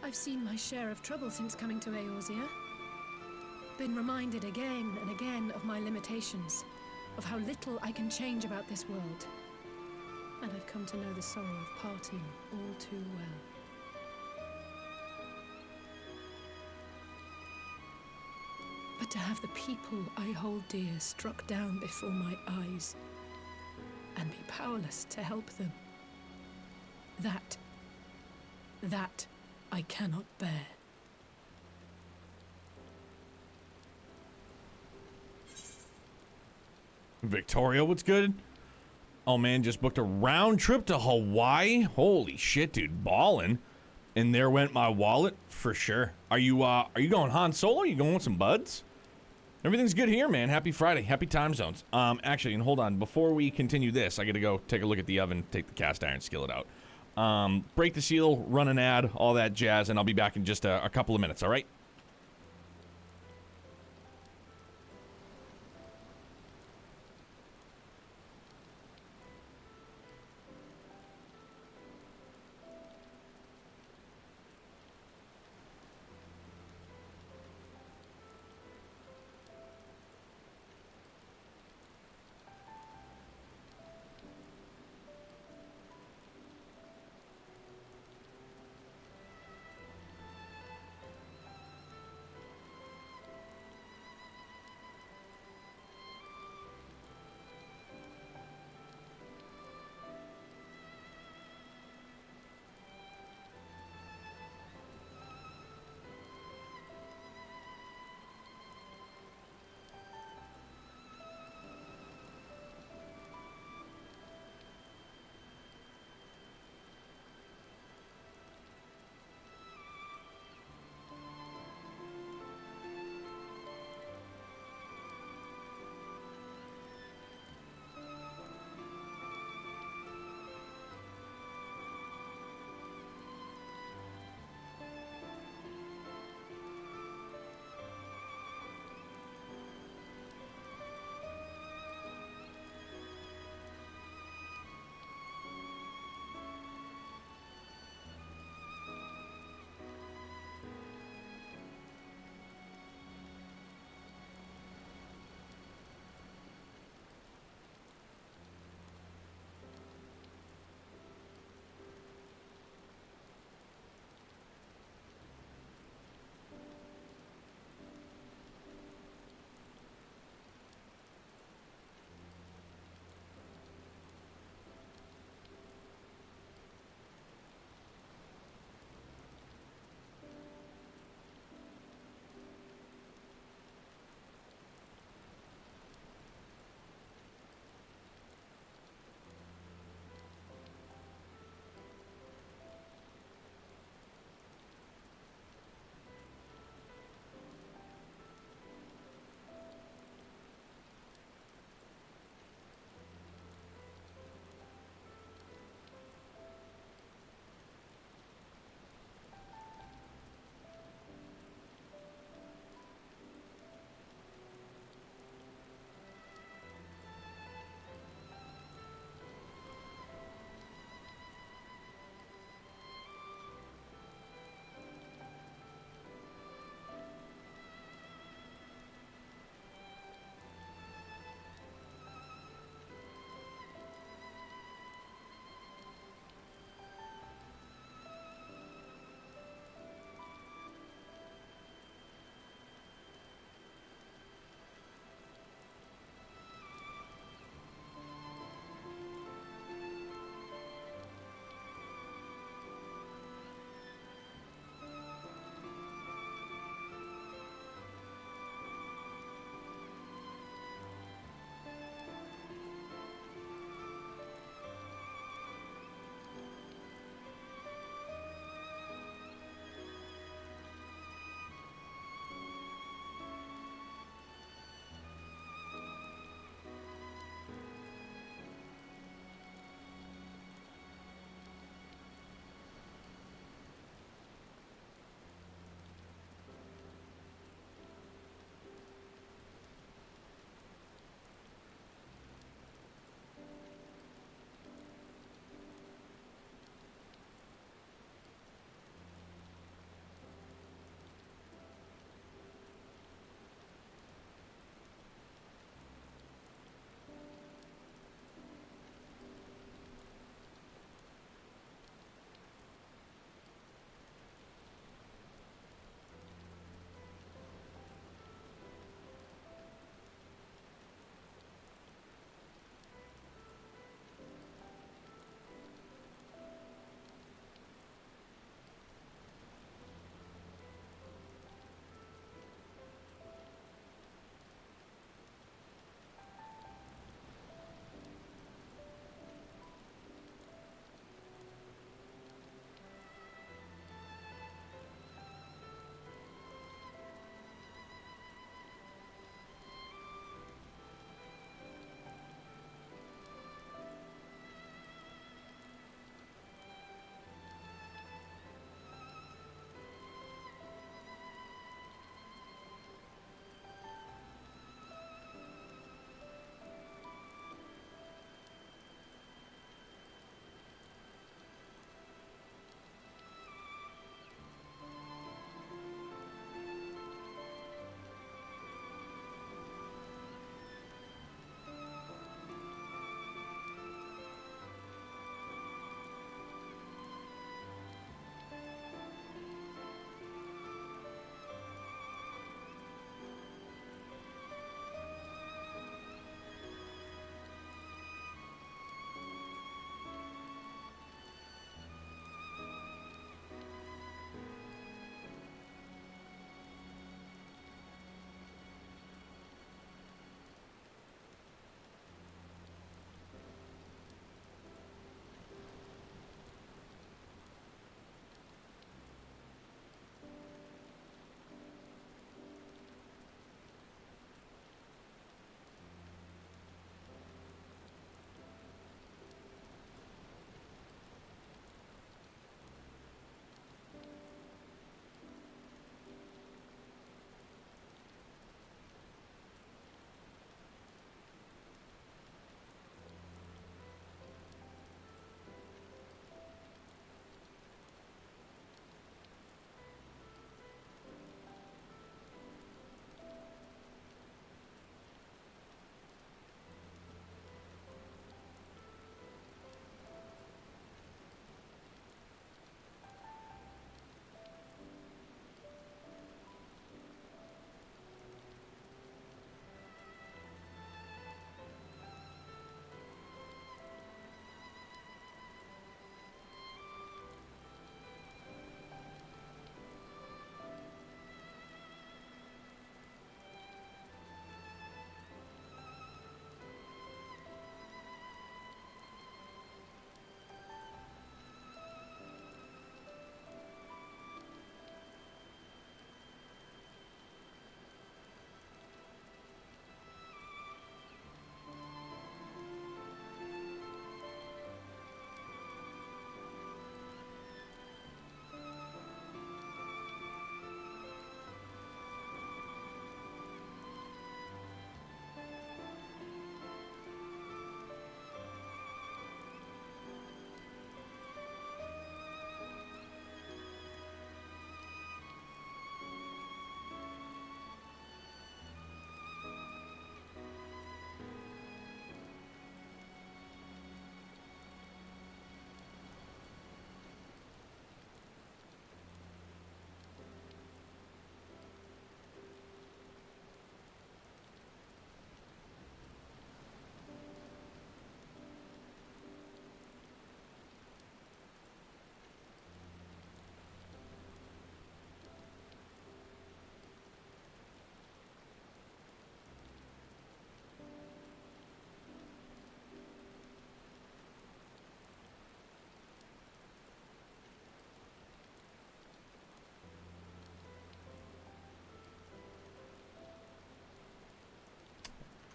I've seen my share of trouble since coming to Eorzea. Been reminded again and again of my limitations, of how little I can change about this world. And I've come to know the sorrow of parting all too well. But to have the people I hold dear struck down before my eyes, and be powerless to help them, that I cannot bear. Victoria, what's good? Oh man, just booked a round trip to Hawaii. Holy shit, dude, ballin'. And there went my wallet for sure. Are you going Han Solo? Are you going with some buds? Everything's good here, man. Happy Friday. Happy time zones. Actually, and hold on. Before we continue this, I gotta go take a look at the oven, take the cast iron skillet out. Break the seal, run an ad, all that jazz, and I'll be back in just a couple of minutes, all right?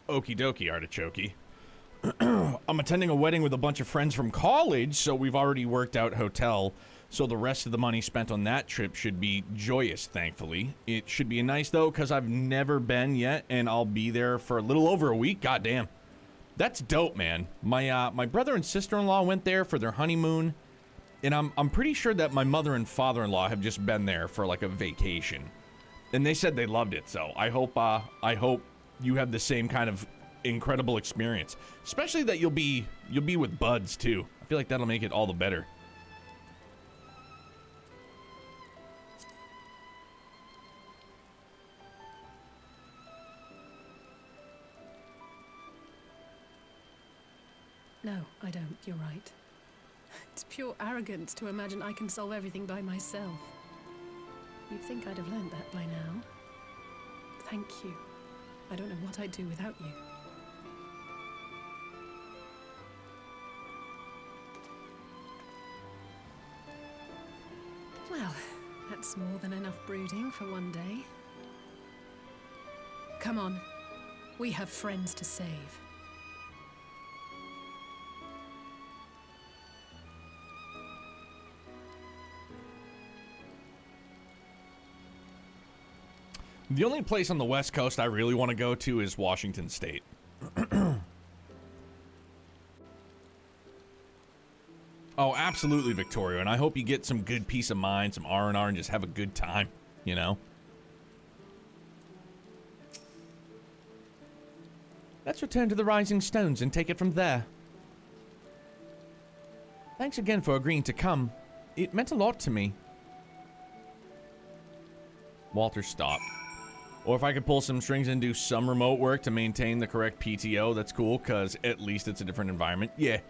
Okie dokie, artichoke. I'm attending a wedding with a bunch of friends from college, so we've already worked out hotel. So the rest of the money spent on that trip should be joyous, thankfully. It should be nice, though, because I've never been yet, and I'll be there for a little over a week. Goddamn. That's dope, man. My brother and sister-in-law went there for their honeymoon, and I'm pretty sure that my mother and father-in-law have just been there for, like, a vacation. And they said they loved it, so I hope you have the same kind of incredible experience. Especially that you'll be with buds, too. I feel like that'll make it all the better. No, I don't. You're right. It's pure arrogance to imagine I can solve everything by myself. You'd think I'd have learned that by now. Thank you. I don't know what I'd do without you. Well, that's more than enough brooding for one day. Come on. We have friends to save. The only place on the West Coast I really want to go to is Washington State. Oh, absolutely, Victoria. And I hope you get some good peace of mind, some R&R, and just have a good time, you know? Let's return to the Rising Stones and take it from there. Thanks again for agreeing to come. It meant a lot to me. Walter stopped. Or if I could pull some strings and do some remote work to maintain the correct PTO, that's cool, because at least it's a different environment. Yeah.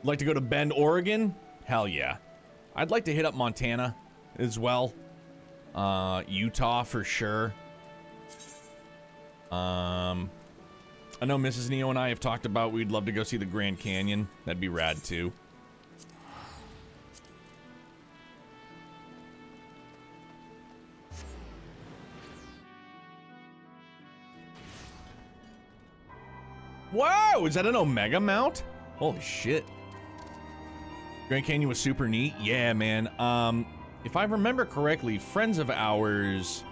Like to go to Bend, Oregon? Hell yeah. I'd like to hit up Montana as well. Utah for sure. I know Mrs. Neo and I have talked about we'd love to go see the Grand Canyon. That'd be rad too. Whoa, is that an Omega mount? Holy shit. Grand Canyon was super neat. Yeah, man. If I remember correctly, friends of ours,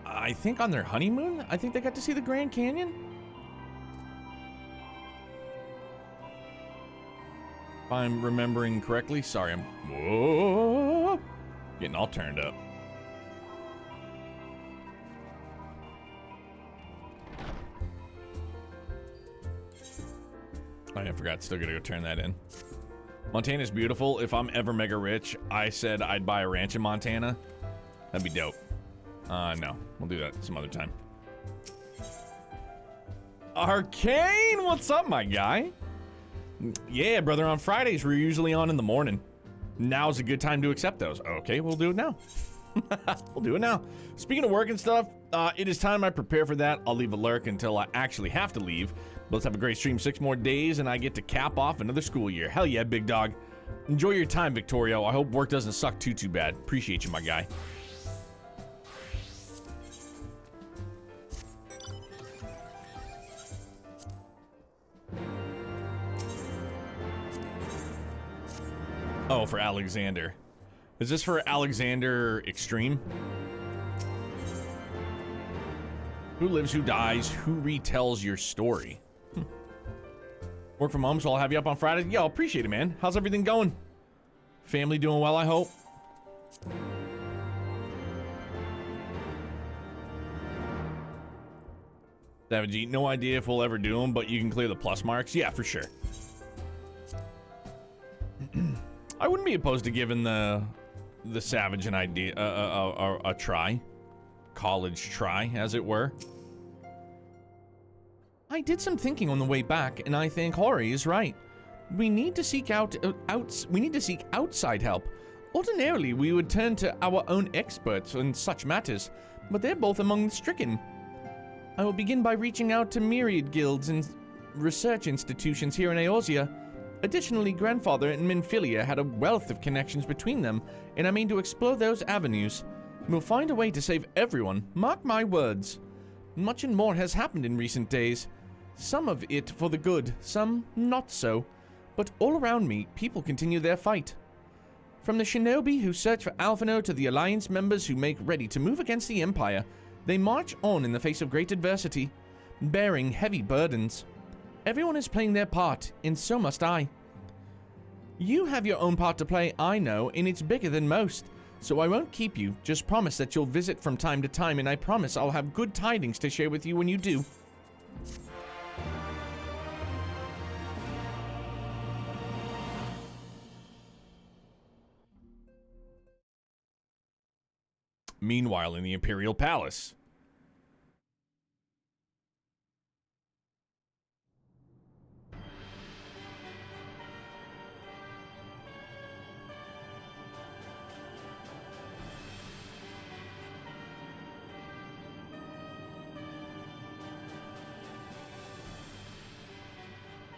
I think on their honeymoon, I think they got to see the Grand Canyon. If I'm remembering correctly. Sorry, I'm whoa, getting all turned up. Oh, I forgot. Still gotta go turn that in. Montana's beautiful. If I'm ever mega rich, I said I'd buy a ranch in Montana. That'd be dope. No. We'll do that some other time. Arcane! What's up, my guy? Yeah, brother. On Fridays, we're usually on in the morning. Now's a good time to accept those. Okay, we'll do it now. We'll do it now. Speaking of work and stuff, it is time I prepare for that. I'll leave a lurk until I actually have to leave. But let's have a great stream. 6 more days and I get to cap off another school year. Hell yeah, big dog. Enjoy your time, Victorio. I hope work doesn't suck too bad. Appreciate you, my guy. Oh, for Alexander. Is this for Alexander Extreme? Who lives, who dies, who retells your story? Work from home, so I'll have you up on Friday. Yo, appreciate it, man. How's everything going? Family doing well, I hope? Savage, no idea if we'll ever do them, but you can clear the plus marks. Yeah, for sure. I wouldn't be opposed to giving the Savage an idea, a try. College try, as it were. I did some thinking on the way back, and I think Hori is right. We need to seek outside help. Ordinarily, we would turn to our own experts in such matters, but they're both among the stricken. I will begin by reaching out to myriad guilds and research institutions here in Eorzea. Additionally, Grandfather and Minfilia had a wealth of connections between them, and I mean to explore those avenues. We'll find a way to save everyone, mark my words. Much and more has happened in recent days. Some of it for the good, some not so. But all around me, people continue their fight. From the shinobi who search for Alphino to the Alliance members who make ready to move against the Empire, they march on in the face of great adversity, bearing heavy burdens. Everyone is playing their part, and so must I. You have your own part to play, I know, and it's bigger than most. So I won't keep you, just promise that you'll visit from time to time, and I promise I'll have good tidings to share with you when you do. Meanwhile, in the Imperial Palace.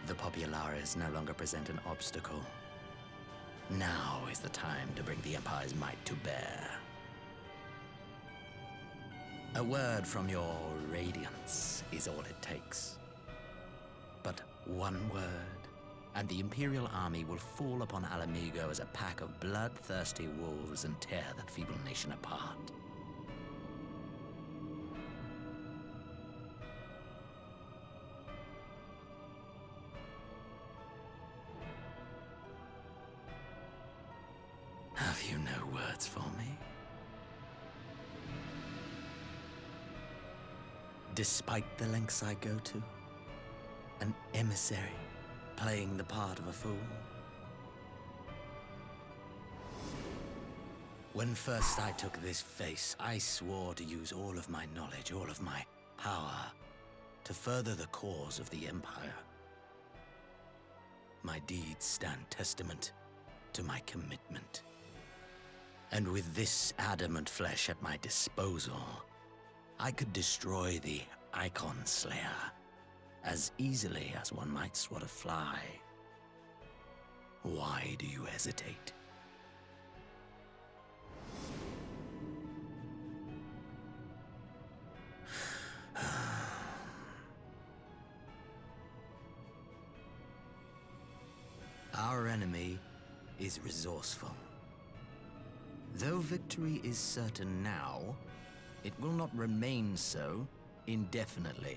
The Populares no longer present an obstacle. Now is the time to bring the Empire's might to bear. A word from your Radiance is all it takes. But one word, and the Imperial army will fall upon Alamigo as a pack of bloodthirsty wolves and tear that feeble nation apart. Have you no words for me? Despite the lengths I go to, an emissary playing the part of a fool. When first I took this face, I swore to use all of my knowledge, all of my power, to further the cause of the Empire. My deeds stand testament to my commitment. And with this adamant flesh at my disposal, I could destroy the Icon Slayer as easily as one might swat a fly. Why do you hesitate? Our enemy is resourceful. Though victory is certain now, it will not remain so indefinitely.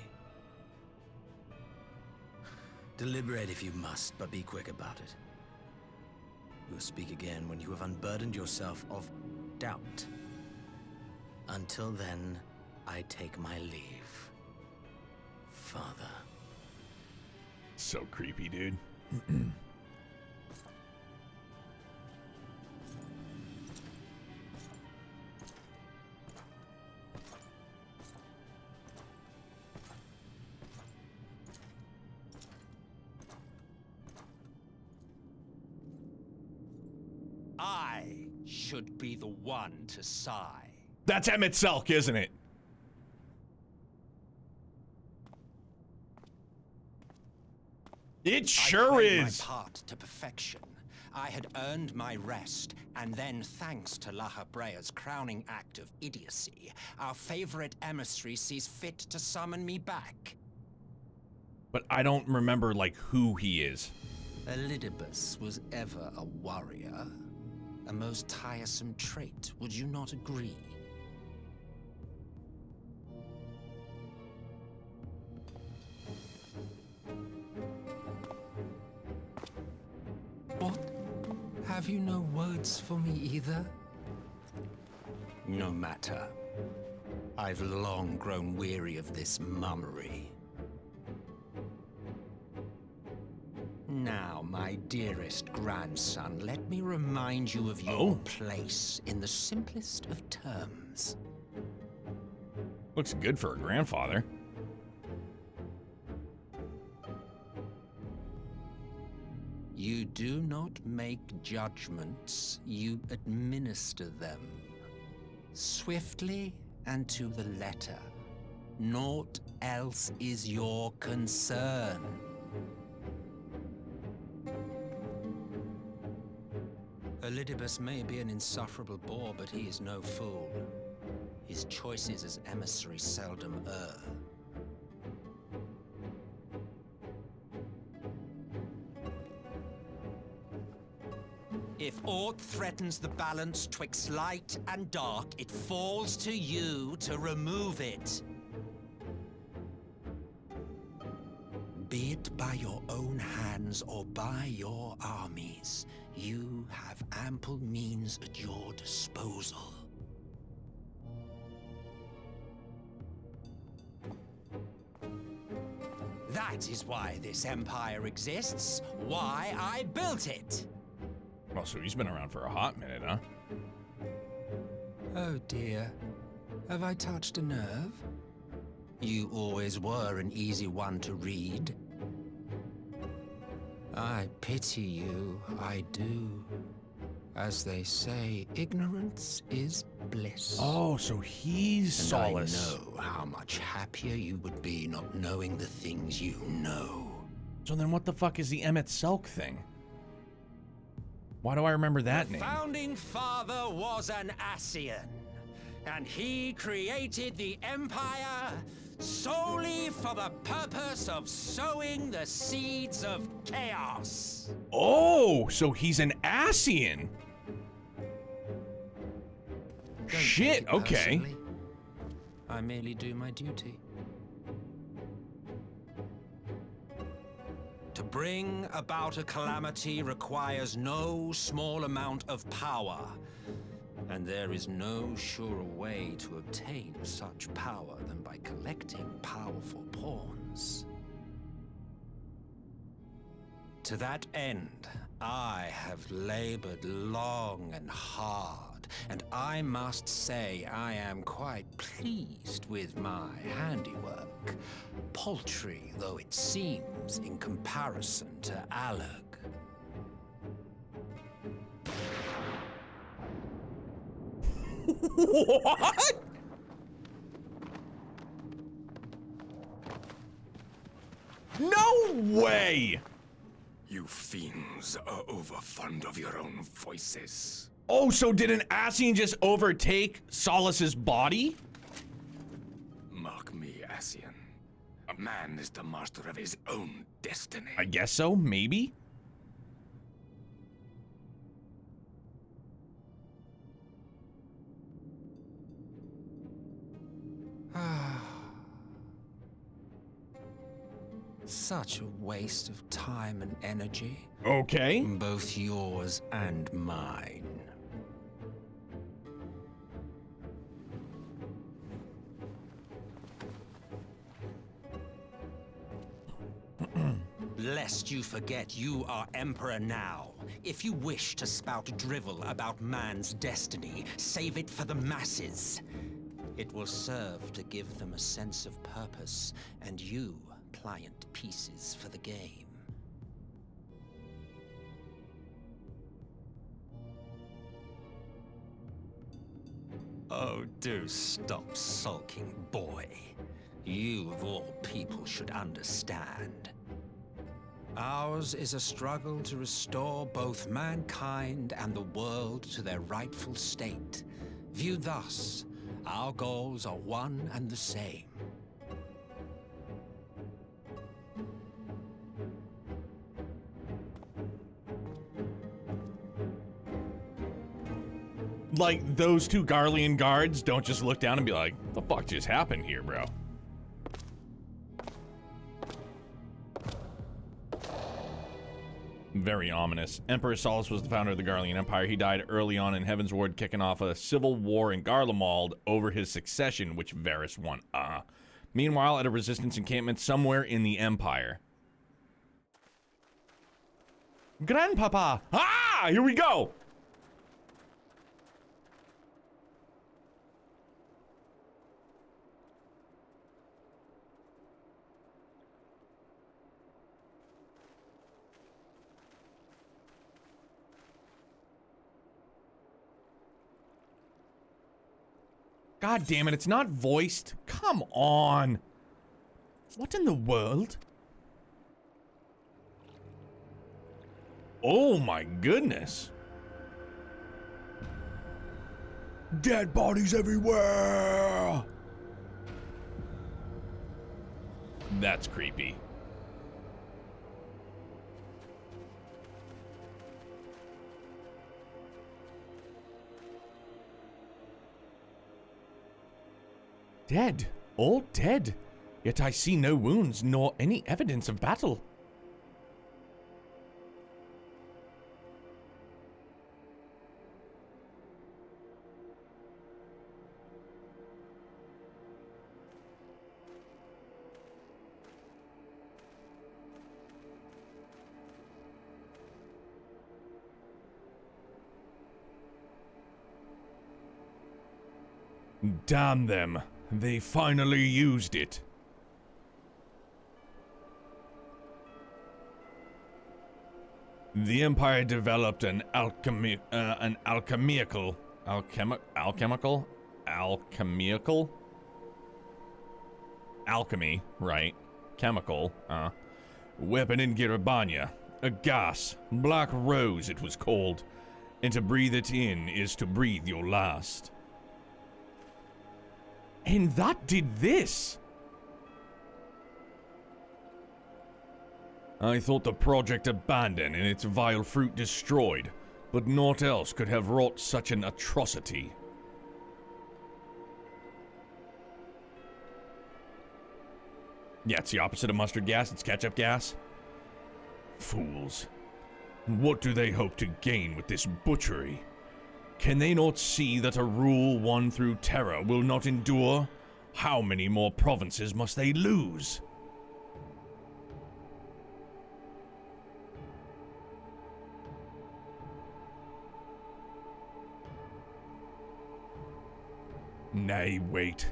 Deliberate if you must, but be quick about it. You will speak again when you have unburdened yourself of doubt. Until then, I take my leave. Father. So creepy, dude. I should be the one to sigh. That's Emmett Selk, isn't it? It sure is. My part to perfection. I had earned my rest, and then, thanks to La Habrea's crowning act of idiocy, our favorite emissary sees fit to summon me back. But I don't remember, like, who he is. Elidibus was ever a warrior. A most tiresome trait, would you not agree? What? Have you no words for me either? No matter. I've long grown weary of this mummery. Now, my dearest grandson, let me remind you of your place in the simplest of terms. Looks good for a grandfather. You do not make judgments, you administer them. Swiftly and to the letter. Naught else is your concern. Elidibus may be an insufferable bore, but he is no fool. His choices as emissary seldom err. If aught threatens the balance twixt light and dark, it falls to you to remove it. Be it by your own hands or by your armies, you have ample means at your disposal. That is why this empire exists, why I built it. Well, so he's been around for a hot minute, huh? Oh dear. Have I touched a nerve? You always were an easy one to read. I pity you, I do. As they say, ignorance is bliss. Oh, so he's and Solace. I know how much happier you would be not knowing the things you know. So then what the fuck is the Emmett Selk thing? Why do I remember that name? The founding father was an Ascian, and he created the Empire solely for the purpose of sowing the seeds of chaos. Oh, so he's an Ascian. Don't Shit, take it okay. personally. I merely do my duty. To bring about a calamity requires no small amount of power, and there is no surer way to obtain such power than by collecting powerful pawns. To that end, I have labored long and hard, and I must say I am quite pleased with my handiwork, paltry though it seems in comparison to Alag. What? No way! You fiends are overfond of your own voices. Oh, so did an Ascian just overtake Solace's body? Mark me, Ascian. A man is the master of his own destiny. I guess so, maybe? Such a waste of time and energy. Okay. Both yours and mine. Lest you forget you are Emperor now. If you wish to spout drivel about man's destiny, save it for the masses. It will serve to give them a sense of purpose, and you pliant pieces for the game. Oh, do stop sulking, boy. You, of all people, should understand. Ours is a struggle to restore both mankind and the world to their rightful state. Viewed thus, our goals are one and the same. Like, those two Garlean guards don't just look down and be like, what the fuck just happened here, bro? Very ominous. Emperor Solace was the founder of the Garlean Empire. He died early on in Heaven's Ward, kicking off a civil war in Garlemald over his succession, which Varys won. Meanwhile, at a resistance encampment somewhere in the Empire. Grandpapa! Ah! Here we go! God damn it, it's not voiced. Come on. What in the world? Oh my goodness. Dead bodies everywhere! That's creepy. Dead. All dead. Yet I see no wounds nor any evidence of battle. Damn them. They finally used it. The Empire developed an alchemical alchemy, right? Chemical, weapon in Girabanya. A gas, Black Rose it was called. And to breathe it in is to breathe your last. And that did this! I thought the project abandoned and its vile fruit destroyed, but naught else could have wrought such an atrocity. Yeah, it's the opposite of mustard gas, it's ketchup gas. Fools. What do they hope to gain with this butchery? Can they not see that a rule won through terror will not endure? How many more provinces must they lose? Nay, wait.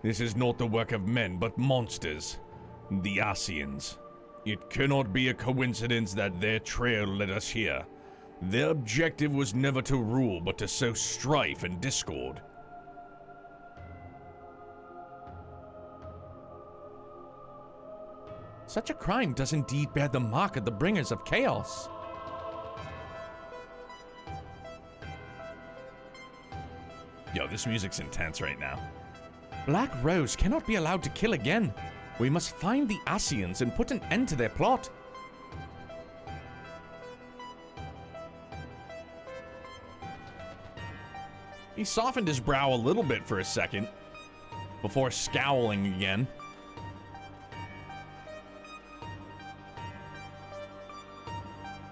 This is not the work of men, but monsters. The Asians. It cannot be a coincidence that their trail led us here. Their objective was never to rule, but to sow strife and discord. Such a crime does indeed bear the mark of the bringers of chaos. Yo, this music's intense right now. Black Rose cannot be allowed to kill again. We must find the Asians and put an end to their plot. He softened his brow a little bit for a second, before scowling again.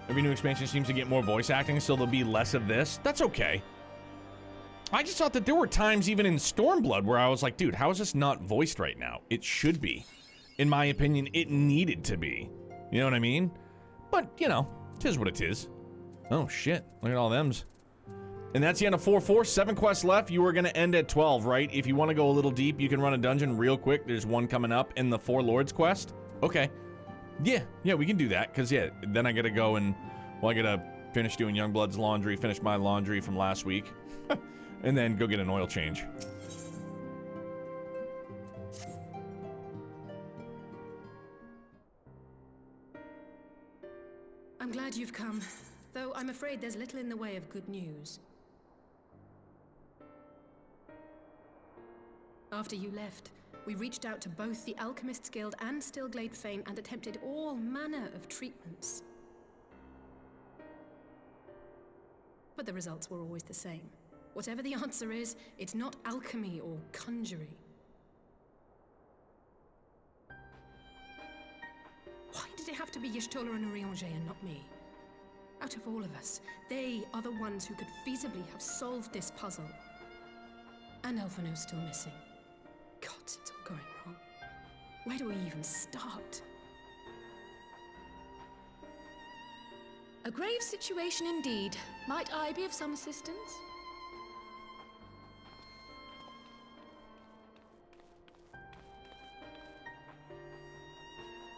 Every new expansion seems to get more voice acting, so there'll be less of this. That's okay. I just thought that there were times even in Stormblood where I was like, dude, how is this not voiced right now? It should be. In my opinion, it needed to be. You know what I mean? But, you know, 'tis what it is. Oh, shit. Look at all thems. And that's the end of 4-4. 7 quests left. You are going to end at 12, right? If you want to go a little deep, you can run a dungeon real quick. There's one coming up in the 4 Lords quest. Okay. Yeah, we can do that. Because, yeah, then I got to go and... Well, I got to finish doing Youngblood's laundry, finish my laundry from last week. And then go get an oil change. I'm glad you've come, though I'm afraid there's little in the way of good news. After you left, we reached out to both the Alchemists Guild and Stillglade Fane and attempted all manner of treatments. But the results were always the same. Whatever the answer is, it's not alchemy or conjuring. Why did it have to be Y'shtola and Urianger and not me? Out of all of us, they are the ones who could feasibly have solved this puzzle. And Elfino's still missing. God, it's all going wrong. Where do we even start? A grave situation indeed. Might I be of some assistance?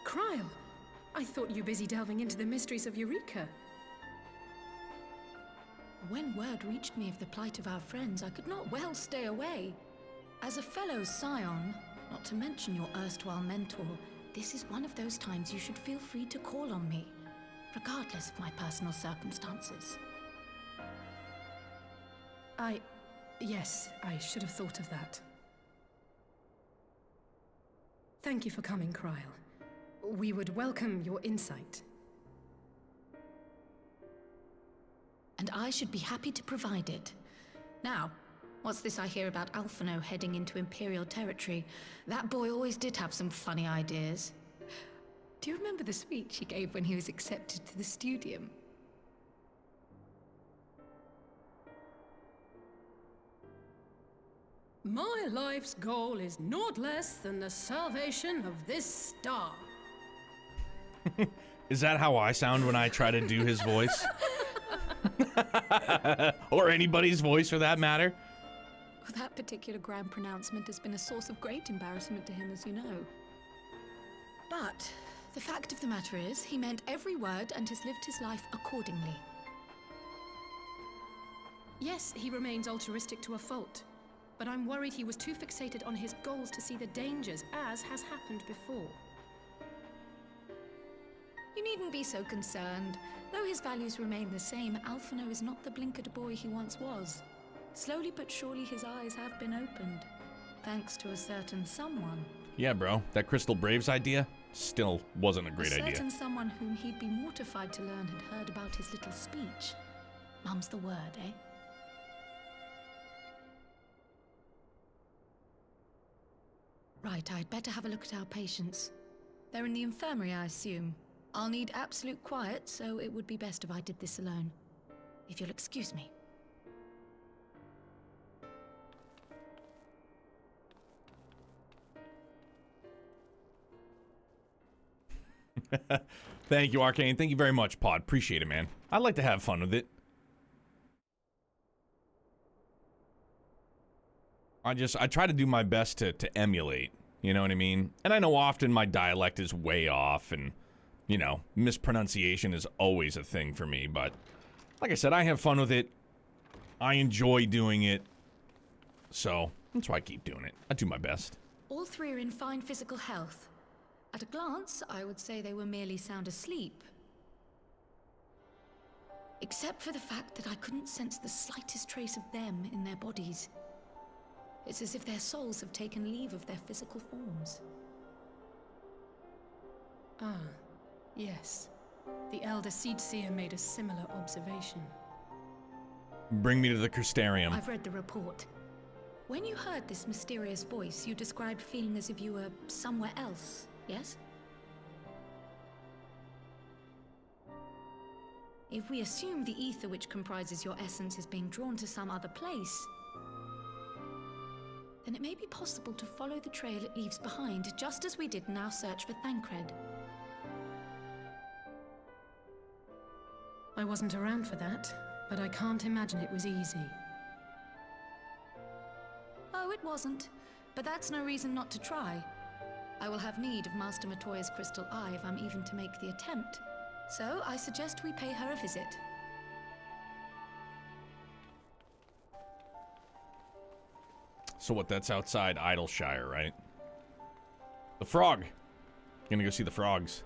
Kryl! I thought you busy delving into the mysteries of Eureka. When word reached me of the plight of our friends, I could not well stay away. As a fellow scion, not to mention your erstwhile mentor, this is one of those times you should feel free to call on me, regardless of my personal circumstances. Yes, I should have thought of that. Thank you for coming, Kryl. We would welcome your insight. And I should be happy to provide it. Now, what's this I hear about Alphino heading into Imperial territory? That boy always did have some funny ideas. Do you remember the speech he gave when he was accepted to the Studium? My life's goal is naught less than the salvation of this star. Is that how I sound when I try to do his voice? Or anybody's voice for that matter? Well, that particular grand pronouncement has been a source of great embarrassment to him, as you know. But the fact of the matter is, he meant every word and has lived his life accordingly. Yes, he remains altruistic to a fault. But I'm worried he was too fixated on his goals to see the dangers, as has happened before. You needn't be so concerned. Though his values remain the same, Alphino is not the blinkered boy he once was. Slowly but surely his eyes have been opened, thanks to a certain someone. Yeah, bro, that Crystal Braves idea still wasn't a great idea. A certain someone whom he'd be mortified to learn had heard about his little speech. Mum's the word, eh? Right, I'd better have a look at our patients. They're in the infirmary, I assume. I'll need absolute quiet, so it would be best if I did this alone. If you'll excuse me. Thank you, Arcane. Thank you very much, Pod. Appreciate it, man. I'd like to have fun with it. I try to do my best to emulate, you know what I mean? And I know often my dialect is way off and, you know, mispronunciation is always a thing for me, but like I said, I have fun with it. I enjoy doing it. So, that's why I keep doing it. I do my best. All three are in fine physical health. At a glance, I would say they were merely sound asleep. Except for the fact that I couldn't sense the slightest trace of them in their bodies. It's as if their souls have taken leave of their physical forms. Ah, yes. The Elder Seedseer made a similar observation. Bring me to the Crystarium. I've read the report. When you heard this mysterious voice, you described feeling as if you were somewhere else, yes? If we assume the ether which comprises your essence is being drawn to some other place, then it may be possible to follow the trail it leaves behind, just as we did in our search for Thancred. I wasn't around for that, but I can't imagine it was easy. Oh, it wasn't. But that's no reason not to try. I will have need of Master Matoya's crystal eye if I'm even to make the attempt. So I suggest we pay her a visit. So what, that's outside Idleshire, right? The frog. Gonna go see the frogs.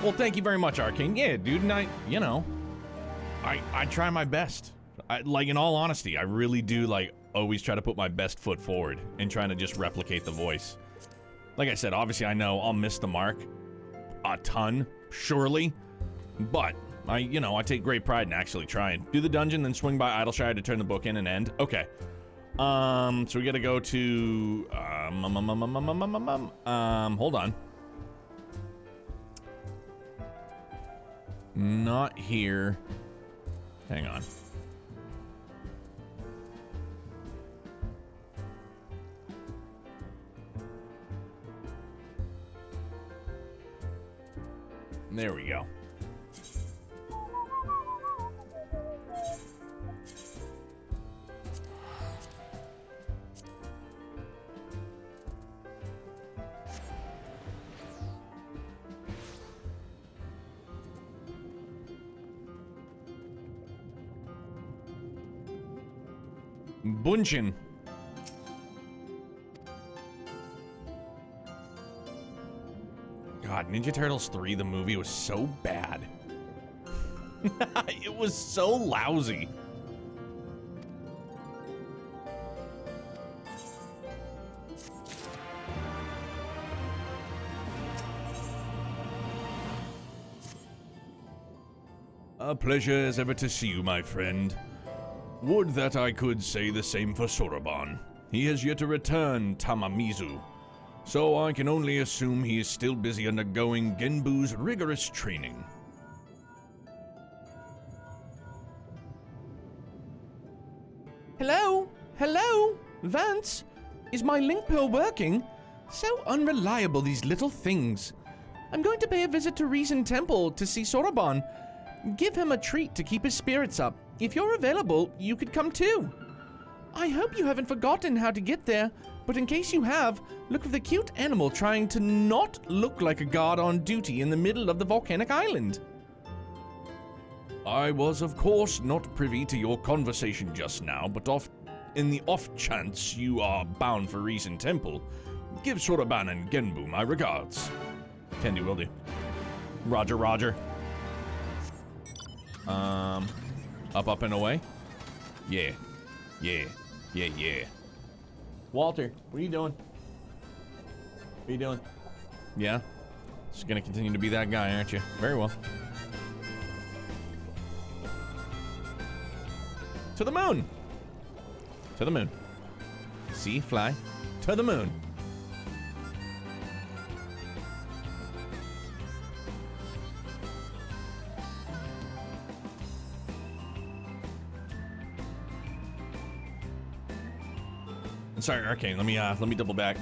Well, thank you very much, Arcane. Yeah, dude, and I try my best. Like, in all honesty, I really do, like, always try to put my best foot forward in trying to just replicate the voice. Like I said, obviously I know I'll miss the mark a ton, surely, but I take great pride in actually trying. Do the dungeon, then swing by Idleshire to turn the book in and end. Okay. So we gotta go to, hold on. Not here. Hang on. There we go. Bunchin. God, Ninja Turtles 3, the movie, was so bad. It was so lousy. A pleasure as ever to see you, my friend. Would that I could say the same for Soroban. He has yet to return Tamamizu, so I can only assume he is still busy undergoing Genbu's rigorous training. Hello? Hello? Vance? Is my link pearl working? So unreliable, these little things. I'm going to pay a visit to Reason Temple to see Soroban. Give him a treat to keep his spirits up. If you're available, you could come too. I hope you haven't forgotten how to get there, but in case you have, look for the cute animal trying to not look like a god on duty in the middle of the volcanic island. I was, of course, not privy to your conversation just now, but in the off chance you are bound for Reason Temple, give Soroban and Genbu my regards. Can do, will do. Roger, roger. Up and away? Yeah. Walter, what are you doing? What are you doing? Yeah? Just gonna continue to be that guy, aren't you? Very well. To the moon! To the moon. See, fly. To the moon. Sorry, Arcane, let me double back.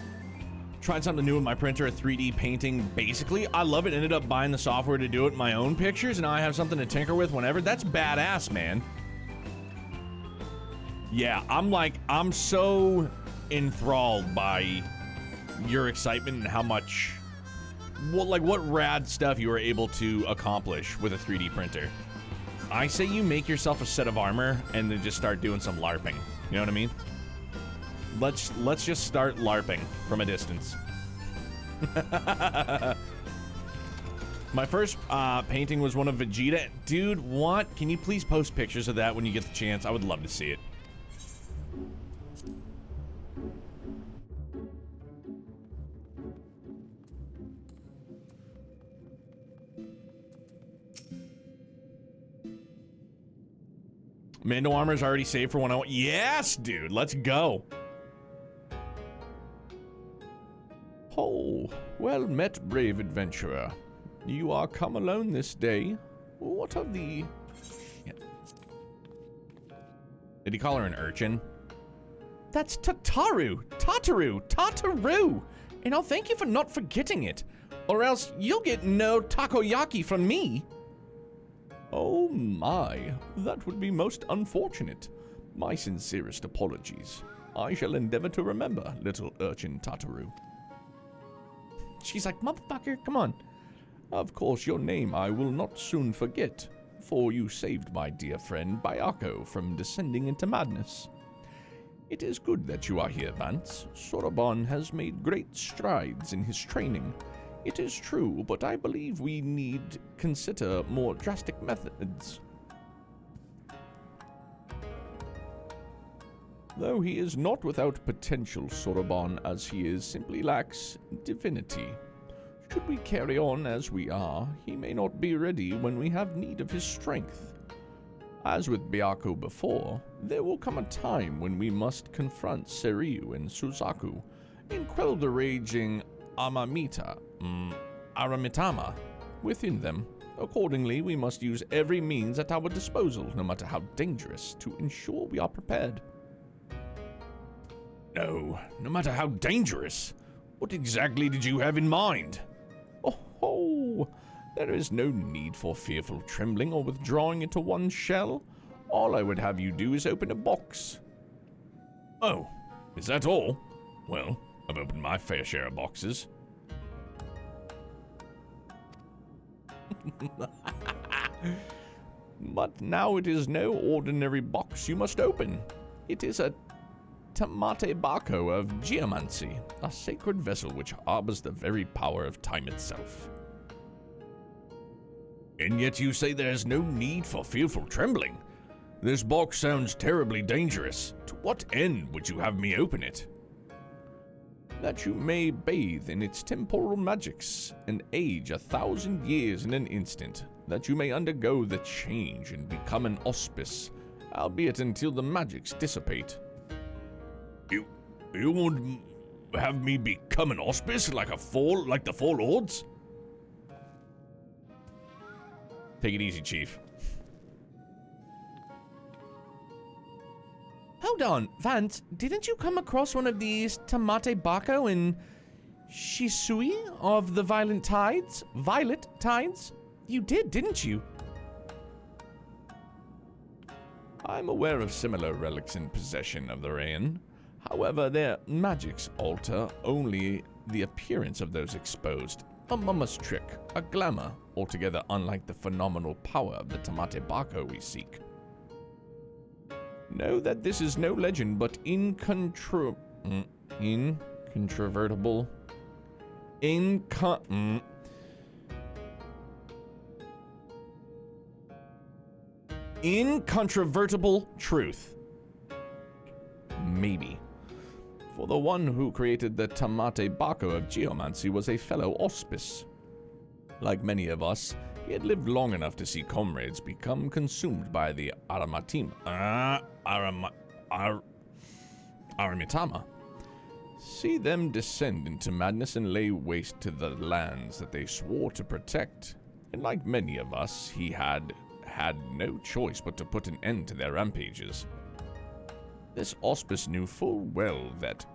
Tried something new with my printer, a 3D painting, basically. I love it, ended up buying the software to do it in my own pictures, and now I have something to tinker with whenever. That's badass, man. Yeah, I'm so enthralled by your excitement and how much, what rad stuff you were able to accomplish with a 3D printer. I say you make yourself a set of armor and then just start doing some LARPing. You know what I mean? Let's just start LARPing from a distance. My first painting was one of Vegeta. Dude, what? Can you please post pictures of that when you get the chance? I would love to see it. Mando armor's already saved for when I want. Yes, dude, let's go. Oh, well met, brave adventurer. You are come alone this day. What of the... Yeah. Did he call her an urchin? That's Tataru! Tataru! And I'll thank you for not forgetting it, or else you'll get no takoyaki from me. Oh my, that would be most unfortunate. My sincerest apologies. I shall endeavor to remember, little urchin Tataru. She's like, motherfucker, come on. Of course, your name I will not soon forget, for you saved my dear friend Bayako from descending into madness. It is good that you are here, Vance. Soroban has made great strides in his training. It is true, but I believe we need consider more drastic methods. Though he is not without potential, Soroban, as he simply lacks divinity. Should we carry on as we are, he may not be ready when we have need of his strength. As with Byako before, there will come a time when we must confront Seryu and Suzaku and quell the raging Aramitama within them. Accordingly, we must use every means at our disposal, no matter how dangerous, to ensure we are prepared. No matter how dangerous? What exactly did you have in mind? Oh, there is no need for fearful trembling or withdrawing into one's shell. All I would have you do is open a box. Oh, is that all? Well, I've opened my fair share of boxes. But now it is no ordinary box you must open. It is a Tamate Bako of geomancy, a sacred vessel which harbors the very power of time itself. And yet you say there is no need for fearful trembling. This box sounds terribly dangerous. To what end would you have me open it? That you may bathe in its temporal magics and age 1,000 years in an instant. that you may undergo the change and become an auspice, albeit until the magics dissipate. You would have me become an auspice like the Four Lords? Take it easy, Chief. Hold on, Vance, didn't you come across one of these Tamate Bako and Shisui of the Violet Tides? You did, didn't you? I'm aware of similar relics in possession of the Rayan. However, their magics alter only the appearance of those exposed. A mumma's trick, a glamour, altogether unlike the phenomenal power of the Tamate Bako we seek. Know that this is no legend, but incontrovertible. Incontrovertible truth. Maybe. For the one who created the Tamate Bako of geomancy was a fellow auspice. Like many of us, he had lived long enough to see comrades become consumed by the Aramitama. See them descend into madness and lay waste to the lands that they swore to protect. And like many of us, he had no choice but to put an end to their rampages. This auspice knew full well that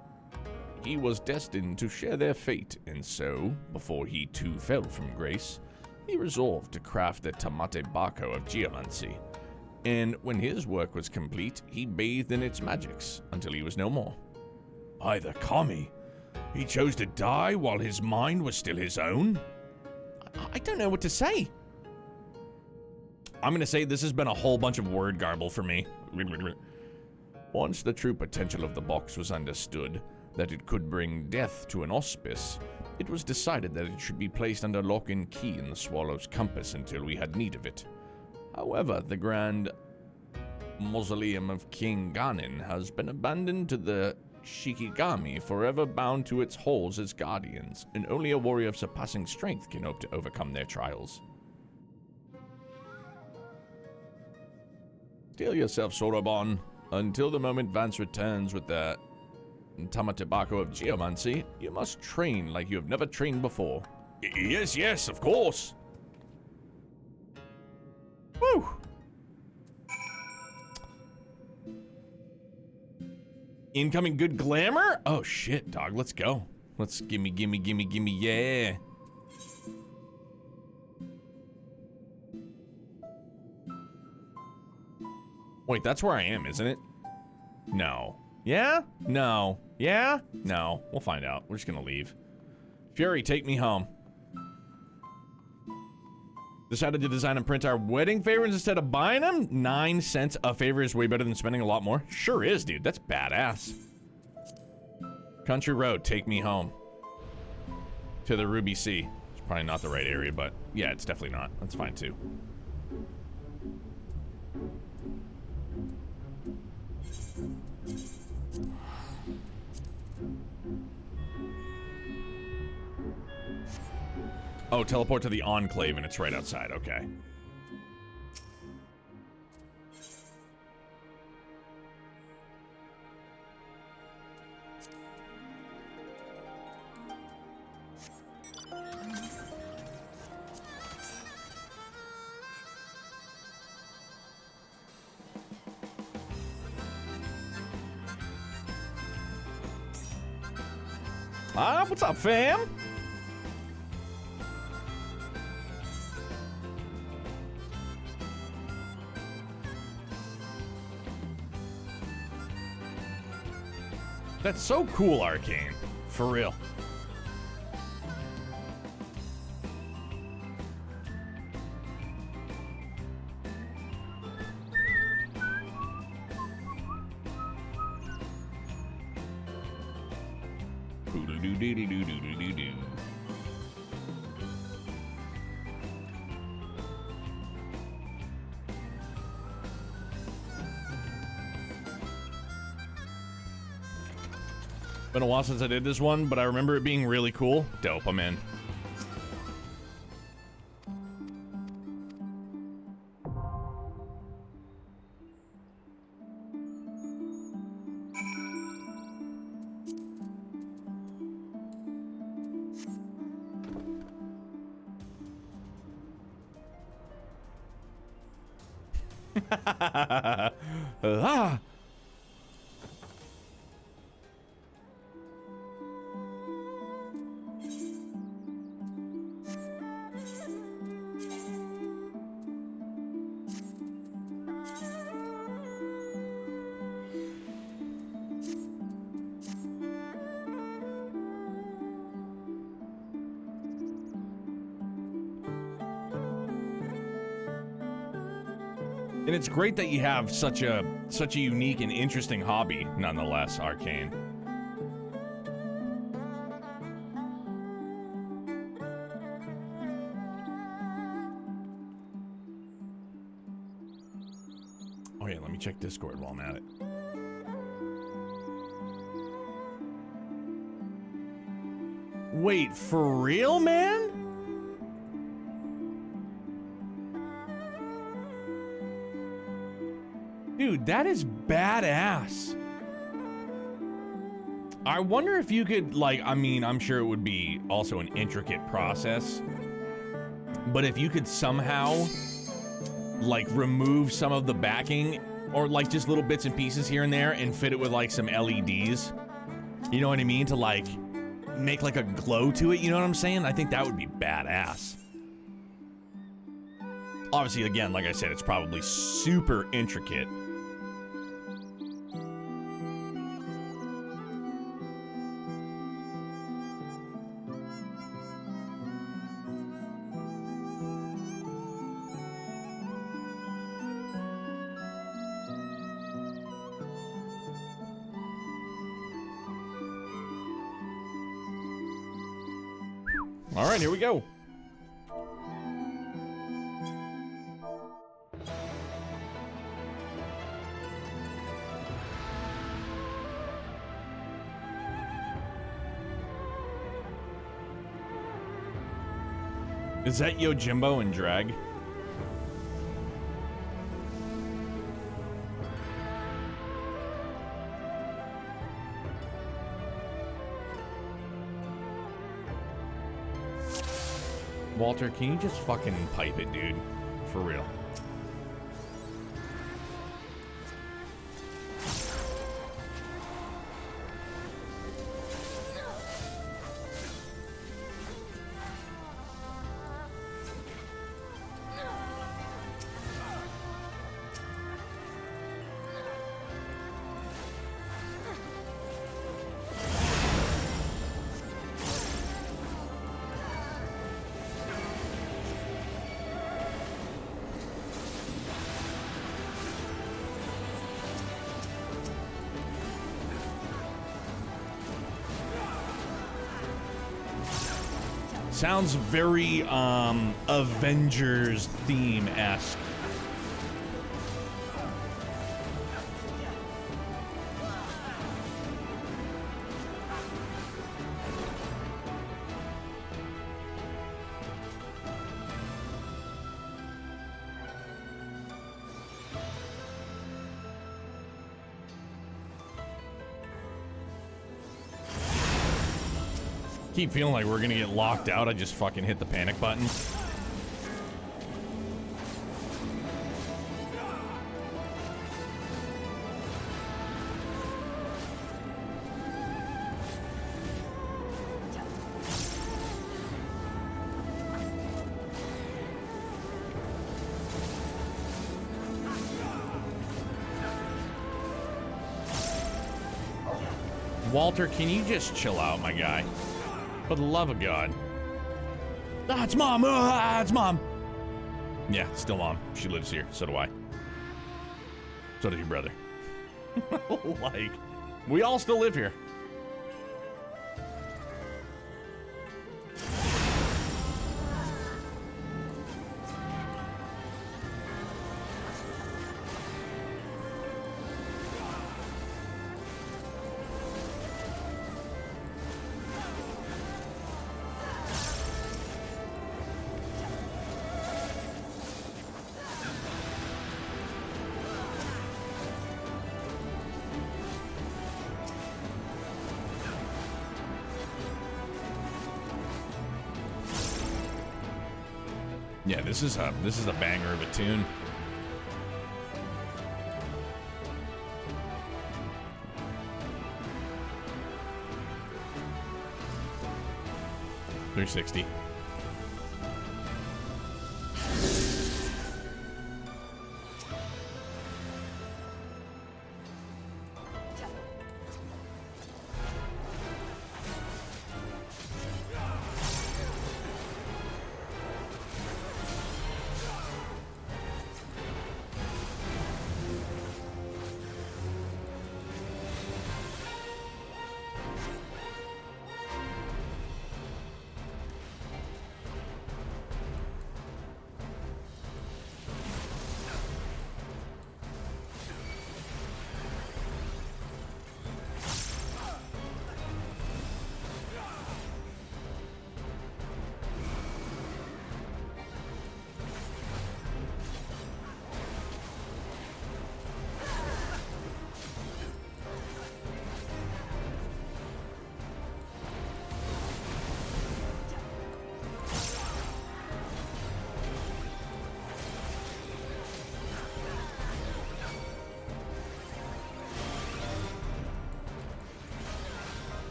he was destined to share their fate, and so, before he too fell from grace, he resolved to craft the Tamate Bako of geomancy. And when his work was complete, he bathed in its magics until he was no more. By the Kami, he chose to die while his mind was still his own? I don't know what to say. I'm gonna say this has been a whole bunch of word garble for me. Once the true potential of the box was understood, that it could bring death to an auspice, it was decided that it should be placed under lock and key in the Swallow's compass until we had need of it. However, the grand mausoleum of King Ganin has been abandoned to the Shikigami, forever bound to its halls as guardians, and only a warrior of surpassing strength can hope to overcome their trials. Steel yourself, Sorobon. Until the moment Vance returns with the Tamate Bako of geomancy, you must train like you have never trained before. Yes, of course. Woo! Incoming good glamour? Oh shit, dog, let's go. Let's gimme, yeah. Wait, that's where I am, isn't it? No. Yeah? No. Yeah? No. We'll find out. We're just gonna leave. Fury, take me home. Decided to design and print our wedding favors instead of buying them? 9 cents a favor is way better than spending a lot more. Sure is, dude. That's badass. Country Road, take me home. To the Ruby Sea. It's probably not the right area, but yeah, it's definitely not. That's fine too. Oh, teleport to the Enclave and it's right outside. Okay. What's up, fam? That's so cool, Arcane. For real. Doo-doo-doo-doo-doo-doo-doo-doo. Been a while since I did this one, but I remember it being really cool. Dope, I'm in. Ah. And it's great that you have such a unique and interesting hobby, nonetheless, Arcane. Oh yeah, let me check Discord while I'm at it. Wait, for real, man? Dude, that is badass. I wonder if you could, like, I mean, I'm sure it would be also an intricate process, but if you could somehow, like, remove some of the backing, or, like, just little bits and pieces here and there, and fit it with, like, some LEDs, you know what I mean? To, like, make, like, a glow to it, you know what I'm saying? I think that would be badass. Obviously, again, like I said, it's probably super intricate. All right, here we go. Is that Yojimbo and Drag? Walter, can you just fucking pipe it, dude? For real. Sounds very, Avengers theme-esque. Keep feeling like we're gonna get locked out. I just fucking hit the panic button. Walter, can you just chill out, my guy? For the love of God. Ah, it's Mom! Ah, it's Mom! Yeah, it's still Mom. She lives here. So do I. So does your brother. Like, we all still live here. Yeah, this is a banger of a tune. 360.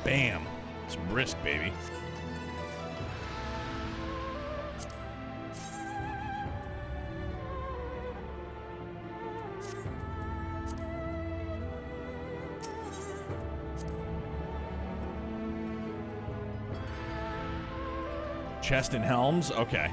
Bam. It's brisk, baby. Chest and helms? Okay.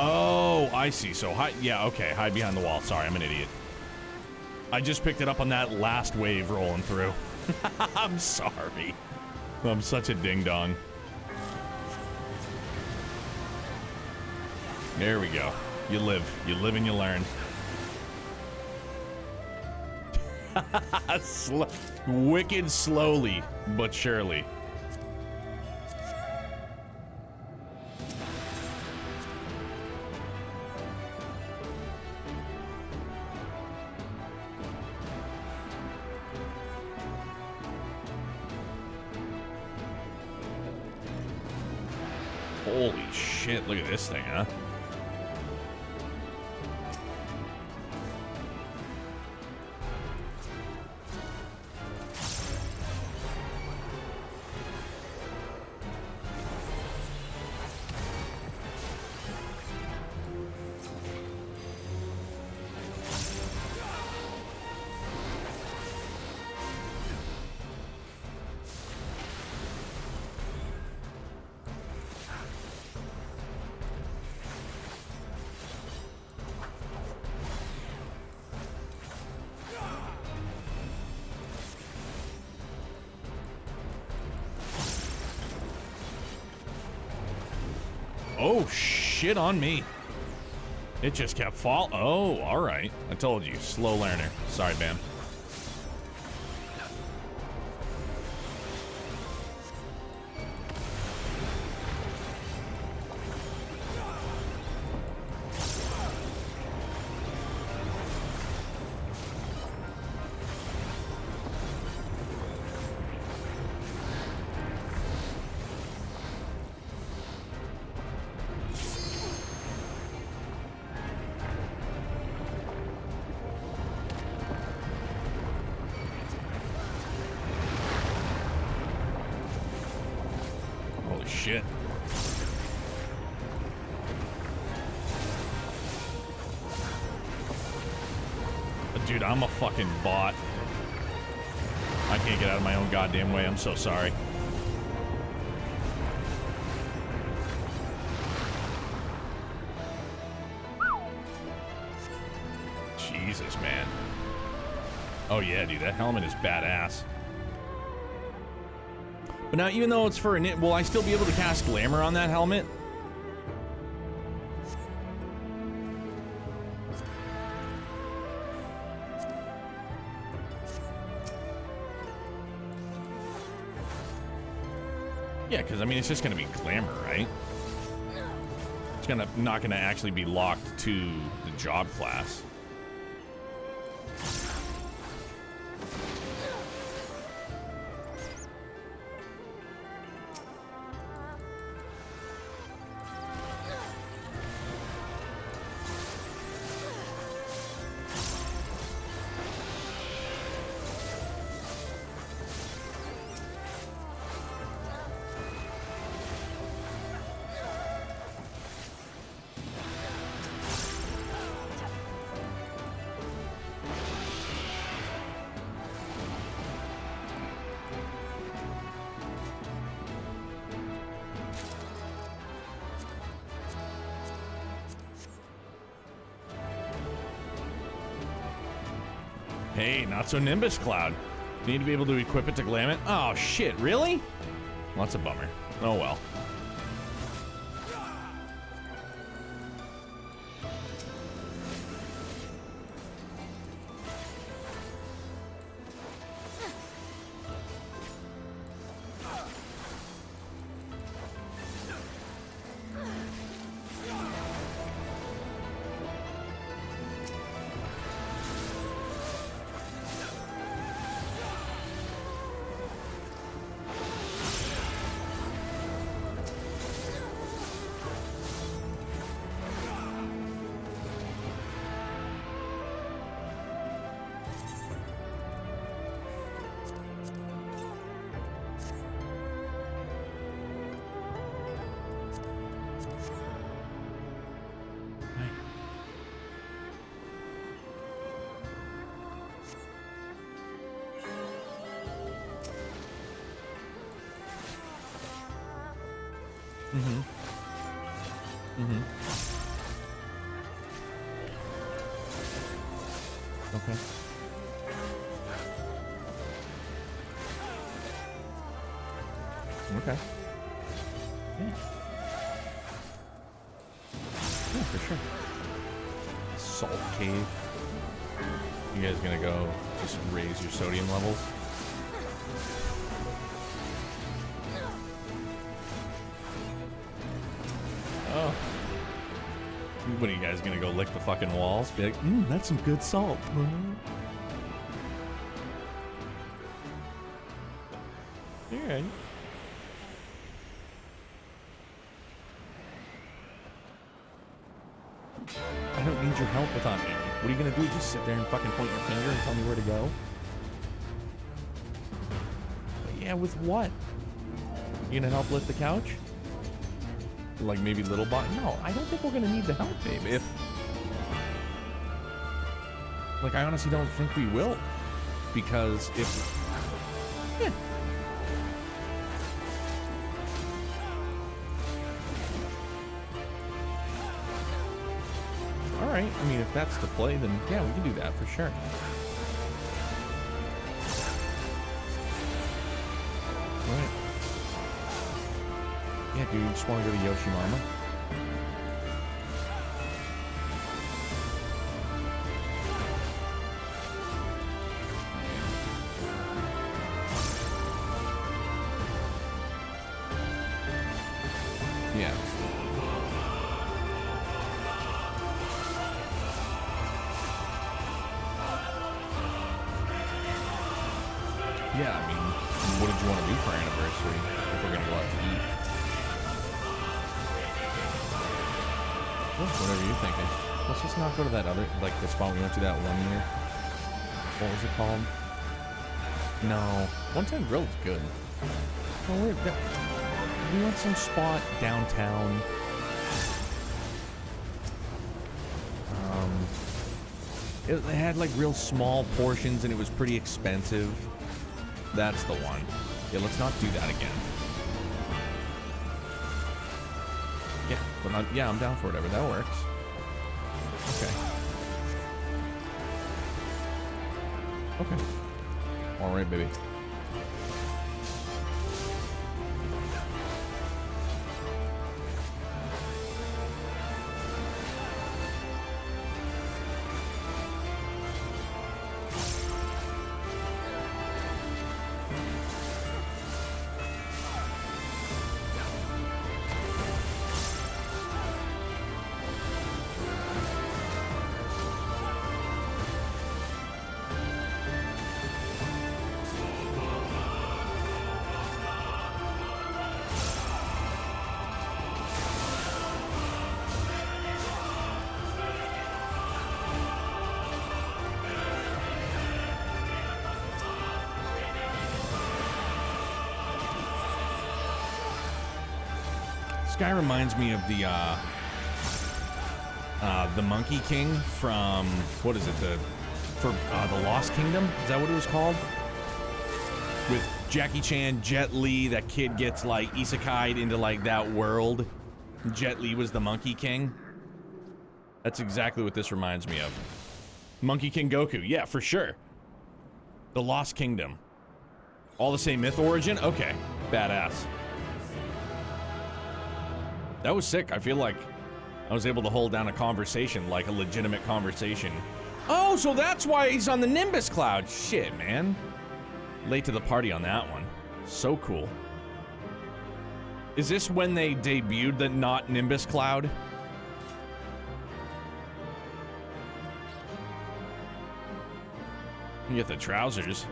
Oh, I see. So, hide, yeah, okay. Hide behind the wall. Sorry, I'm an idiot. I just picked it up on that last wave rolling through. I'm sorry. I'm such a ding-dong. There we go. You live. You live and you learn. Wicked slowly, but surely. Holy shit, look at this thing, huh? Oh, shit on me. It just kept fall. Oh, all right. I told you, slow learner. Sorry, Bam. Shit. Dude, I'm a fucking bot. I can't get out of my own goddamn way. I'm so sorry. Jesus, man. Oh yeah, dude, that helmet is badass. But now, even though it's for a will I still be able to cast Glamour on that helmet? Yeah, because I mean, it's just going to be Glamour, right? It's not going to actually be locked to the job class. Hey, not so Nimbus Cloud. Need to be able to equip it to glam it. Oh shit, really? Well, that's a bummer. Oh well. Mm-hmm. Mm-hmm. Okay. Okay. Yeah. Yeah, for sure. Salt cave. You guys gonna go just raise your sodium levels? Oh. What are you guys gonna go lick the fucking walls? Be like, that's some good salt. Alright. I don't need your help with that, Aaron. What are you gonna do? Just sit there and fucking point your finger and tell me where to go? But yeah, with what? You gonna help lift the couch? Like maybe little bot? No, I don't think we're gonna need the help, babe. If like, I honestly don't think we will, because if yeah. All right. I mean, if that's the play, then yeah, we can do that for sure. Right. Yeah, dude, you just want to go to Yoshimama? Yeah. Yeah, I mean, what did you want to do for our anniversary if we're gonna go out to eat? Well, whatever you're thinking. Let's just not go to that other, like the spot we went to that 1 year. What was it called? No, 110 Grill's good. Oh, we went some spot downtown. It had like real small portions and it was pretty expensive. That's the one. Yeah, let's not do that again. Yeah, but yeah, I'm down for whatever. That works. Okay. Okay. All right, baby. Guy reminds me of the Monkey King from what is it, the Lost Kingdom? Is that what it was called? With Jackie Chan, Jet Li, that kid gets like isekai'd into like that world. Jet Li was the Monkey King. That's exactly what this reminds me of. Monkey King Goku, yeah, for sure. The Lost Kingdom. All the same myth origin? Okay, badass. That was sick. I feel like I was able to hold down a conversation, like a legitimate conversation. Oh, so that's why he's on the Nimbus Cloud. Shit, man. Late to the party on that one. So cool. Is this when they debuted the not Nimbus Cloud? You get the trousers.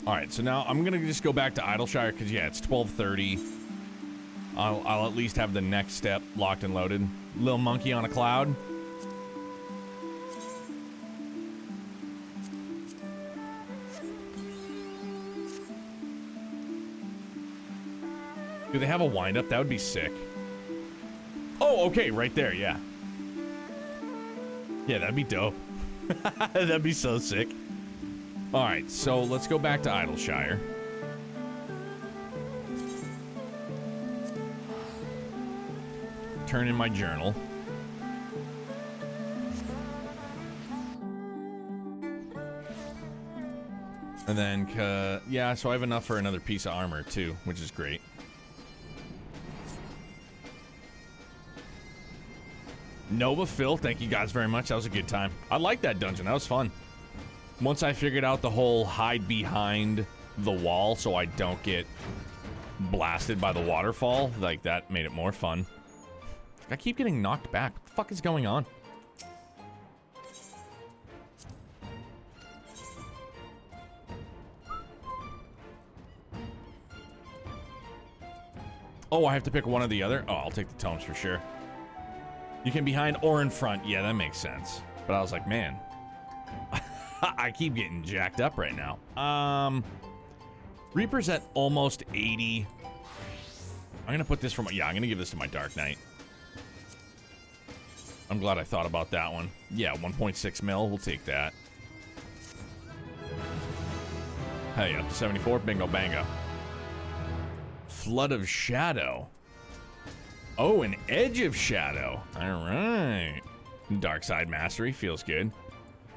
All right, so now I'm gonna just go back to Idleshire because yeah, it's 12:30. I'll at least have the next step locked and loaded. Little monkey on a cloud. Do they have a wind-up? That would be sick. Oh, okay, right there, yeah. Yeah, that'd be dope. That'd be so sick. All right, so let's go back to Idleshire. Turn in my journal. And then, yeah, so I have enough for another piece of armor too, which is great. Nova Phil, thank you guys very much. That was a good time. I like that dungeon. That was fun. Once I figured out the whole hide behind the wall so I don't get blasted by the waterfall, like that made it more fun. I keep getting knocked back. What the fuck is going on? Oh, I have to pick one or the other? Oh, I'll take the tomes for sure. You can behind or in front. Yeah, that makes sense. But I was like, man, I keep getting jacked up right now. Reaper's at almost 80. I'm gonna put this from, yeah, I'm gonna give this to my Dark Knight. I'm glad I thought about that one. Yeah, 1.6 mil, we'll take that. Hey, up to 74, bingo bango. Flood of Shadow. Oh, an Edge of Shadow. All right. Dark Side Mastery feels good.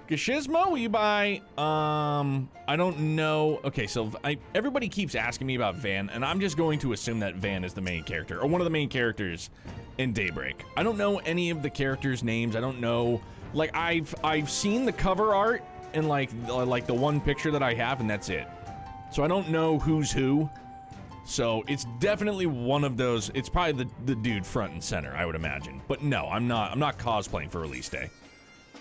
Gashizmo, will you buy? I don't know. Okay, so everybody keeps asking me about Van, and I'm just going to assume that Van is the main character, or one of the main characters in Daybreak. I don't know any of the characters' names. I don't know. Like, I've seen the cover art and like the one picture that I have, and that's it. So I don't know who's who. So it's definitely one of those. It's probably the dude front and center, I would imagine. But no, I'm not cosplaying for release day.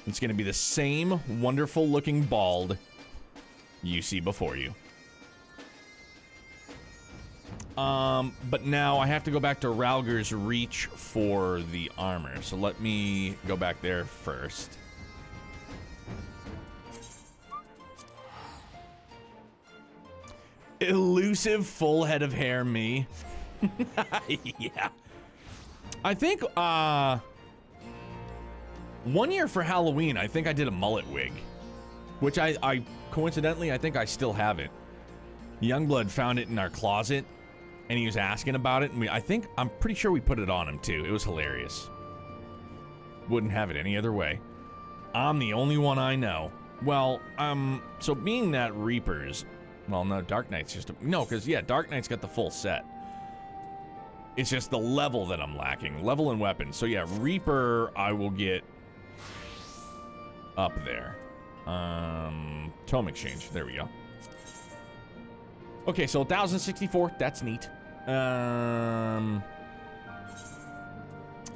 It's going to be the same wonderful looking bald you see before you. But now I have to go back to Ralger's Reach for the armor. So let me go back there first. Elusive full head of hair me. Yeah. I think, 1 year for Halloween, I think I did a mullet wig. Which I coincidentally, I think I still have it. Youngblood found it in our closet, and he was asking about it, and I'm pretty sure we put it on him too. It was hilarious. Wouldn't have it any other way. I'm the only one I know. Well, so being that Reapers, well, no, Dark Knight's just, no, because, yeah, Dark Knight's got the full set. It's just the level that I'm lacking. Level and weapons. So, yeah, Reaper, I will get up there. Tome Exchange. There we go. Okay, so 1,064. That's neat.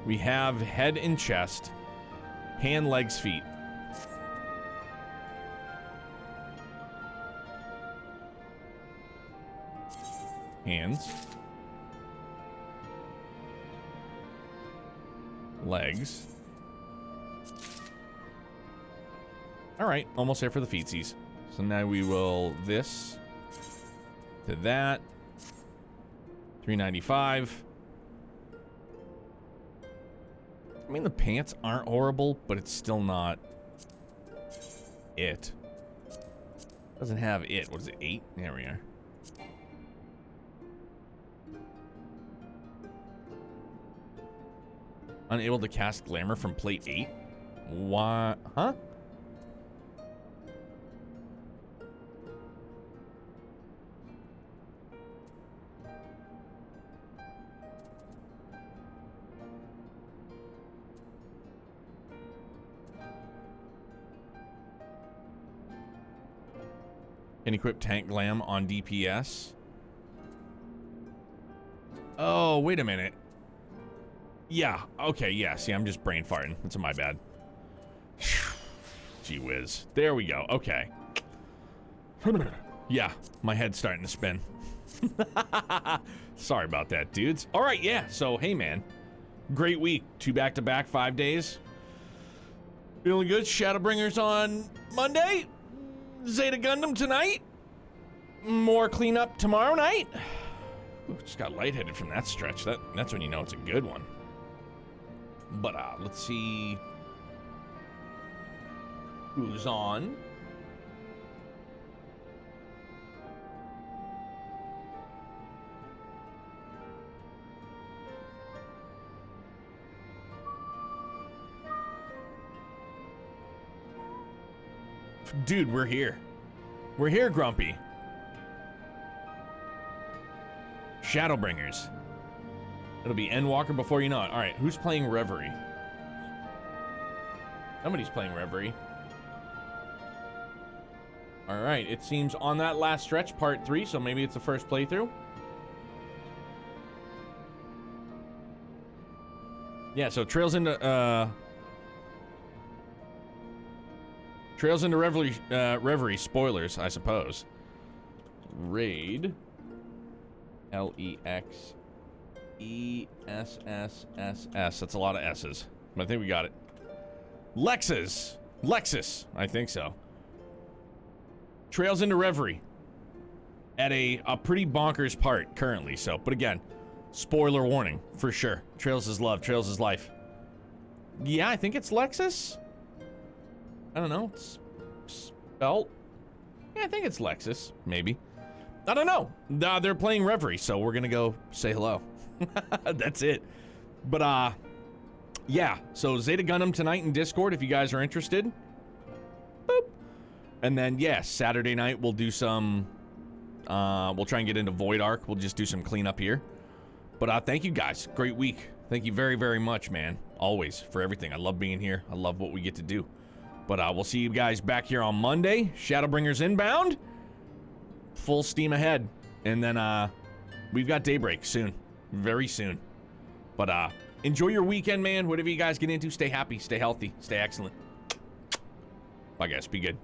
We have head and chest. Hand, legs, feet. Hands. Legs. All right, almost there for the feetsies. So now we will this to that. 395. I mean, the pants aren't horrible, but it's still not it. Doesn't have it. What is it, 8? There we are. Unable to cast Glamour from plate 8? Why? Huh? Can equip Tank Glam on DPS. Oh, wait a minute. Yeah, okay, yeah, see, I'm just brain farting. That's my bad. Gee whiz. There we go, okay. Yeah, my head's starting to spin. Sorry about that, dudes. All right, yeah, so, hey, man. Great week. 2 back-to-back, 5 days. Feeling good. Shadowbringers on Monday. Zeta Gundam tonight. More cleanup tomorrow night. Ooh, just got lightheaded from that stretch. That's when you know it's a good one. But let's see who's on. Dude, we're here. We're here, Grumpy. Shadowbringers. It'll be Endwalker before you know it. All right, who's playing Reverie? Somebody's playing Reverie. All right, it seems on that last stretch, part 3, so maybe it's the first playthrough. Yeah, so Trails into Reverie spoilers, I suppose. Raid. Lexesss. That's a lot of S's. But I think we got it. Lexus. I think so. Trails into Reverie. At a pretty bonkers part currently, so. But again, spoiler warning, for sure. Trails is love, Trails is life. Yeah, I think it's Lexus. I don't know. It's spelled. Yeah, I think it's Lexus. Maybe. I don't know. They're playing Reverie, so we're gonna go say hello. That's it. But yeah, so Zeta Gundam tonight in Discord if you guys are interested. Boop. And then, yes, Saturday night we'll do some, we'll try and get into Void Arc. We'll just do some cleanup here. But thank you guys. Great week. Thank you very, very much, man. Always, for everything. I love being here. I love what we get to do. But we'll see you guys back here on Monday. Shadowbringers inbound. Full steam ahead. And then we've got Daybreak soon. Very soon. But enjoy your weekend, man. Whatever you guys get into, stay happy, stay healthy, stay excellent. Bye, guys. Be good.